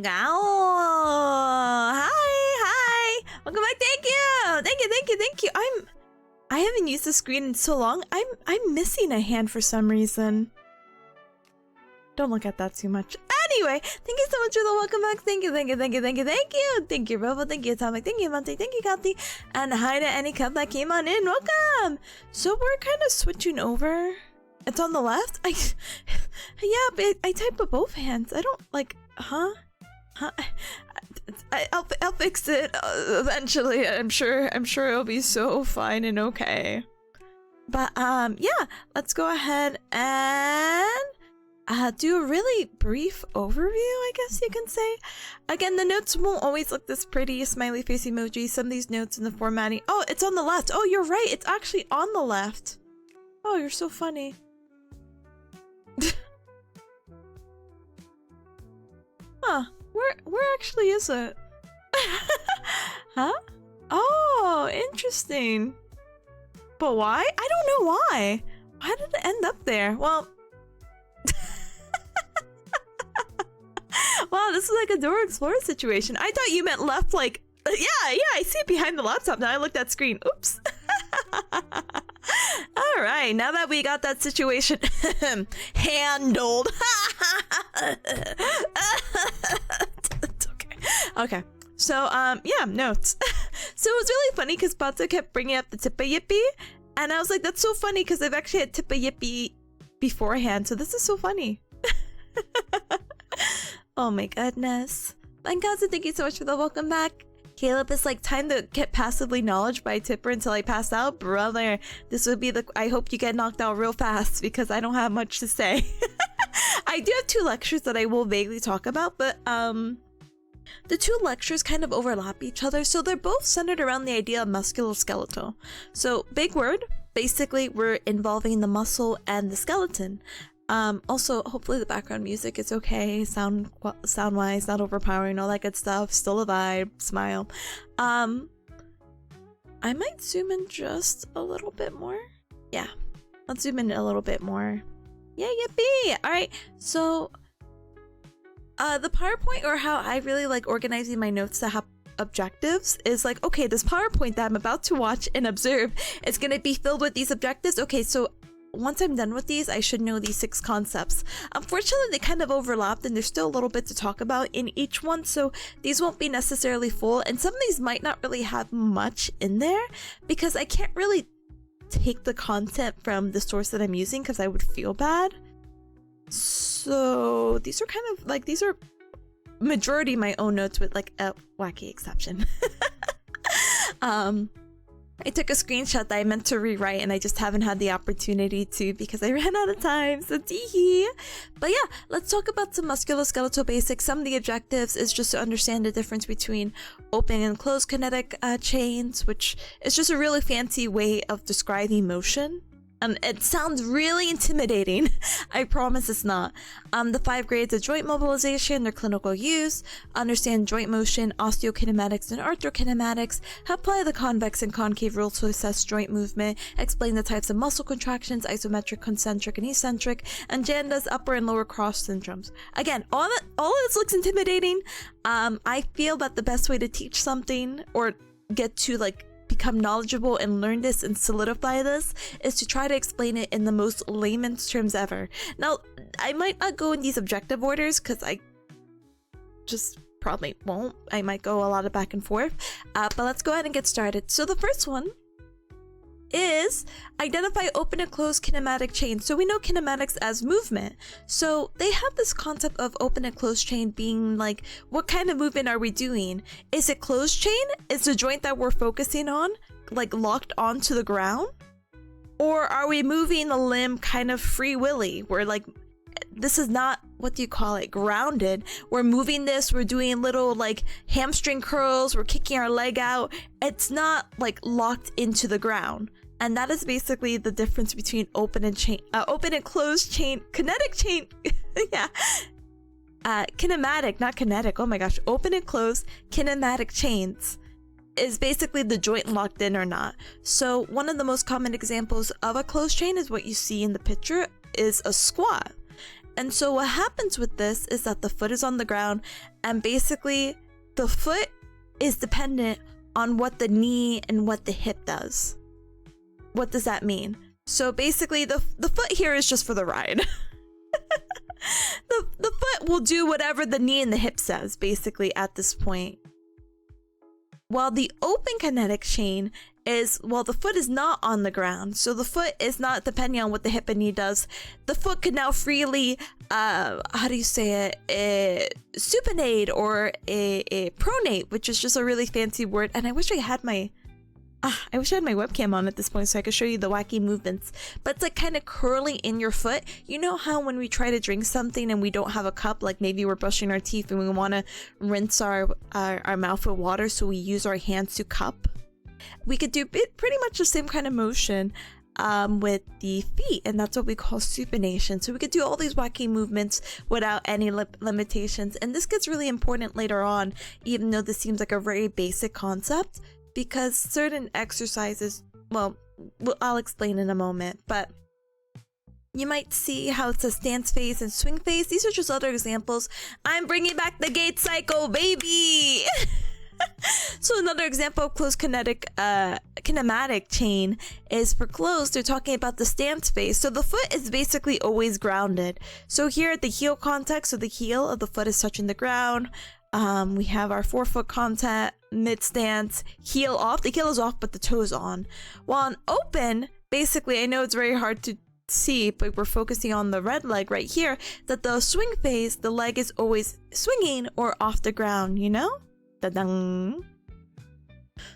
Hi, hi. Welcome back. Thank you. I haven't used the screen in so long. I'm missing a hand for some reason. Don't look at that too much. Anyway, thank you so much for the welcome back. Thank you. Thank you, Robo. Thank you, Atomic. Thank you, Monte. Thank you, Kathy. And hi to any cup that came on in. Welcome. So we're kind of switching over. It's on the left. Yeah, but I type with both hands. I don't like, huh? I'll fix it eventually. I'm sure it'll be so fine and okay. But yeah, let's go ahead and do a really brief overview, I guess you can say. Again, the notes won't always look this pretty. Smiley face emoji. Some of these notes in the formatting. Oh, it's on the left. Oh, you're right. It's actually on the left. Oh, you're so funny. Huh? Where actually is it? Huh? Oh, interesting. But why? I don't know why. Why did it end up there? Well, wow, this is like a Dora Explorer situation. I thought you meant left, like, yeah, I see it behind the laptop. Now I looked at screen. Oops. All right, now that we got that situation handled. Okay. So, yeah, notes. So it was really funny because Pato kept bringing up the Tippa and I was like, that's so funny because I've actually had Tippa beforehand, so this is so funny. Oh my goodness. Bankazu, thank you so much for the welcome back. Caleb, it's like time to get passively knowledge by Tipper until I pass out. Brother, this would be I hope you get knocked out real fast because I don't have much to say. I do have 2 lectures that I will vaguely talk about, but the 2 lectures kind of overlap each other, so they're both centered around the idea of musculoskeletal. So, big word. Basically, we're involving the muscle and the skeleton. Also, hopefully the background music is okay, sound-wise, not overpowering, all that good stuff, still a vibe, smile. I might zoom in just a little bit more. Yeah, let's zoom in a little bit more. Yeah, yippee! Alright, so, the PowerPoint, or how I really like organizing my notes to have objectives, is like, okay, this PowerPoint that I'm about to watch and observe is gonna be filled with these objectives. Okay, so once I'm done with these, I should know these 6 concepts. Unfortunately, they kind of overlapped and there's still a little bit to talk about in each one, so these won't be necessarily full, and some of these might not really have much in there because I can't really take the content from the source that I'm using because I would feel bad. So these are kind of like, these are majority my own notes with like a wacky exception. I took a screenshot that I meant to rewrite and I just haven't had the opportunity to because I ran out of time, so teehee. But yeah, let's talk about some musculoskeletal basics. Some of the objectives is just to understand the difference between open and closed kinetic chains, which is just a really fancy way of describing motion. It sounds really intimidating. I promise it's not. The 5 grades of joint mobilization, their clinical use, understand joint motion, osteokinematics and arthrokinematics, apply the convex and concave rules to assess joint movement, explain the types of muscle contractions, isometric, concentric, and eccentric, and Janda's upper and lower cross syndromes. Again, all of this looks intimidating. I feel that the best way to teach something or get to like become knowledgeable and learn this and solidify this is to try to explain it in the most layman's terms ever. Now, I might not go in these objective orders because I just probably won't. I might go a lot of back and forth, but let's go ahead and get started. So the first one is identify open and closed kinematic chains. So we know kinematics as movement. So they have this concept of open and closed chain being like, what kind of movement are we doing? Is it closed chain? Is the joint that we're focusing on like locked onto the ground? Or are we moving the limb kind of free willy? We're like, this is not, what do you call it, grounded. We're moving this, we're doing little like hamstring curls, we're kicking our leg out. It's not like locked into the ground. And that is basically the difference between open and closed chain, kinetic chain. Yeah. Kinematic, not kinetic. Oh my gosh. Open and closed kinematic chains is basically the joint locked in or not. So one of the most common examples of a closed chain is what you see in the picture is a squat. And so what happens with this is that the foot is on the ground, and basically the foot is dependent on what the knee and what the hip does. What does that mean? So basically the foot here is just for the ride. The foot will do whatever the knee and the hip says, basically, at this point. While the open kinetic chain is, well, the foot is not on the ground, so the foot is not depending on what the hip and knee does. The foot can now freely, how do you say it, supinate or a pronate, which is just a really fancy word. And I wish I had my webcam on at this point so I could show you the wacky movements. But it's like kind of curling in your foot. You know how when we try to drink something and we don't have a cup, like maybe we're brushing our teeth and we want to rinse our mouth with water, so we use our hands to cup? We could do pretty much the same kind of motion with the feet, and that's what we call supination. So we could do all these wacky movements without any limitations. And this gets really important later on, even though this seems like a very basic concept, because certain exercises, well, I'll explain in a moment, but you might see how it says stance phase and swing phase. These are just other examples. I'm bringing back the gait cycle, baby! So another example of closed kinematic chain is for closed, they're talking about the stance phase. So the foot is basically always grounded. So here at the heel contact, so the heel of the foot is touching the ground. We have our forefoot contact, mid stance, heel off. The heel is off, but the toe is on. While on open, basically, I know it's very hard to see, but we're focusing on the red leg right here, that the swing phase, the leg is always swinging or off the ground, you know? Da-dang.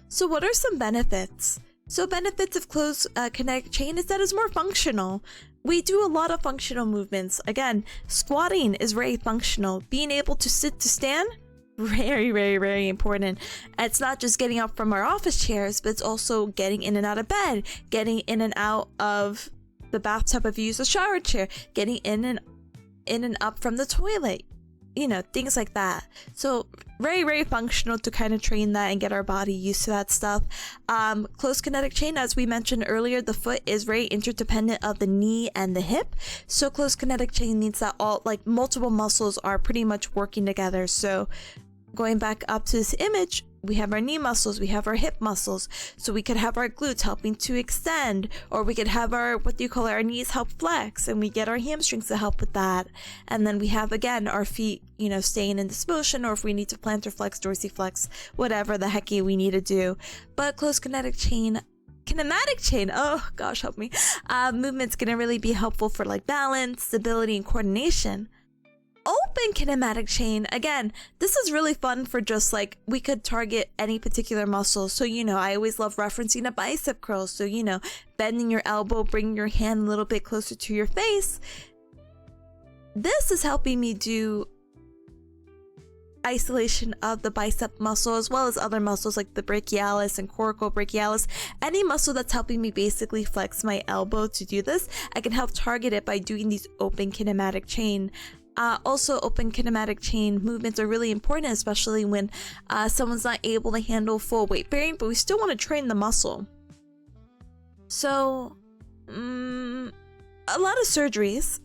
So what are some benefits? So benefits of closed kinetic chain is that it's more functional. We do a lot of functional movements. Again, squatting is very functional. Being able to sit to stand, very, very, very important. It's not just getting up from our office chairs, but it's also getting in and out of bed, getting in and out of the bathtub if you use a shower chair, getting in and up from the toilet, you know, things like that. So very, very functional to kind of train that and get our body used to that stuff. Closed kinetic chain, as we mentioned earlier, the foot is very interdependent of the knee and the hip. So closed kinetic chain means that all, like, multiple muscles are pretty much working together. So going back up to this image, we have our knee muscles, we have our hip muscles, so we could have our glutes helping to extend, or we could have our, what do you call it, our knees help flex, and we get our hamstrings to help with that. And then we have, again, our feet, you know, staying in this motion, or if we need to plantar flex, dorsiflex, whatever the hecky we need to do. But closed kinetic chain, oh gosh, help me, movement's gonna really be helpful for like balance, stability, and coordination. Open kinematic chain, again, this is really fun for just like, we could target any particular muscle. So, you know, I always love referencing a bicep curl. So, you know, bending your elbow, bringing your hand a little bit closer to your face. This is helping me do isolation of the bicep muscle, as well as other muscles like the brachialis and coracobrachialis. Any muscle that's helping me basically flex my elbow to do this, I can help target it by doing these open kinematic chain. Also, open kinematic chain movements are really important, especially when someone's not able to handle full weight bearing, but we still want to train the muscle. So, a lot of surgeries,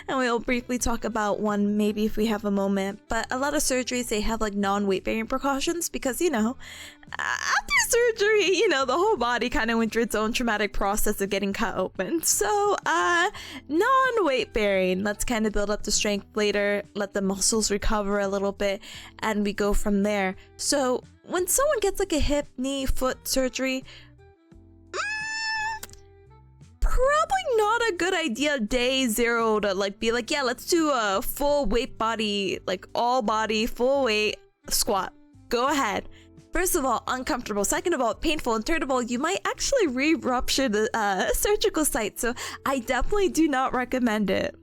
and we'll briefly talk about one maybe if we have a moment, but a lot of surgeries, they have like non-weight bearing precautions because, you know, after surgery, you know, the whole body kind of went through its own traumatic process of getting cut open. So, non-weight bearing, let's kind of build up the strength later, let the muscles recover a little bit, and we go from there. So, when someone gets like a hip, knee, foot surgery, probably not a good idea day zero to like be like, yeah, let's do a full weight body, like all body, full weight squat. Go ahead. First of all, uncomfortable. Second of all, painful. And third of all, you might actually re-rupture the surgical site. So I definitely do not recommend it.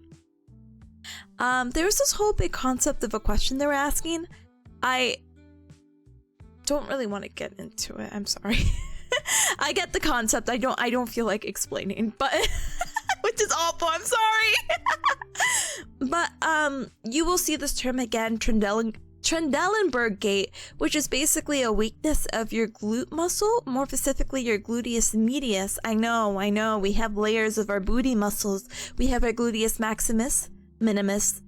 There's this whole big concept of a question they were asking. I don't really want to get into it. I'm sorry. I get the concept. I don't feel like explaining, but which is awful. I'm sorry. But you will see this term again, Trendelenburg gait, which is basically a weakness of your glute muscle, more specifically your gluteus medius. I know, we have layers of our booty muscles. We have our gluteus maximus, minimus,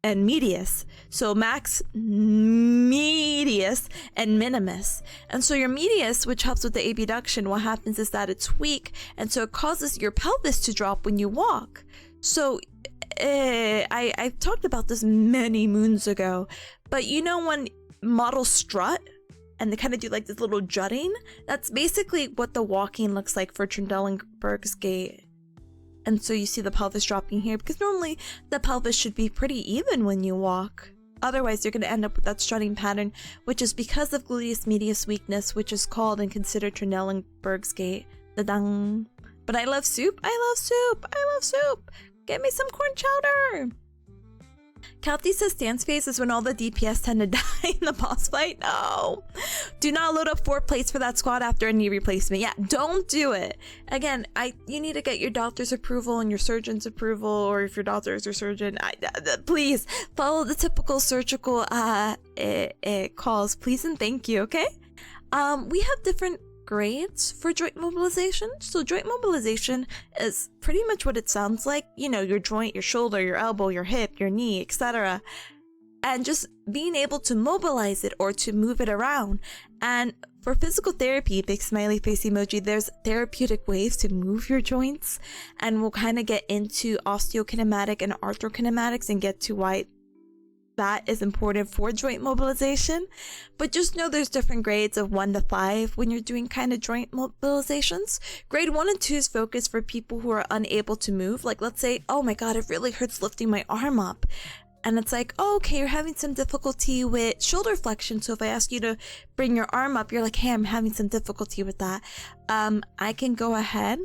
and medius. So max, medius, and minimus. And so your medius, which helps with the abduction, what happens is that it's weak, and so it causes your pelvis to drop when you walk. So I've talked about this many moons ago, but you know when models strut and they kind of do like this little jutting? That's basically what the walking looks like for Trendelenburg's gait. And so you see the pelvis dropping here, because normally the pelvis should be pretty even when you walk. Otherwise, you're going to end up with that strutting pattern, which is because of gluteus medius weakness, which is called and considered Trendelenburg's gait. Da-dang. But I love soup. I love soup. I love soup. Get me some corn chowder. Kalti says stance phase is when all the DPS tend to die in the boss fight. No. Do not load up 4 plates for that squad after a knee replacement. Yeah, don't do it. Again, you need to get your doctor's approval and your surgeon's approval, or if your doctor is your surgeon, please follow the typical surgical calls, please and thank you, okay? We have different grades for joint mobilization. So joint mobilization is pretty much what it sounds like. You know, your joint, your shoulder, your elbow, your hip, your knee, etc. And just being able to mobilize it or to move it around. And for physical therapy, big smiley face emoji, there's therapeutic ways to move your joints. And we'll kind of get into osteokinematic and arthrokinematics and get to why that is important for joint mobilization. But just know there's different grades of 1 to 5 when you're doing kind of joint mobilizations. Grade 1 and 2 is focused for people who are unable to move. Like, let's say, oh my god, it really hurts lifting my arm up. And it's like, oh, okay, you're having some difficulty with shoulder flexion. So if I ask you to bring your arm up, you're like, hey, I'm having some difficulty with that. I can go ahead,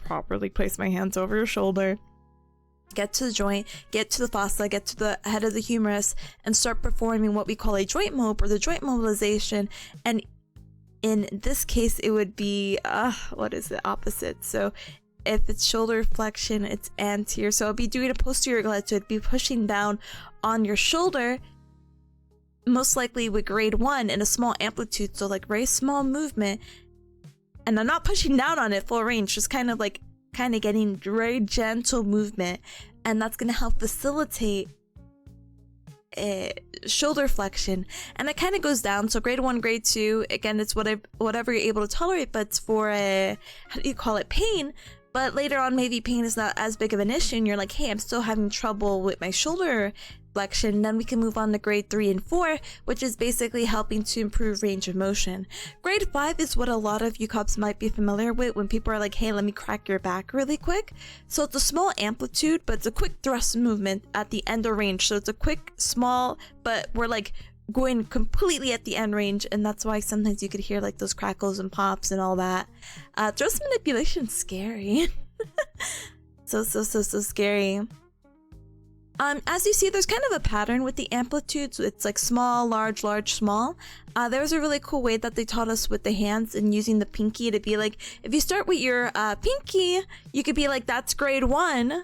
properly place my hands over your shoulder, get to the joint, get to the fossa, get to the head of the humerus, and start performing what we call a joint mob, or the joint mobilization. And in this case, it would be, what is the opposite? So if it's shoulder flexion, it's anterior. So I'll be doing a posterior glide, so it'd be pushing down on your shoulder, most likely with grade 1 in a small amplitude. So like very small movement. And I'm not pushing down on it full range, just kind of getting very gentle movement, and that's going to help facilitate shoulder flexion. And it kind of goes down. So grade 1, grade 2, again, it's whatever you're able to tolerate, but it's for how do you call it, pain. But later on, maybe pain is not as big of an issue, and you're like, hey, I'm still having trouble with my shoulder flexion. Then we can move on to grade 3 and 4, which is basically helping to improve range of motion. Grade 5 is what a lot of you cops might be familiar with when people are like, hey, let me crack your back really quick. So it's a small amplitude, but it's a quick thrust movement at the end of range. So it's a quick, small, but we're like going completely at the end range, and that's why sometimes you could hear like those crackles and pops and all that. Thrust manipulation's scary. so scary. As you see, there's kind of a pattern with the amplitudes. It's like small, large, large, small. There was a really cool way that they taught us with the hands and using the pinky to be like, if you start with your pinky, you could be like, that's grade 1,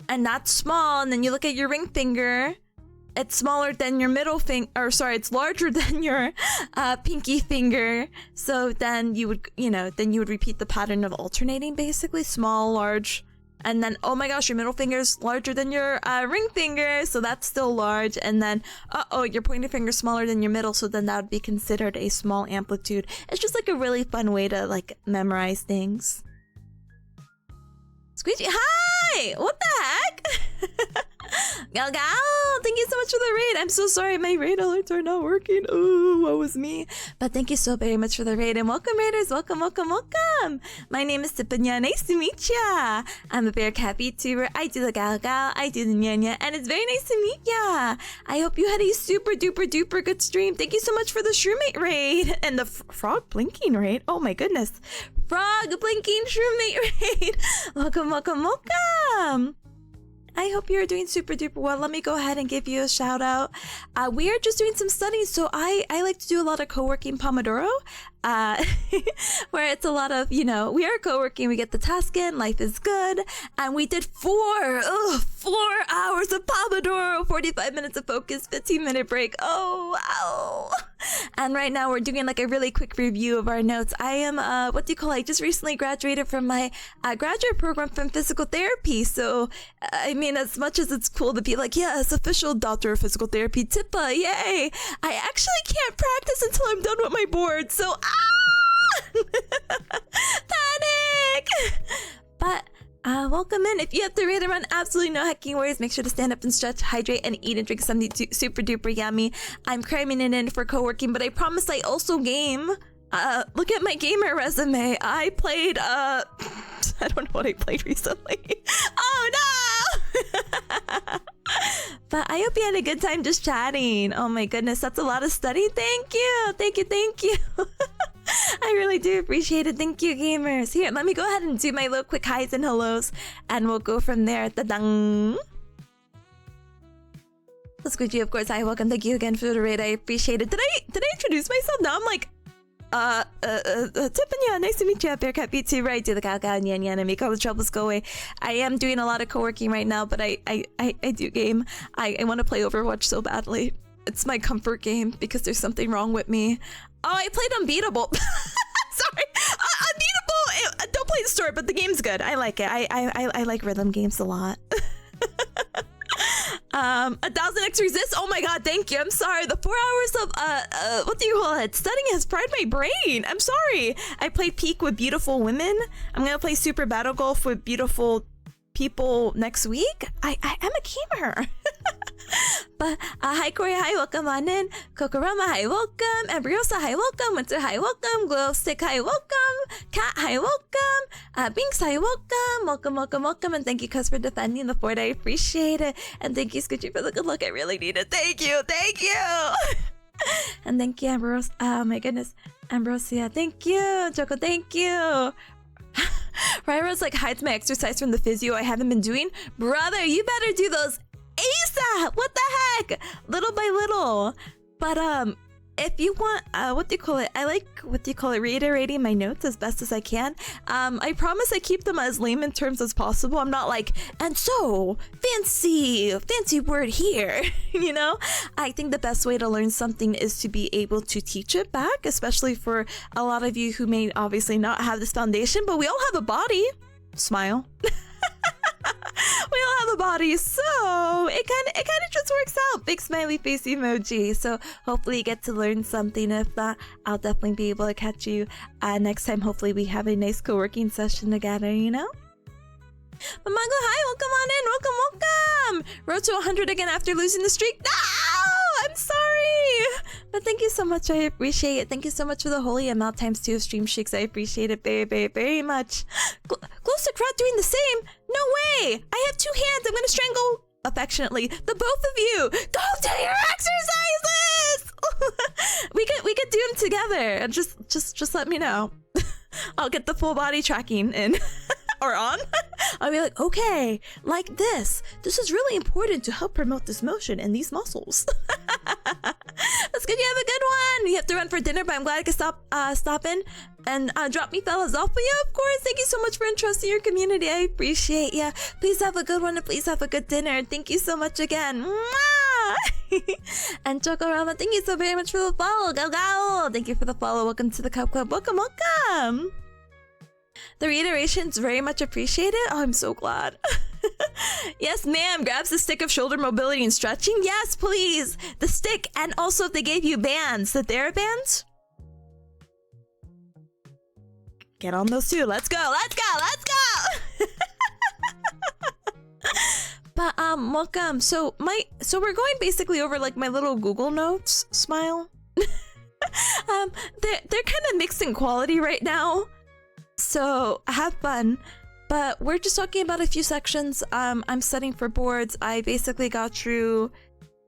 and that's small. And then you look at your ring finger, it's smaller than your middle finger, or sorry, it's larger than your pinky finger. So then you would, repeat the pattern of alternating, basically small, large, and then, oh my gosh, your middle finger is larger than your ring finger, so that's still large. And then, your pointer finger is smaller than your middle, so then that would be considered a small amplitude. It's just like a really fun way to like memorize things. Squeegee, hi! What the heck? Gal Gal, thank you so much for the raid. I'm so sorry, my raid alerts are not working. Ooh, what was me? But thank you so very much for the raid, and welcome raiders, welcome. My name is Tipanya, nice to meet ya. I'm a bearcat VTuber. I do the Gal Gal, I do the Nya, and it's very nice to meet ya. I hope you had a super duper duper good stream. Thank you so much for the Shroomate raid and the frog blinking raid. Oh my goodness, frog blinking Shroomate raid. Welcome. I hope you're doing super duper well. Let me go ahead and give you a shout out. We are just doing some studies, so I like to do a lot of co-working Pomodoro, where it's a lot of, we are co-working, we get the task in, life is good, and we did 4 hours of Pomodoro, 45 minutes of focus, 15-minute break. Oh, wow. And right now we're doing like a really quick review of our notes. I am, I just recently graduated from my graduate program from physical therapy. So, I mean, as much as it's cool to be like, yes, official doctor of physical therapy, Tippa, yay! I actually can't practice until I'm done with my board. So, panic! But, welcome in. If you have to read around absolutely no hecking worries, make sure to stand up and stretch, hydrate, and eat and drink something super duper yummy. I'm cramming it in for co-working, but I promise I also game. Look at my gamer resume. I played, I don't know what I played recently. Oh no! But I hope you had a good time just chatting. Oh my goodness, that's a lot of study. Thank you. Thank you. Thank you. I really do appreciate it. Thank you, gamers. Here, let me go ahead and do my little quick highs and hellos, and we'll go from there. Ta-dang! Squidgy, of course. Hi, welcome. Thank you again for the raid. I appreciate it. Did I introduce myself? Now I'm like, Tipanya, nice to meet you. Bearcat B2, right? Do the cow and yan yan and make all the troubles go away. I am doing a lot of co-working right now, but I do game. I want to play Overwatch so badly. It's my comfort game because there's something wrong with me. Oh, I played Unbeatable. Sorry, Unbeatable. Don't play the story, but the game's good. I like it. I like rhythm games a lot. 1000x resist. Oh my god, thank you. I'm sorry. The 4 hours of what do you call it? Studying has fried my brain. I'm sorry. I played Peak with beautiful women. I'm gonna play Super Battle Golf with beautiful people next week. I am a gamer. But hi Corey, hi, welcome on in. Kokorama, hi, welcome. Embryosa, hi, welcome. Winter, hi, welcome. Glow Stick, hi, welcome. Cat, hi, welcome. Binks, hi, welcome. Welcome, welcome, welcome. And thank you, Cuz, for defending the fort. I appreciate it. And thank you, Scoochie, for the good luck. I really need it. Thank you, thank you. And thank you, Ambrose. Oh my goodness, Ambrosia, thank you. Choco, thank you. Ryro's like, hides my exercise from the physio I haven't been doing. Brother, you better do those ASAP! What the heck? Little by little. But if you want, I like reiterating my notes as best as I can. I promise I keep them as layman terms as possible. I'm not like, and so fancy word here. You know, I think the best way to learn something is to be able to teach it back, especially for a lot of you who may obviously not have this foundation, but we all have a body. Smile. We all have a body, so it kind of just works out. Big smiley face emoji. So hopefully you get to learn something. If not, I'll definitely be able to catch you next time. Hopefully we have a nice co-working session together, you know? But Mango, hi, welcome on in, welcome. Road to 100 again after losing the streak. No, I'm sorry. But thank you so much, I appreciate it. Thank you so much for the holy amount times 2 of stream streaks. I appreciate it very, very, very much. Close to crowd doing the same? No way. I have 2 hands. I'm gonna strangle affectionately the both of you. Go do your exercises. we could do them together. And just let me know. I'll get the full body tracking in. Or on. I'll be like, okay, like this. This is really important to help promote this motion and these muscles. That's good. You have a good one. You have to run for dinner, but I'm glad I could stop in and drop me fellas off. But yeah, of course. Thank you so much for entrusting your community. I appreciate ya. Please have a good one and please have a good dinner. Thank you so much again. Mwah! And Chokorama, thank you so very much for the follow. Go go. Thank you for the follow. Welcome to the Cup Club. Welcome, welcome. The reiteration's very much appreciated. Oh, I'm so glad. Yes, ma'am. Grabs the stick of shoulder mobility and stretching. Yes, please. The stick. And also if they gave you bands, the TheraBands. Get on those too. Let's go. Let's go. Let's go. But welcome. So we're going basically over like my little Google Notes. Smile. They're kind of mixed in quality right now. So have fun, but we're just talking about a few sections. I'm studying for boards. I basically got through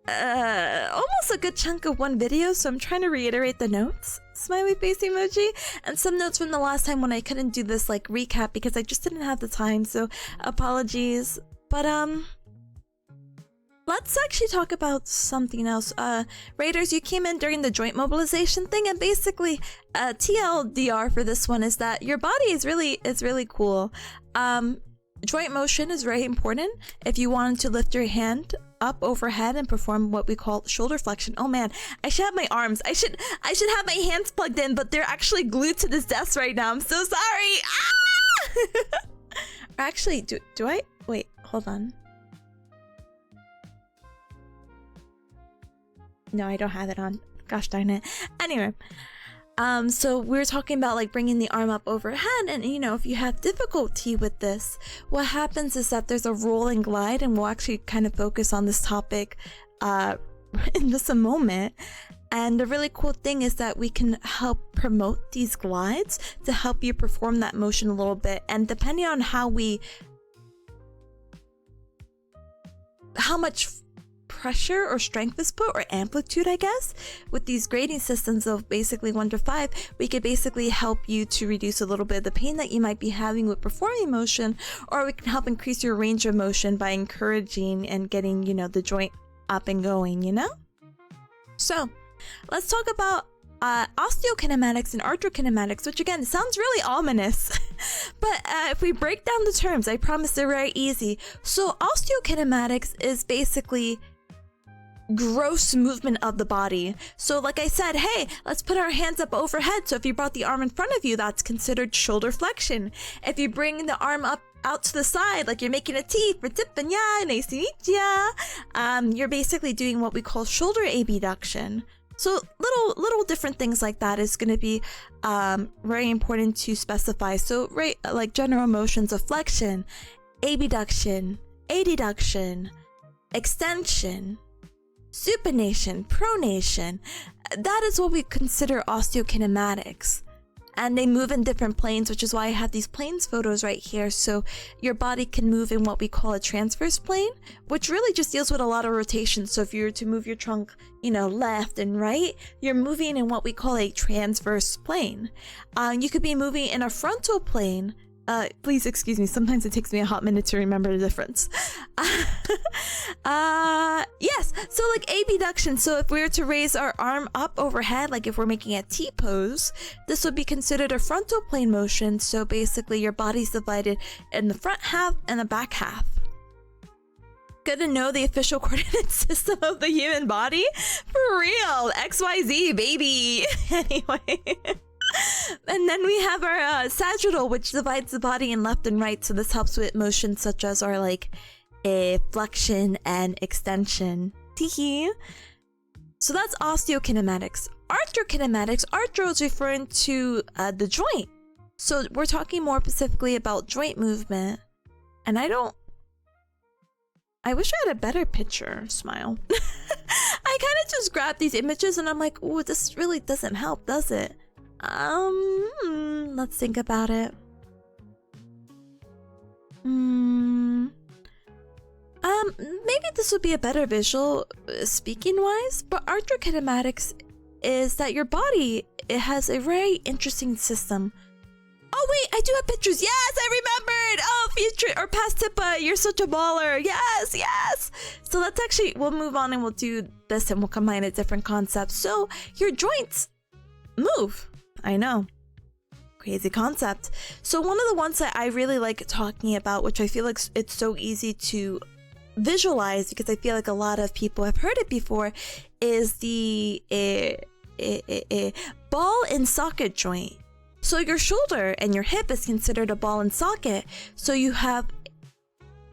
almost a good chunk of one video, so I'm trying to reiterate the notes. Smiley face emoji and some notes from the last time when I couldn't do this like recap because I just didn't have the time. So apologies, but let's actually talk about something else. Raiders, you came in during the joint mobilization thing, and basically, TLDR for this one is that your body is really cool. Joint motion is very important. If you wanted to lift your hand, up overhead and perform what we call shoulder flexion. Oh man, I should have my arms. I should have my hands plugged in, but they're actually glued to this desk right now. I'm so sorry. Ah! Actually, do I? Wait, hold on. No, I don't have it on. Gosh darn it. Anyway, so we're talking about like bringing the arm up overhead, and you know, if you have difficulty with this, what happens is that there's a roll and glide, and we'll actually kind of focus on this topic in just a moment. And the really cool thing is that we can help promote these glides to help you perform that motion a little bit, and depending on how much pressure or strength is put, or amplitude, I guess, with these grading systems of basically 1 to 5, we could basically help you to reduce a little bit of the pain that you might be having with performing motion, or we can help increase your range of motion by encouraging and getting, you know, the joint up and going, you know? So let's talk about osteokinematics and arthrokinematics, which again sounds really ominous, but if we break down the terms, I promise they're very easy. So osteokinematics is basically gross movement of the body. So like I said, hey, let's put our hands up overhead. So if you brought the arm in front of you, that's considered shoulder flexion. If you bring the arm up out to the side, like you're making a T for Tipanya, nice to meet ya, you're basically doing what we call shoulder abduction. So little different things like that is going to be very important to specify. So right, like general motions of flexion, abduction, adduction, extension, supination, pronation, that is what we consider osteokinematics. And they move in different planes, which is why I have these planes photos right here. So your body can move in what we call a transverse plane, which really just deals with a lot of rotation. So if you were to move your trunk, you know, left and right, you're moving in what we call a transverse plane. You could be moving in a frontal plane. Please excuse me, sometimes it takes me a hot minute to remember the difference. Yes, so like abduction. So if we were to raise our arm up overhead, like if we're making a T pose, this would be considered a frontal plane motion. So basically your body's divided in the front half and the back half. Good to know the official coordinate system of the human body. For real, XYZ, baby. Anyway. And then we have our sagittal, which divides the body in left and right. So this helps with motions such as our like flexion and extension. Teehee. So that's osteokinematics. Arthrokinematics. Arthro is referring to the joint. So we're talking more specifically about joint movement. And I wish I had a better picture. Smile. I kind of just grabbed these images and I'm like, ooh, this really doesn't help, does it? Let's think about it. Maybe this would be a better visual speaking wise, but arthrokinematics is that your body, it has a very interesting system. Oh wait, I do have pictures. Yes, I remembered. Oh, future or past Tippa, you're such a baller. Yes, yes. So let's actually, we'll move on and we'll do this and we'll combine a different concept. So your joints move. I know. Crazy concept. So one of the ones that I really like talking about, which I feel like it's so easy to visualize because I feel like a lot of people have heard it before, is the ball and socket joint. So your shoulder and your hip is considered a ball and socket. So you have,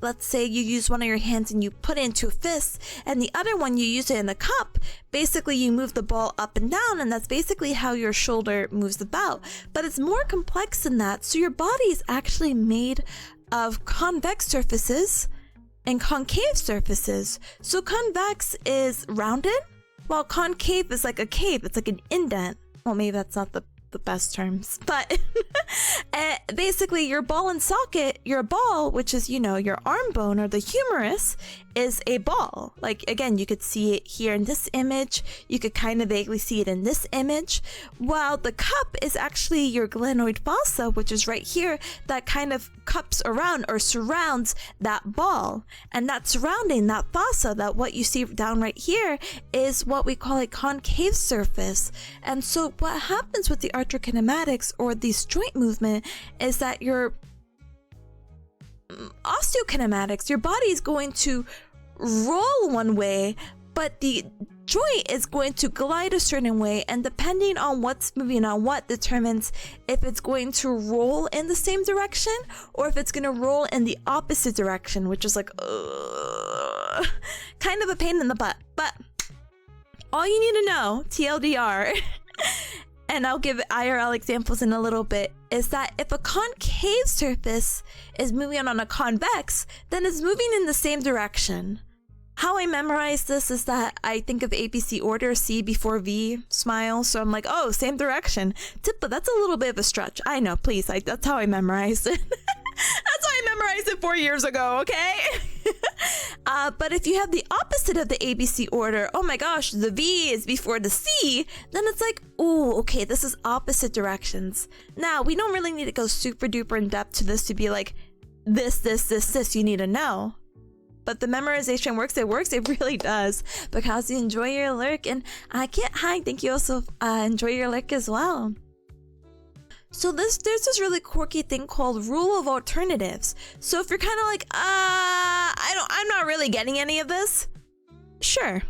let's say you use one of your hands and you put it into a fist, and the other one you use it in a cup. Basically, you move the ball up and down, and that's basically how your shoulder moves about. But it's more complex than that. So your body is actually made of convex surfaces and concave surfaces. So convex is rounded, while concave is like a cave. It's like an indent. Well, maybe that's not the best terms, but basically your ball and socket, your ball, which is, you know, your arm bone or the humerus, is a ball. Like again, you could see it here in this image, you could kind of vaguely see it in this image, while the cup is actually your glenoid fossa, which is right here, that kind of cups around or surrounds that ball, and that surrounding that fossa, that what you see down right here, is what we call a concave surface. And so what happens with the arthrokinematics or this joint movement is that your osteokinematics, your body is going to roll one way, but the joint is going to glide a certain way, and depending on what's moving on what determines if it's going to roll in the same direction or if it's going to roll in the opposite direction, which is like kind of a pain in the butt. But all you need to know, TLDR, and I'll give IRL examples in a little bit, is that if a concave surface is moving on a convex, then it's moving in the same direction. How I memorize this is that I think of ABC order, C before V, smile, so I'm like, oh, same direction. But that's a little bit of a stretch. I know, please, that's how I memorized it. That's how I memorized it 4 years ago, okay? But if you have the opposite of the ABC order, oh my gosh, the V is before the C, then it's like, ooh, okay, this is opposite directions. Now, we don't really need to go super duper in depth to this to be like, this, you need to know. But the memorization works, it really does. Because you enjoy your lurk, and I can't hide, thank you also enjoy your lurk as well. So there's this really quirky thing called rule of alternatives. So if you're kind of like, I'm not really getting any of this, sure.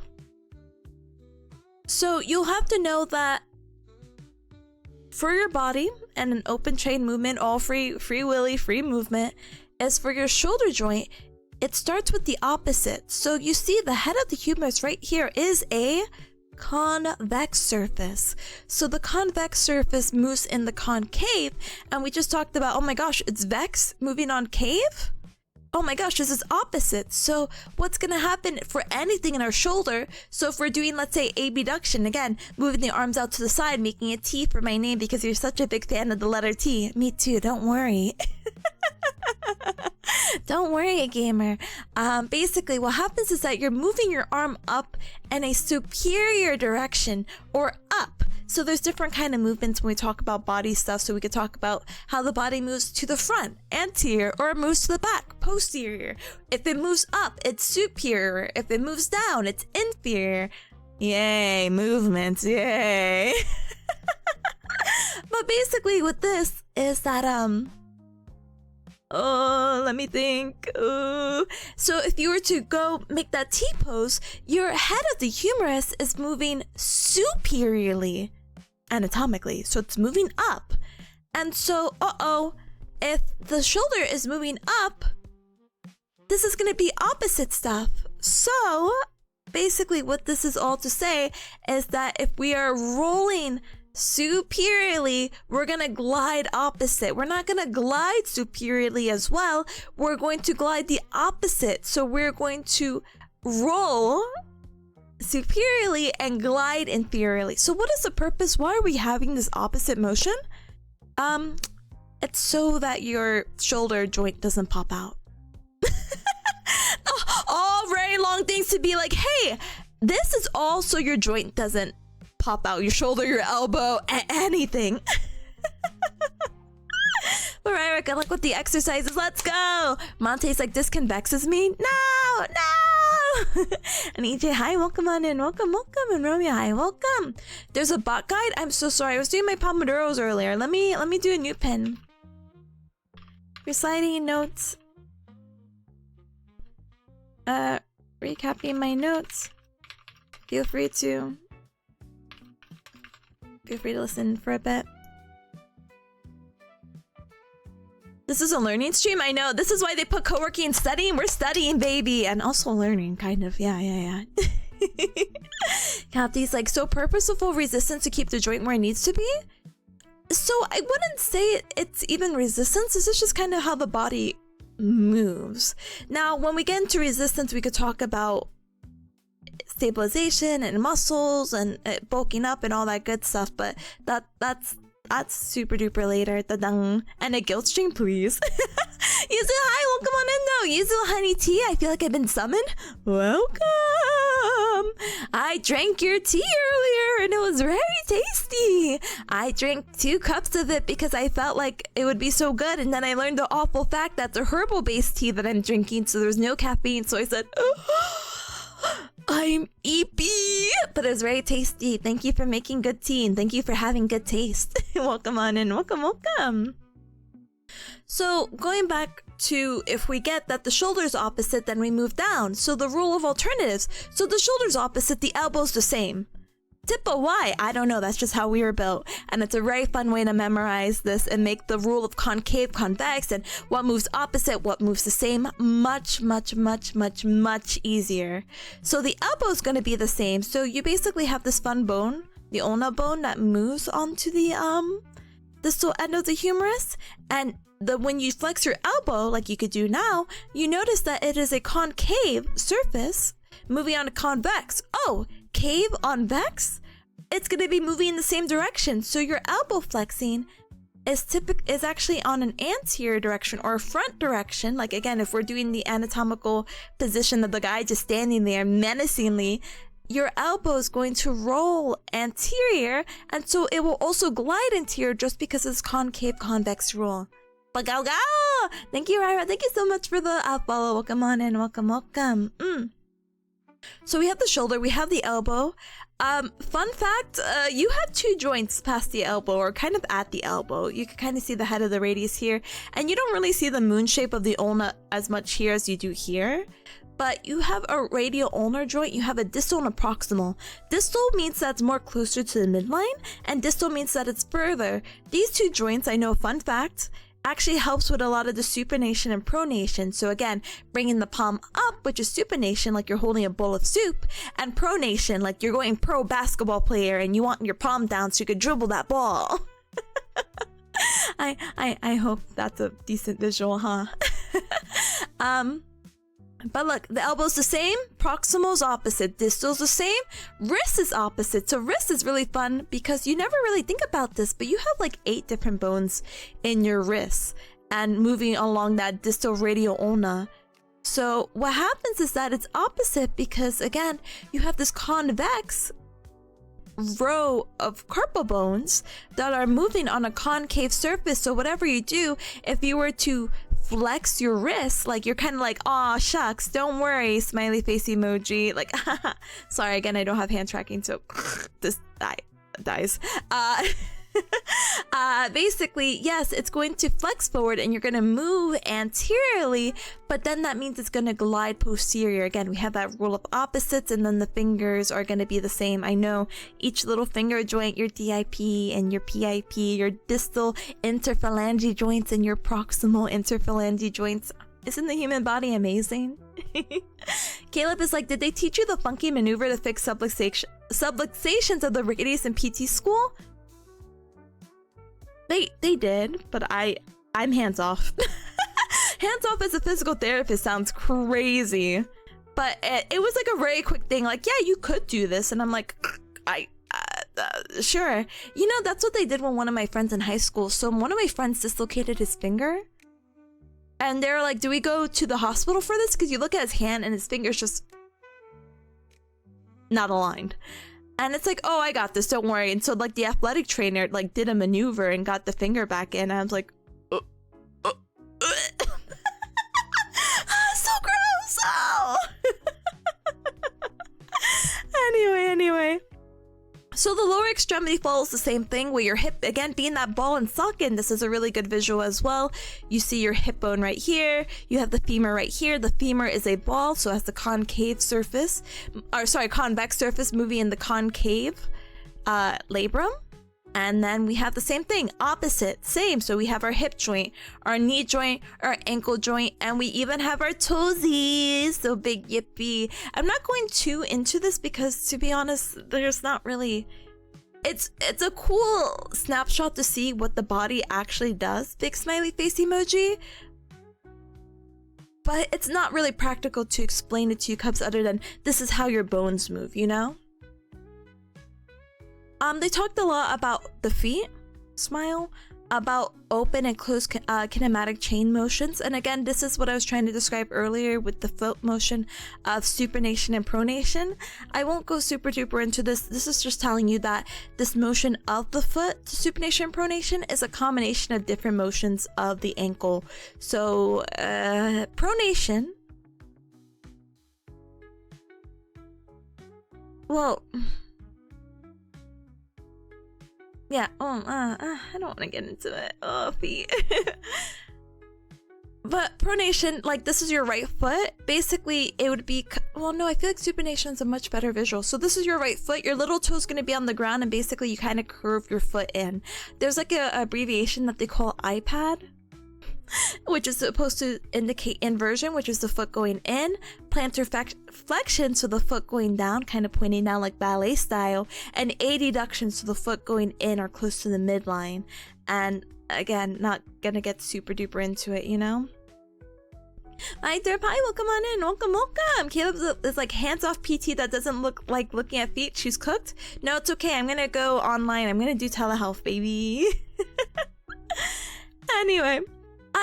So you'll have to know that for your body and an open chain movement, all free willy, free movement, is for your shoulder joint, it starts with the opposite. So you see the head of the humerus right here is a convex surface. So the convex surface moves in the concave, and we just talked about, oh my gosh, it's vex moving on cave? Oh my gosh, this is opposite. So what's gonna happen for anything in our shoulder? So if we're doing, let's say, abduction, again, moving the arms out to the side, making a T for my name because you're such a big fan of the letter T. Me too, don't worry. Don't worry, gamer. Basically, what happens is that you're moving your arm up in a superior direction or up. So there's different kind of movements when we talk about body stuff. So we could talk about how the body moves to the front, anterior, or it moves to the back, posterior. If it moves up, it's superior. If it moves down, it's inferior. Yay, movements, yay. But basically with this is that, oh, let me think. So if you were to go make that T-pose, your head of the humerus is moving superiorly, anatomically. So it's moving up. And so, if the shoulder is moving up, this is going to be opposite stuff. So basically what this is all to say is that if we are rolling superiorly, we're gonna glide opposite. We're not gonna glide superiorly as well. We're going to glide the opposite. So we're going to roll superiorly and glide inferiorly. So what is the purpose? Why are we having this opposite motion? It's so that your shoulder joint doesn't pop out. All very long things to be like, hey, this is all so your joint doesn't pop out, your shoulder, your elbow, anything. All right, good luck with the exercises. Let's go. Monte's like, this convexes me. No. And EJ, hi, welcome on in. Welcome. And Romeo, hi, welcome. There's a bot guide. I'm so sorry. I was doing my Pomodoros earlier. Let me do a new pen. Reciting notes. Recapping my notes. Feel free to listen for a bit. This is a learning stream? I know. This is why they put co-working and studying. We're studying, baby. And also learning, kind of. Yeah. Capti's like, so purposeful resistance to keep the joint where it needs to be? So I wouldn't say it's even resistance. This is just kind of how the body moves. Now, when we get into resistance, we could talk about stabilization and muscles and bulking up and all that good stuff, but that's super duper later. Ta-dang. And a guilt stream, please. Yuzu, hi, welcome on in though. Yuzu, honey tea, I feel like I've been summoned. Welcome. I drank your tea earlier and it was very tasty. I drank 2 cups of it because I felt like it would be so good, and then I learned the awful fact that it's a herbal based tea that I'm drinking, so there's no caffeine, so I said, I'm EP, but it was very tasty. Thank you for making good tea, and thank you for having good taste. Welcome on in. Welcome. So going back to if we get that the shoulder's opposite, then we move down. So the rule of alternatives. So the shoulder's opposite, the elbow's the same. Tippa, why? I don't know. That's just how we were built. And it's a very fun way to memorize this and make the rule of concave, convex, and what moves opposite, what moves the same, much, much, much, much, much easier. So the elbow's going to be the same. So you basically have this fun bone, the ulna bone, that moves onto the distal end of the humerus. And when you flex your elbow, like you could do now, you notice that it is a concave surface moving on a convex. Oh, cave on vex? It's going to be moving in the same direction. So your elbow flexing is actually on an anterior direction or a front direction. Like again, if we're doing the anatomical position of the guy just standing there menacingly, your elbow is going to roll anterior, and so it will also glide anterior just because it's concave convex rule. Pagaw. Thank you, Ryra. Thank you so much for the follow. Welcome on in. Welcome. So we have the shoulder, we have the elbow. Fun fact, you have two joints past the elbow, or kind of at the elbow. You can kind of see the head of the radius here, and you don't really see the moon shape of the ulna as much here as you do here. But you have a radial ulnar joint, you have a distal and a proximal. Distal means that's more closer to the midline, and distal means that it's further. These two joints, I know, fun fact, actually helps with a lot of the supination and pronation. So again, bringing the palm up, which is supination, like you're holding a bowl of soup, and pronation, like you're going pro basketball player and you want your palm down so you could dribble that ball. I hope that's a decent visual, huh? But look, the elbow's the same, proximal's opposite, distal's the same, wrist is opposite. So wrist is really fun because you never really think about this, but you have like 8 different bones in your wrist and moving along that distal radial ulna. So what happens is that it's opposite because again, you have this convex row of carpal bones that are moving on a concave surface. So whatever you do, if you were to flex your wrist, like you're kind of like, aw shucks, don't worry, smiley face emoji, like sorry, again, I don't have hand tracking, so this dies. Basically, yes, it's going to flex forward and you're going to move anteriorly, but then that means it's going to glide posterior. Again, we have that rule of opposites, and then the fingers are going to be the same. I know each little finger joint, your DIP and your PIP, your distal interphalange joints and your proximal interphalange joints. Isn't the human body amazing? Caleb is like, did they teach you the funky maneuver to fix subluxations of the radius in PT school? They did, but I'm hands off. Hands off as a physical therapist sounds crazy, but it was like a very quick thing. Like, yeah, you could do this, and I'm like, sure. You know, that's what they did when one of my friends in high school. So one of my friends dislocated his finger, and they were like, "Do we go to the hospital for this?" Because you look at his hand, and his finger's just not aligned. And it's like, oh, I got this, don't worry. And so like the athletic trainer like did a maneuver and got the finger back in. And I was like, so gross. Oh. Anyway. So the lower extremity follows the same thing, where your hip, again, being that ball and socket, this is a really good visual as well. You see your hip bone right here. You have the femur right here. The femur is a ball, so it has the concave surface, convex surface moving in the concave labrum. And then we have the same thing, opposite, same. So we have our hip joint, our knee joint, our ankle joint, and we even have our toesies. So big yippee. I'm not going too into this because, to be honest, there's not really... It's a cool snapshot to see what the body actually does, big smiley face emoji. But it's not really practical to explain it to you cubs other than this is how your bones move, you know? They talked a lot about the feet, smile, about open and closed kinematic chain motions. And again, this is what I was trying to describe earlier with the foot motion of supination and pronation. I won't go super duper into this. This is just telling you that this motion of the foot to supination and pronation is a combination of different motions of the ankle. So pronation, well, yeah, I don't want to get into it. Oh, feet. But pronation, like this is your right foot. Basically, it would be, well, no, I feel like supination is a much better visual. So this is your right foot. Your little toe is going to be on the ground, and basically you kind of curve your foot in. There's like a abbreviation that they call iPad, which is supposed to indicate inversion, which is the foot going in, plantar flexion, so the foot going down, kind of pointing down like ballet style, and adduction, so the foot going in or close to the midline. And again, not gonna get super duper into it, you know? Hi, Terupancake, welcome on in. Welcome, welcome. Caleb is like hands-off PT that doesn't look like looking at feet. She's cooked. No, it's okay. I'm gonna go online. I'm gonna do telehealth, baby. Anyway,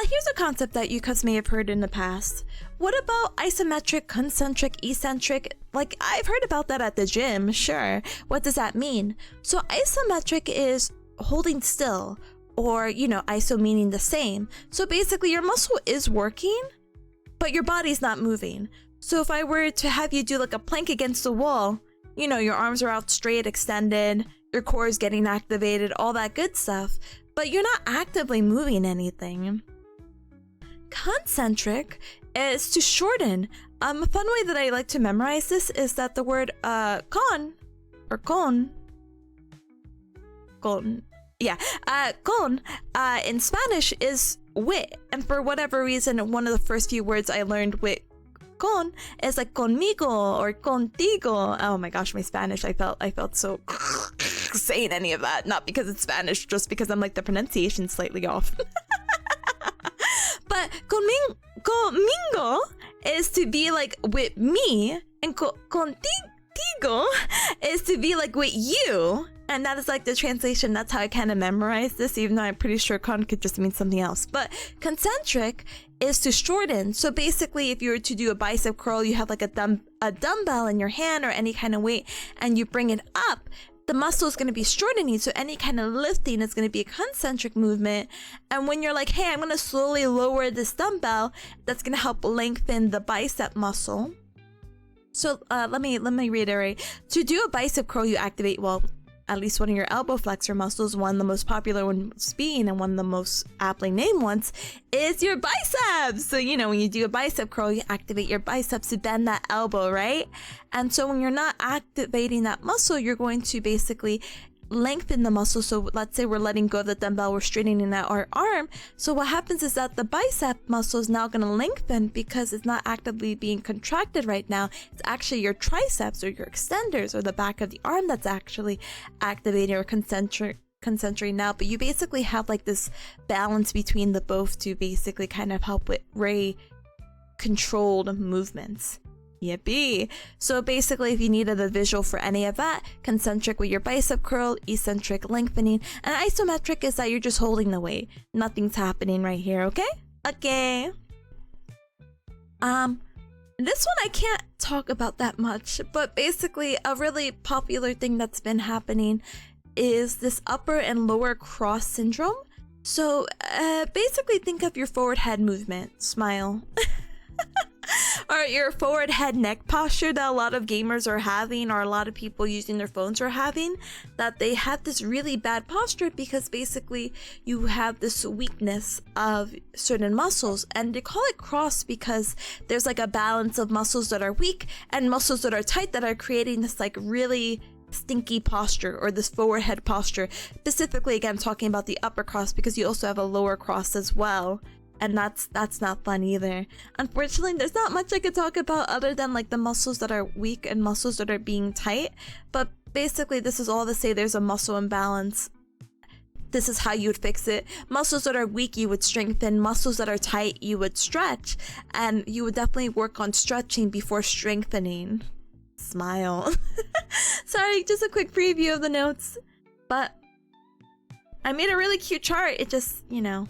here's a concept that you guys may have heard in the past. What about isometric, concentric, eccentric? Like, I've heard about that at the gym, sure. What does that mean? So isometric is holding still, or, you know, iso meaning the same. So basically your muscle is working, but your body's not moving. So if I were to have you do like a plank against the wall, you know, your arms are out straight, extended, your core is getting activated, all that good stuff, but you're not actively moving anything. Concentric is to shorten. A fun way that I like to memorize this is that the word con in Spanish is wit, and for whatever reason, one of the first few words I learned with con is like conmigo or contigo. Oh my gosh, my Spanish, I felt so saying any of that, not because it's Spanish, just because I'm like the pronunciation slightly off. But conmigo is to be like with me, and contigo is to be like with you. And that is like the translation. That's how I kind of memorize this, even though I'm pretty sure con could just mean something else. But concentric is to shorten. So basically, if you were to do a bicep curl, you have like a dumbbell in your hand or any kind of weight, and you bring it up, the muscle is going to be shortening. So any kind of lifting is going to be a concentric movement. And when you're like, hey, I'm going to slowly lower this dumbbell, that's going to help lengthen the bicep muscle. So let me reiterate. To do a bicep curl, you activate, well, at least one of your elbow flexor muscles. One of the most popular ones being, and one of the most aptly named ones, is your biceps. So, you know, when you do a bicep curl, you activate your biceps to bend that elbow, right? And so when you're not activating that muscle, you're going to basically lengthen the muscle. So let's say we're letting go of the dumbbell, we're straightening out our arm. So what happens is that the bicep muscle is now going to lengthen because it's not actively being contracted right now. It's actually your triceps or your extenders or the back of the arm that's actually activating or concentric now. But you basically have like this balance between the both to basically kind of help with very controlled movements. Yippee! So basically, if you needed a visual for any of that, concentric with your bicep curl, eccentric lengthening, and isometric is that you're just holding the weight. Nothing's happening right here, okay? Okay. This one I can't talk about that much, but basically a really popular thing that's been happening is this upper and lower cross syndrome. So basically think of your forward head movement. Smile. Or your forward head neck posture that a lot of gamers are having, or a lot of people using their phones are having, that they have this really bad posture because basically you have this weakness of certain muscles. And they call it cross because there's like a balance of muscles that are weak and muscles that are tight that are creating this like really stinky posture, or this forward head posture. Specifically, again, talking about the upper cross because you also have a lower cross as well. And that's not fun either. Unfortunately, there's not much I could talk about other than like the muscles that are weak and muscles that are being tight. But basically, this is all to say there's a muscle imbalance. This is how you would fix it. Muscles that are weak, you would strengthen. Muscles that are tight, you would stretch. And you would definitely work on stretching before strengthening. Smile. Sorry, just a quick preview of the notes. But I made a really cute chart. It just, you know.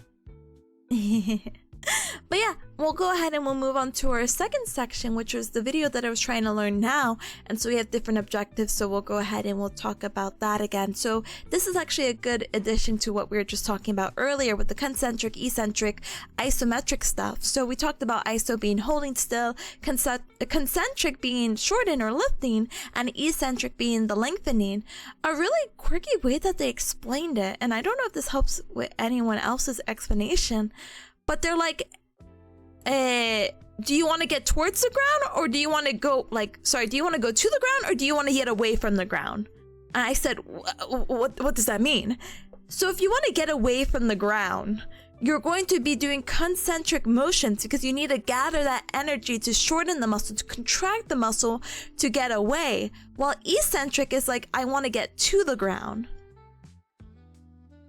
But yeah, we'll go ahead and we'll move on to our second section, which was the video that I was trying to learn now. And so we have different objectives, so we'll go ahead and we'll talk about that again. So this is actually a good addition to what we were just talking about earlier with the concentric, eccentric, isometric stuff. So we talked about iso being holding still, concentric being shortening or lifting, and eccentric being the lengthening. A really quirky way that they explained it, and I don't know if this helps with anyone else's explanation, but they're like, do you want to get towards the ground, or do you want to go do you want to go to the ground, or do you want to get away from the ground? And I said, what does that mean? So if you want to get away from the ground, you're going to be doing concentric motions because you need to gather that energy to shorten the muscle, to contract the muscle to get away. While eccentric is like, I want to get to the ground.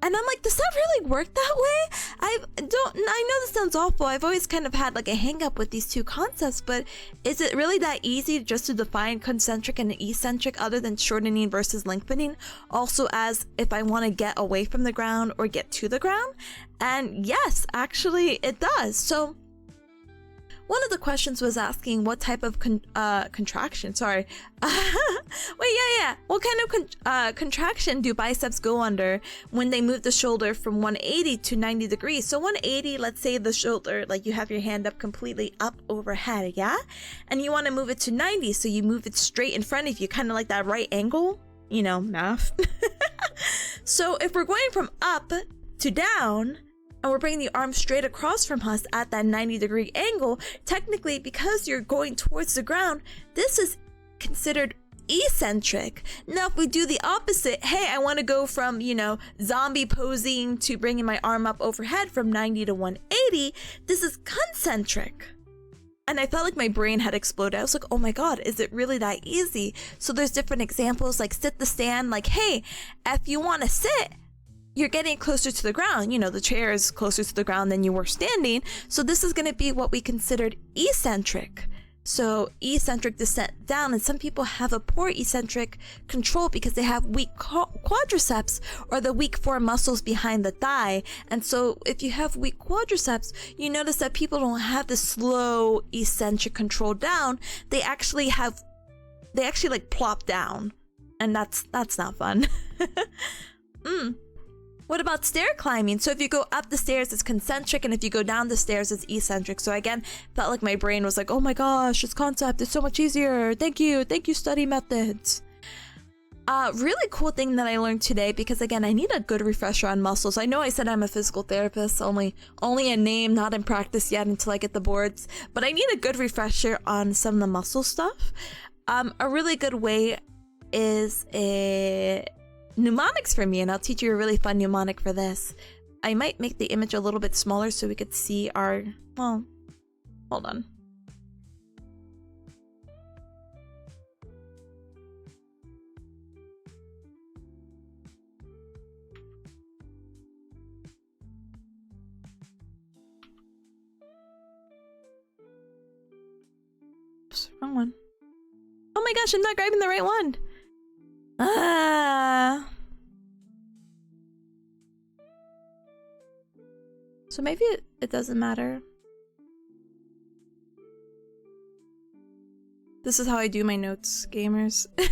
And I'm like, does that really work that way? I know this sounds awful. I've always kind of had like a hang up with these two concepts, but is it really that easy just to define concentric and eccentric other than shortening versus lengthening? Also as if I want to get away from the ground or get to the ground? And yes, actually it does. So one of the questions was asking what type of contraction, sorry. Wait, yeah. What kind of contraction do biceps go under when they move the shoulder from 180 to 90 degrees? So 180, let's say the shoulder, like you have your hand up completely up overhead, yeah? And you want to move it to 90, so you move it straight in front of you, kind of like that right angle, you know, math. So if we're going from up to down, and we're bringing the arm straight across from us at that 90-degree angle, technically, because you're going towards the ground, this is considered eccentric. Now, if we do the opposite, hey, I want to go from, you know, zombie posing to bringing my arm up overhead from 90 to 180, this is concentric. And I felt like my brain had exploded. I was like, oh my God, is it really that easy? So there's different examples, like sit the stand, like, hey, if you want to sit, you're getting closer to the ground. You know, the chair is closer to the ground than you were standing. So this is going to be what we considered eccentric. So eccentric descent down, and some people have a poor eccentric control because they have weak quadriceps or the weak four muscles behind the thigh. And so if you have weak quadriceps, you notice that people don't have the slow eccentric control down. They actually like plop down, and that's not fun. What about stair climbing? So if you go up the stairs, it's concentric, and if you go down the stairs, it's eccentric. So again, felt like my brain was like, oh my gosh, this concept is so much easier. Thank you study methods. Really cool thing that I learned today, because again, I need a good refresher on muscles. I know I said I'm a physical therapist, only in name, not in practice yet until I get the boards, but I need a good refresher on some of the muscle stuff. A really good way is mnemonics for me, and I'll teach you a really fun mnemonic for this. I might make the image a little bit smaller so we could see our, well, hold on. Oops, wrong one. Oh my gosh, I'm not grabbing the right one. So maybe it doesn't matter. This is how I do my notes, gamers. This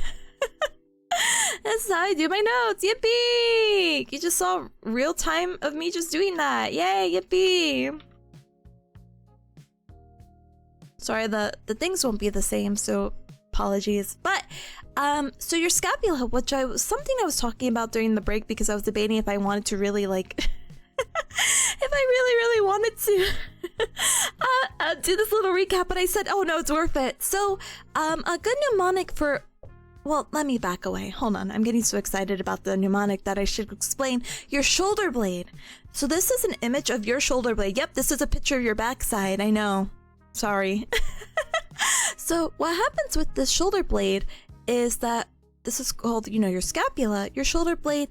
is how I do my notes. Yippee! You just saw real time of me just doing that. Yay, yippee! Sorry, the things won't be the same, so apologies. But so your scapula, which something I was talking about during the break, because I was debating if I wanted to really like if I really wanted to do this little recap, but I said, oh no, it's worth it. So a good mnemonic for, well, let me back away. Hold on, I'm getting so excited about the mnemonic that I should explain. Your shoulder blade. So this is an image of your shoulder blade. Yep, this is a picture of your backside. I know. Sorry. So what happens with the shoulder blade is that this is called, you know, your scapula. Your shoulder blade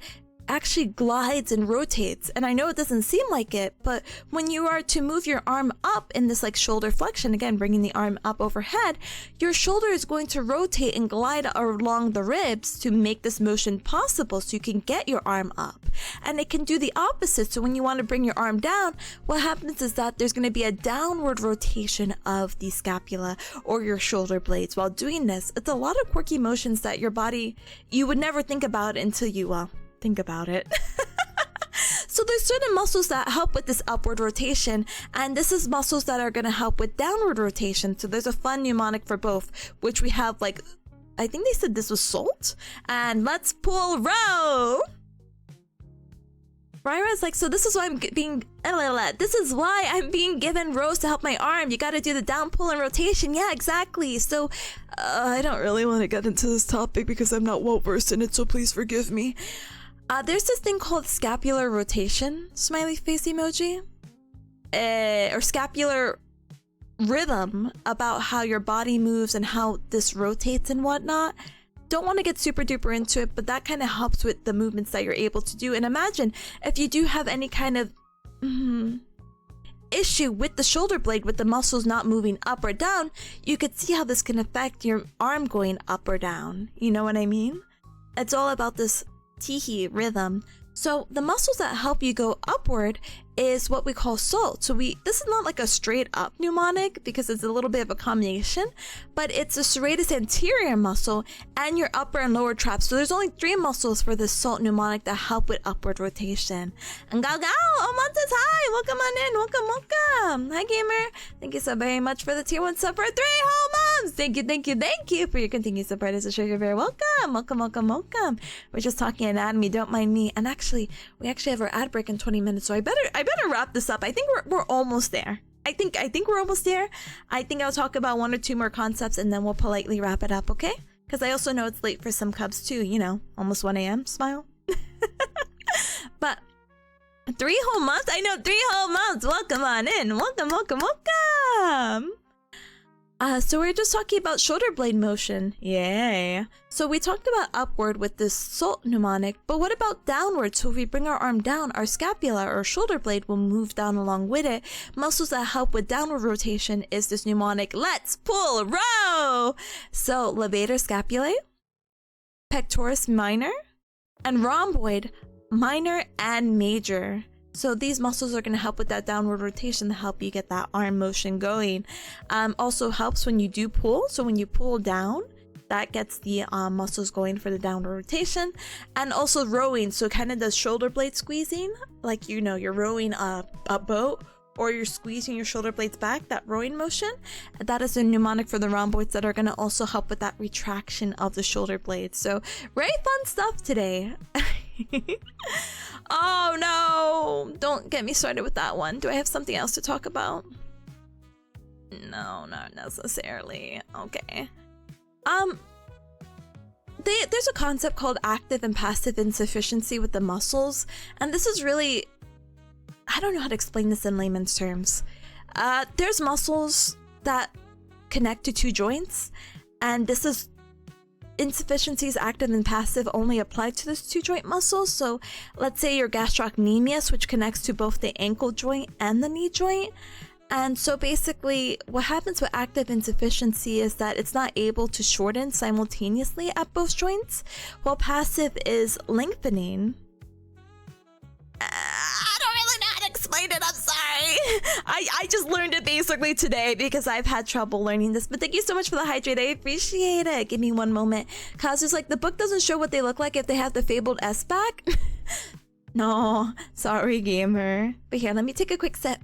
actually glides and rotates, and I know it doesn't seem like it, but when you are to move your arm up in this like shoulder flexion, again bringing the arm up overhead, your shoulder is going to rotate and glide along the ribs to make this motion possible, so you can get your arm up. And it can do the opposite. So when you want to bring your arm down, what happens is that there's going to be a downward rotation of the scapula or your shoulder blades while doing this. It's a lot of quirky motions that your body, you would never think about until you think about it. So there's certain muscles that help with this upward rotation, and this is muscles that are going to help with downward rotation. So there's a fun mnemonic for both, which we have, like, I think they said this was salt, and let's pull row. Ryra's like, so this is why this is why I'm being given rows to help my arm. You gotta do the down pull and rotation. Yeah, exactly. So, I don't really want to get into this topic because I'm not well versed in it, so please forgive me. There's this thing called scapular rotation, smiley face emoji. Or scapular rhythm, about how your body moves and how this rotates and whatnot. Don't want to get super duper into it, but that kind of helps with the movements that you're able to do. And imagine if you do have any kind of issue with the shoulder blade, with the muscles not moving up or down, you could see how this can affect your arm going up or down. You know what I mean? It's all about this teehee rhythm. So the muscles that help you go upward is what we call salt. So this is not like a straight up mnemonic because it's a little bit of a combination, but it's a serratus anterior muscle and your upper and lower traps. So there's only 3 muscles for this salt mnemonic that help with upward rotation. And Gao, Omontes, hi! Welcome on in, welcome. Hi gamer. Thank you so very much for the tier 1 sub for 3 whole months. Thank you for your continued support. As a sure you're very welcome. We're just talking anatomy, don't mind me. And actually, we actually have our ad break in 20 minutes, so I better wrap this up. I think we're almost there. I think we're almost there. I think I'll talk about 1 or 2 more concepts and then we'll politely wrap it up, okay? Because I also know it's late for some cubs too, you know, almost 1 a.m. Smile. But 3 whole months? I know, 3 whole months. Welcome on in. Welcome. So we're just talking about shoulder blade motion. Yay. So we talked about upward with this salt mnemonic, but what about downward? So if we bring our arm down, our scapula or shoulder blade will move down along with it. Muscles that help with downward rotation is this mnemonic, let's pull row. So levator scapulae, pectoris minor, and rhomboid minor and major. So these muscles are going to help with that downward rotation to help you get that arm motion going. Also helps when you do pull. So when you pull down, that gets the muscles going for the downward rotation. And also rowing. So kind of the shoulder blade squeezing. Like, you know, you're rowing a boat or you're squeezing your shoulder blades back, that rowing motion. That is a mnemonic for the rhomboids that are going to also help with that retraction of the shoulder blades. So very fun stuff today. Oh no, don't get me started with that one. Do I have something else to talk about? No, not necessarily. Okay. There's a concept called active and passive insufficiency with the muscles, and this is really, I don't know how to explain this in layman's terms. There's muscles that connect to 2 joints, and this is insufficiencies, active and passive, only apply to those 2 joint muscles. So let's say your gastrocnemius, which connects to both the ankle joint and the knee joint. And so basically what happens with active insufficiency is that it's not able to shorten simultaneously at both joints, while passive is lengthening. I don't really know how to explain it, I'm sorry. I just learned it basically today because I've had trouble learning this. But thank you so much for the hydrate, I appreciate it. Give me 1 moment. Kazu's like, the book doesn't show what they look like if they have the fabled S back. No, sorry gamer. But here, let me take a quick sip.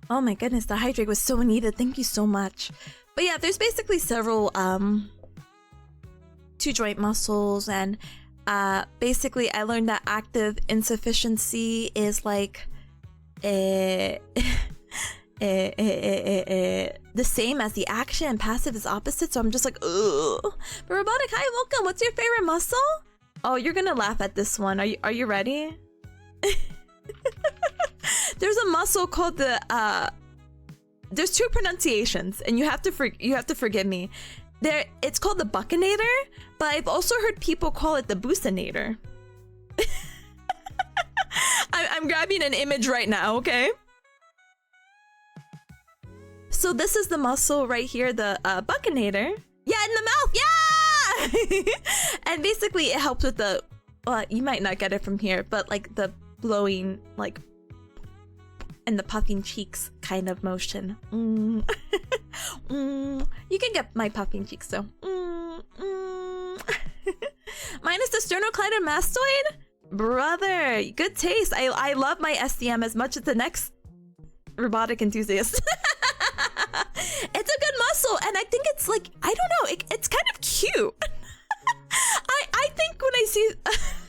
Oh my goodness, the hydrate was so needed. Thank you so much. But yeah, there's basically several 2 joint muscles, and basically I learned that active insufficiency is like the same as the action, and passive is opposite. So I'm just like, ugh. But robotic, hi, welcome. What's your favorite muscle? Oh, you're gonna laugh at this one. Are you ready? There's a muscle called the there's 2 pronunciations, and you have to forgive me. It's called the buccinator, but I've also heard people call it the buccinator. I'm grabbing an image right now, okay? So this is the muscle right here, the buccinator. Yeah, in the mouth, yeah! And basically it helps with the, you might not get it from here, but like the blowing, like, and the puffing cheeks kind of motion. You can get my puffing cheeks though. Mine is the sternocleidomastoid? Brother, good taste. I love my SDM as much as the next robotic enthusiast. It's a good muscle, and I think it's like, I it's kind of cute. I think when I see,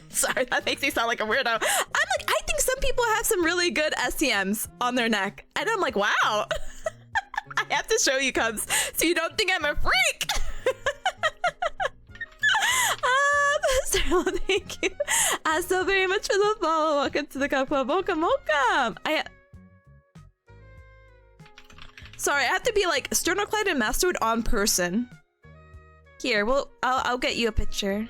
sorry, that makes me sound like a weirdo. I'm like, I think some people have some really good STMs on their neck, and I'm like, wow. I have to show you, Cubs, so you don't think I'm a freak. So thank you so very much for the follow. Welcome to the Cub Club. Welcome. Sorry, I have to be like sternocleidoid and mastoid on person. Here, well, I'll get you a picture.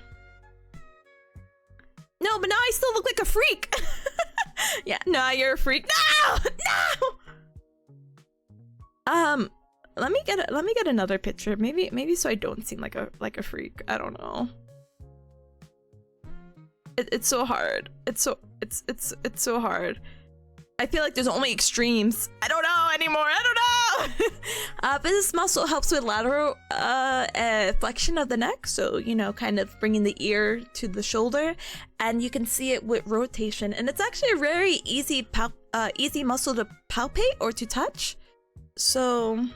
No, but now I still look like a freak. Yeah, no, you're a freak. No. Let me get another picture. Maybe so I don't seem like a freak. I don't know. It's so hard. It's so hard. I feel like there's only extremes. I don't know anymore. I don't know. But this muscle helps with lateral flexion of the neck. So, you know, kind of bringing the ear to the shoulder, and you can see it with rotation. And it's actually a very easy muscle to palpate or to touch. So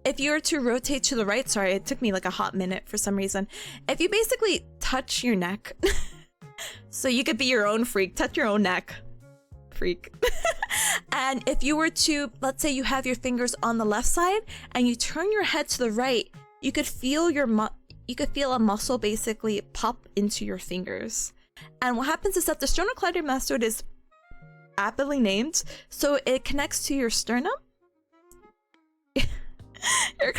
if you were to rotate to the right, sorry, it took me like a hot minute for some reason. If you basically touch your neck, so you could be your own freak, touch your own neck, freak. And if you were to, let's say you have your fingers on the left side and you turn your head to the right, you could feel a muscle basically pop into your fingers. And what happens is that the sternocleidoid mastoid is aptly named, so it connects to your sternum. Your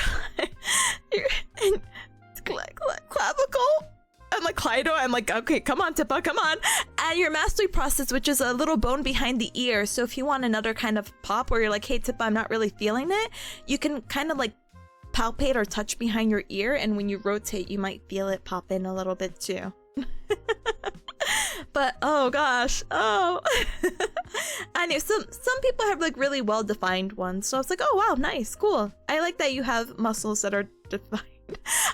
clavicle. I'm like Clydo. I'm like, okay, come on, Tippa, come on. And your mastoid process, which is a little bone behind the ear. So if you want another kind of pop where you're like, hey, Tippa, I'm not really feeling it, you can kind of like palpate or touch behind your ear, and when you rotate, you might feel it pop in a little bit too. But oh gosh, oh. Anyway, some people have like really well defined ones, so I was like, oh wow, nice, cool. I like that you have muscles that are defined.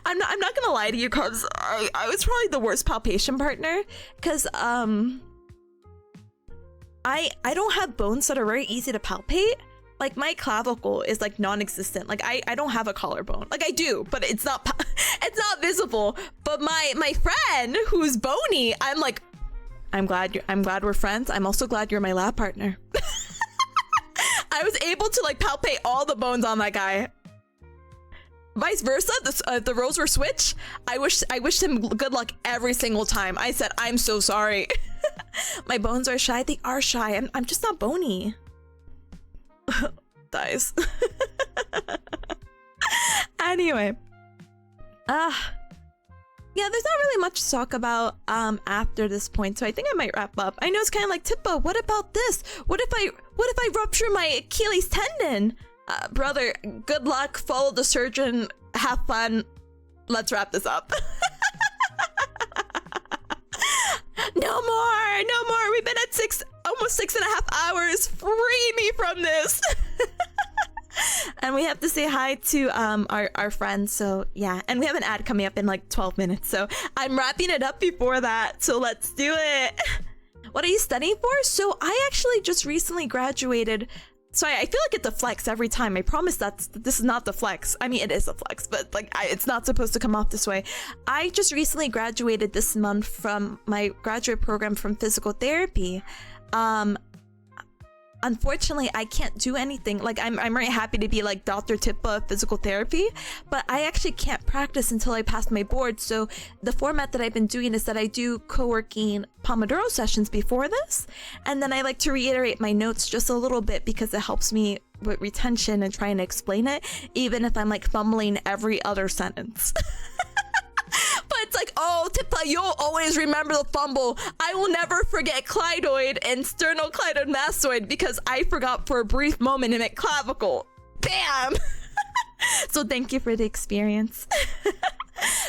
I'm not gonna lie to you, cause I was probably the worst palpation partner, cause I don't have bones that are very easy to palpate. Like my clavicle is like non-existent. Like I don't have a collarbone. Like I do, but it's not visible. But my friend who's bony, I'm like, I'm glad we're friends. I'm also glad you're my lab partner. I was able to like palpate all the bones on that guy. Vice versa, the roles were switched. I wished him good luck every single time. I said, I'm so sorry. My bones are shy. They are shy. I'm just not bony. Dies. Anyway. Yeah, there's not really much to talk about after this point, so I think I might wrap up. I know it's kind of like, Tippa, what about this? What if I rupture my Achilles tendon? Brother, good luck, follow the surgeon, have fun. Let's wrap this up. No more. We've been at almost 6.5 hours. Free me from this. And we have to say hi to our friends, so yeah, and we have an ad coming up in like 12 minutes, so I'm wrapping it up before that, so let's do it. What are you studying for? So I actually just recently graduated. Sorry, I feel like it's a flex every time. I promise this is not the flex. I mean, it is a flex, but like it's not supposed to come off this way. I just recently graduated this month from my graduate program from physical therapy. Unfortunately, I can't do anything. Like I'm very happy to be like Dr. Tippa of physical therapy, but I actually can't practice until I pass my board. So the format that I've been doing is that I do co-working Pomodoro sessions before this, and then I like to reiterate my notes just a little bit because it helps me with retention and trying to explain it, even if I'm like fumbling every other sentence. But it's like, oh, Tippa, you'll always remember the fumble. I will never forget clidoid and sternocleidoid mastoid because I forgot for a brief moment in it clavicle. Bam! So thank you for the experience.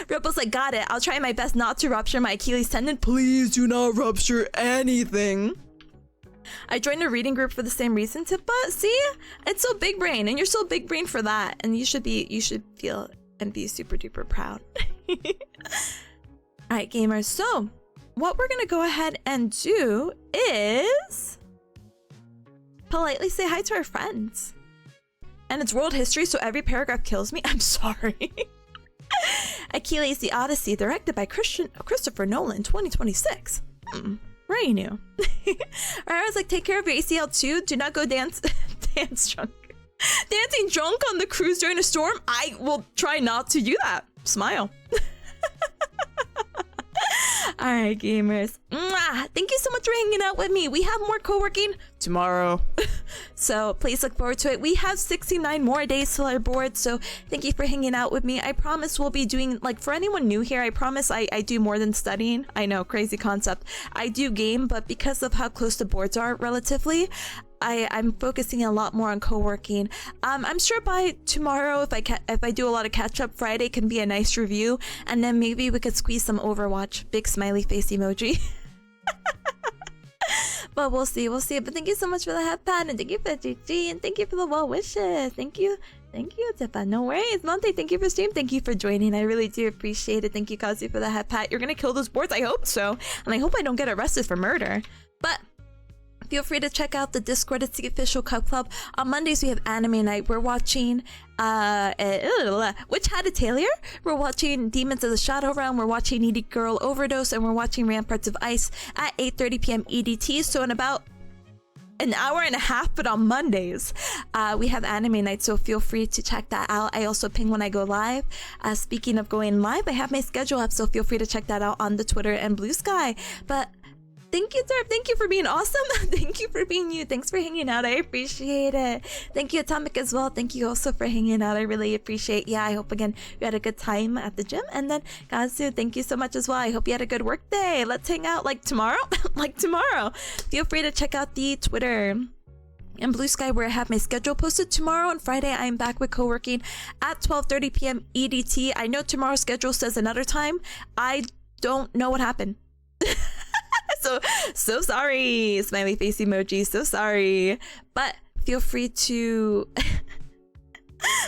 Ripple's like, got it. I'll try my best not to rupture my Achilles tendon. Please do not rupture anything. I joined a reading group for the same reason, Tippa. See? It's so big brain, and you're so big brain for that. And you should feel and be super duper proud. Alright, gamers, so what we're gonna go ahead and do is politely say hi to our friends. And it's world history, so every paragraph kills me. I'm sorry. Achilles the Odyssey, directed by Christopher Nolan, 2026. Very new. I was like, take care of your ACL too. Do not go dance drunk. Dancing drunk on the cruise during a storm? I will try not to do that. Smile. Alright, gamers. Mwah! Thank you so much for hanging out with me. We have more co-working tomorrow. So please look forward to it. We have 69 more days till our board, so thank you for hanging out with me. I promise we'll be doing, like, for anyone new here, I promise I do more than studying. I know, crazy concept. I do game, but because of how close the boards are relatively, I'm focusing a lot more on co-working. I'm sure by tomorrow, if I do a lot of catch-up, Friday can be a nice review, and then maybe we could squeeze some Overwatch. Big smiley face emoji. But we'll see. But thank you so much for the headband, and thank you for the GG, and thank you for the well wishes. Thank you, Tipa. No worries. Monte, thank you for stream. Thank you for joining. I really do appreciate it. Thank you, Kazi, for the head pat. You're gonna kill those boards? I hope so. And I hope I don't get arrested for murder. But feel free to check out the Discord. It's the official Cup Club. On Mondays, we have anime night. We're watching Witch Hat Atelier. We're watching Demons of the Shadow Realm. We're watching Needy Girl Overdose. And we're watching Ramparts of Ice at 8:30 p.m. EDT. So in about an hour and a half, but on Mondays, we have anime night. So feel free to check that out. I also ping when I go live. Speaking of going live, I have my schedule up. So feel free to check that out on the Twitter and Blue Sky. But thank you, Derp. Thank you for being awesome. Thank you for being you. Thanks for hanging out. I appreciate it. Thank you, Atomic, as well. Thank you also for hanging out. I really appreciate it. Yeah, I hope, again, you had a good time at the gym. And then, Gazu, thank you so much as well. I hope you had a good work day. Let's hang out like tomorrow. Feel free to check out the Twitter and Blue Sky, where I have my schedule posted. Tomorrow and Friday, I'm back with co-working at 12:30 p.m. EDT. I know tomorrow's schedule says another time. I don't know what happened. So sorry, smiley face emoji, so sorry. But feel free to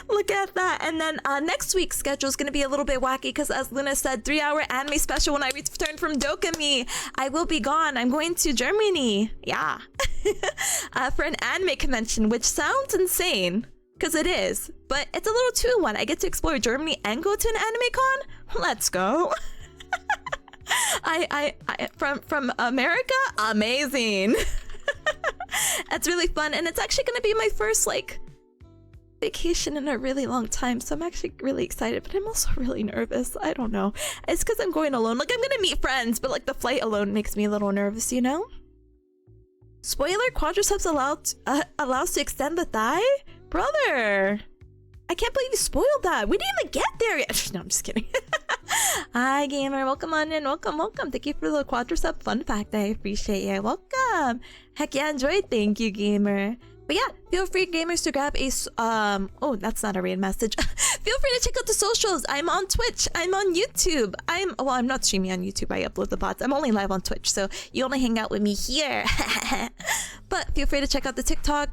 look at that. And then next week's schedule is going to be a little bit wacky because, as Luna said, 3-hour anime special when I return from Dokami. I will be gone. I'm going to Germany. Yeah. For an anime convention, which sounds insane. Because it is. But it's a little 2-in-1. I get to explore Germany and go to an anime con? Let's go. I from America, amazing. That's really fun, and it's actually gonna be my first like vacation in a really long time, so I'm actually really excited, but I'm also really nervous. I don't know, it's because I'm going alone. Like, I'm gonna meet friends, but like the flight alone makes me a little nervous, you know. Spoiler: quadriceps allows to extend the thigh, brother. I can't believe you spoiled that. We didn't even get there yet. No, I'm just kidding. Hi, gamer. Welcome on in. Welcome. Thank you for the quadricep fun fact. I appreciate you. Welcome. Heck yeah, enjoyed. Thank you, gamer. But yeah, feel free, gamers, to grab a oh, that's not a read message. Feel free to check out the socials. I'm on Twitch. I'm on YouTube. I'm not streaming on YouTube. I upload the bots. I'm only live on Twitch, so you only hang out with me here. But feel free to check out the TikTok,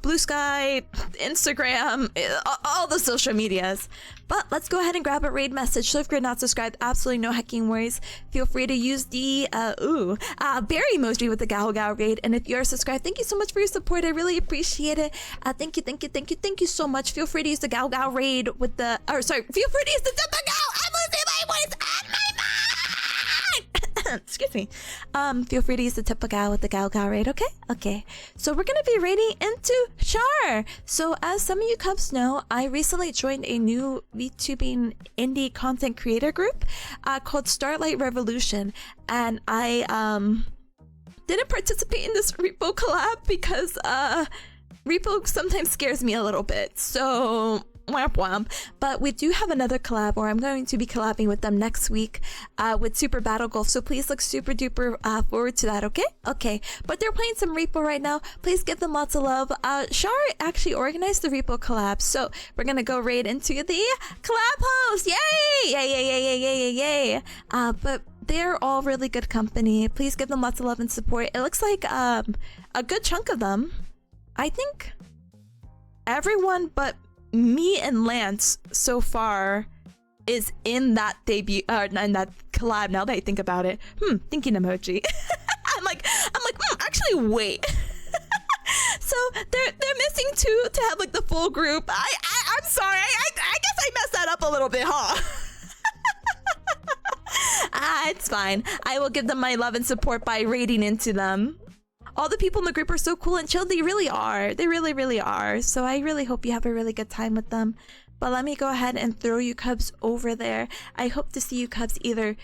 Blue Sky, Instagram, all the social medias. But let's go ahead and grab a raid message. So if you're not subscribed, absolutely no hecking worries. Feel free to use the bear emoji with the Gao raid. And if you're subscribed, thank you so much for your support. I really appreciate it. Thank you so much. Feel free to use the Gao raid with the, feel free to use the Tipanya. I'm losing my voice and my mind. Excuse me. Feel free to use the Tipanya with the Gao raid. Okay. So we're gonna be raiding into Char. So as some of you cubs know, I recently joined a new VTubing indie content creator group called Starlight Revolution, and I didn't participate in this repo collab because repo sometimes scares me a little bit. So womp womp. But we do have another collab, or I'm going to be collabing with them next week with Super Battle Golf, so please look super duper forward to that. Okay, but they're playing some repo right now. Please give them lots of love. Char actually organized the repo collab, so we're gonna go raid into the collab host. Yay! But they're all really good company. Please give them lots of love and support. It looks like a good chunk of them, I think everyone but me and Lance so far is in that debut, in that collab. Now that I think about it, thinking emoji. I'm like, actually, wait. So they're missing 2 to have like the full group. I'm sorry. I guess I messed that up a little bit, huh? It's fine. I will give them my love and support by raiding into them. All the people in the group are so cool and chill. They really are. They really, really are. So I really hope you have a really good time with them. But let me go ahead and throw you cubs over there. I hope to see you cubs either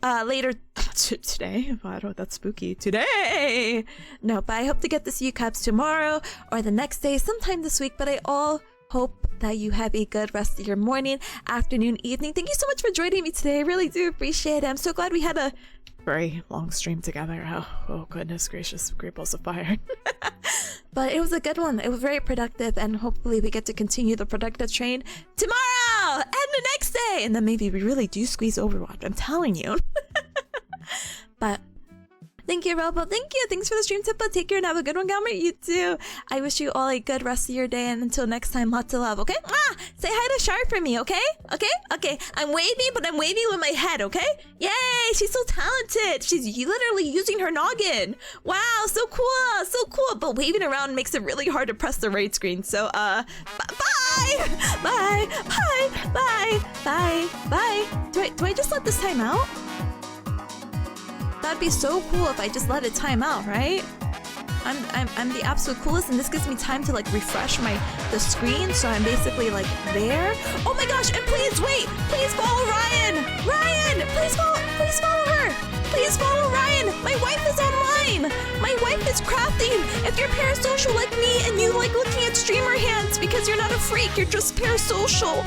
later today. Wow, that's spooky. Today. No, but I hope to get to see you cubs tomorrow or the next day, sometime this week. But I all hope that you have a good rest of your morning, afternoon, evening. Thank you so much for joining me today. I really do appreciate it. I'm so glad we had a very long stream together. Oh goodness gracious, great balls of fire. But it was a good one. It was very productive, and hopefully we get to continue the productive train tomorrow and the next day, and then maybe we really do squeeze Overwatch. I'm telling you. But thank you, Robo. Thank you. Thanks for the stream, Tippa. Take care and have a good one, Gamer. You too. I wish you all a good rest of your day, and until next time, lots of love, okay? Say hi to Shar for me, okay? Okay. I'm waving, but I'm waving with my head, okay? Yay! She's so talented. She's literally using her noggin. Wow, so cool. So cool. But waving around makes it really hard to press the right screen. So, bye! Bye! Do I just let this time out? That'd be so cool if I just let it time out, right? I'm the absolute coolest, and this gives me time to like refresh the screen, so I'm basically like there. Oh my gosh! And please wait! Please follow Ryan! Ryan! Please follow her! Please follow Ryan! My wife is online! My wife is crafting! If you're parasocial like me and you like looking at streamer hands because you're not a freak, you're just parasocial,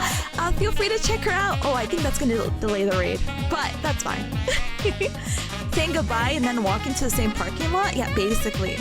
feel free to check her out. Oh, I think that's gonna delay the raid, but that's fine. Saying goodbye and then walk into the same parking lot? Yeah, basically.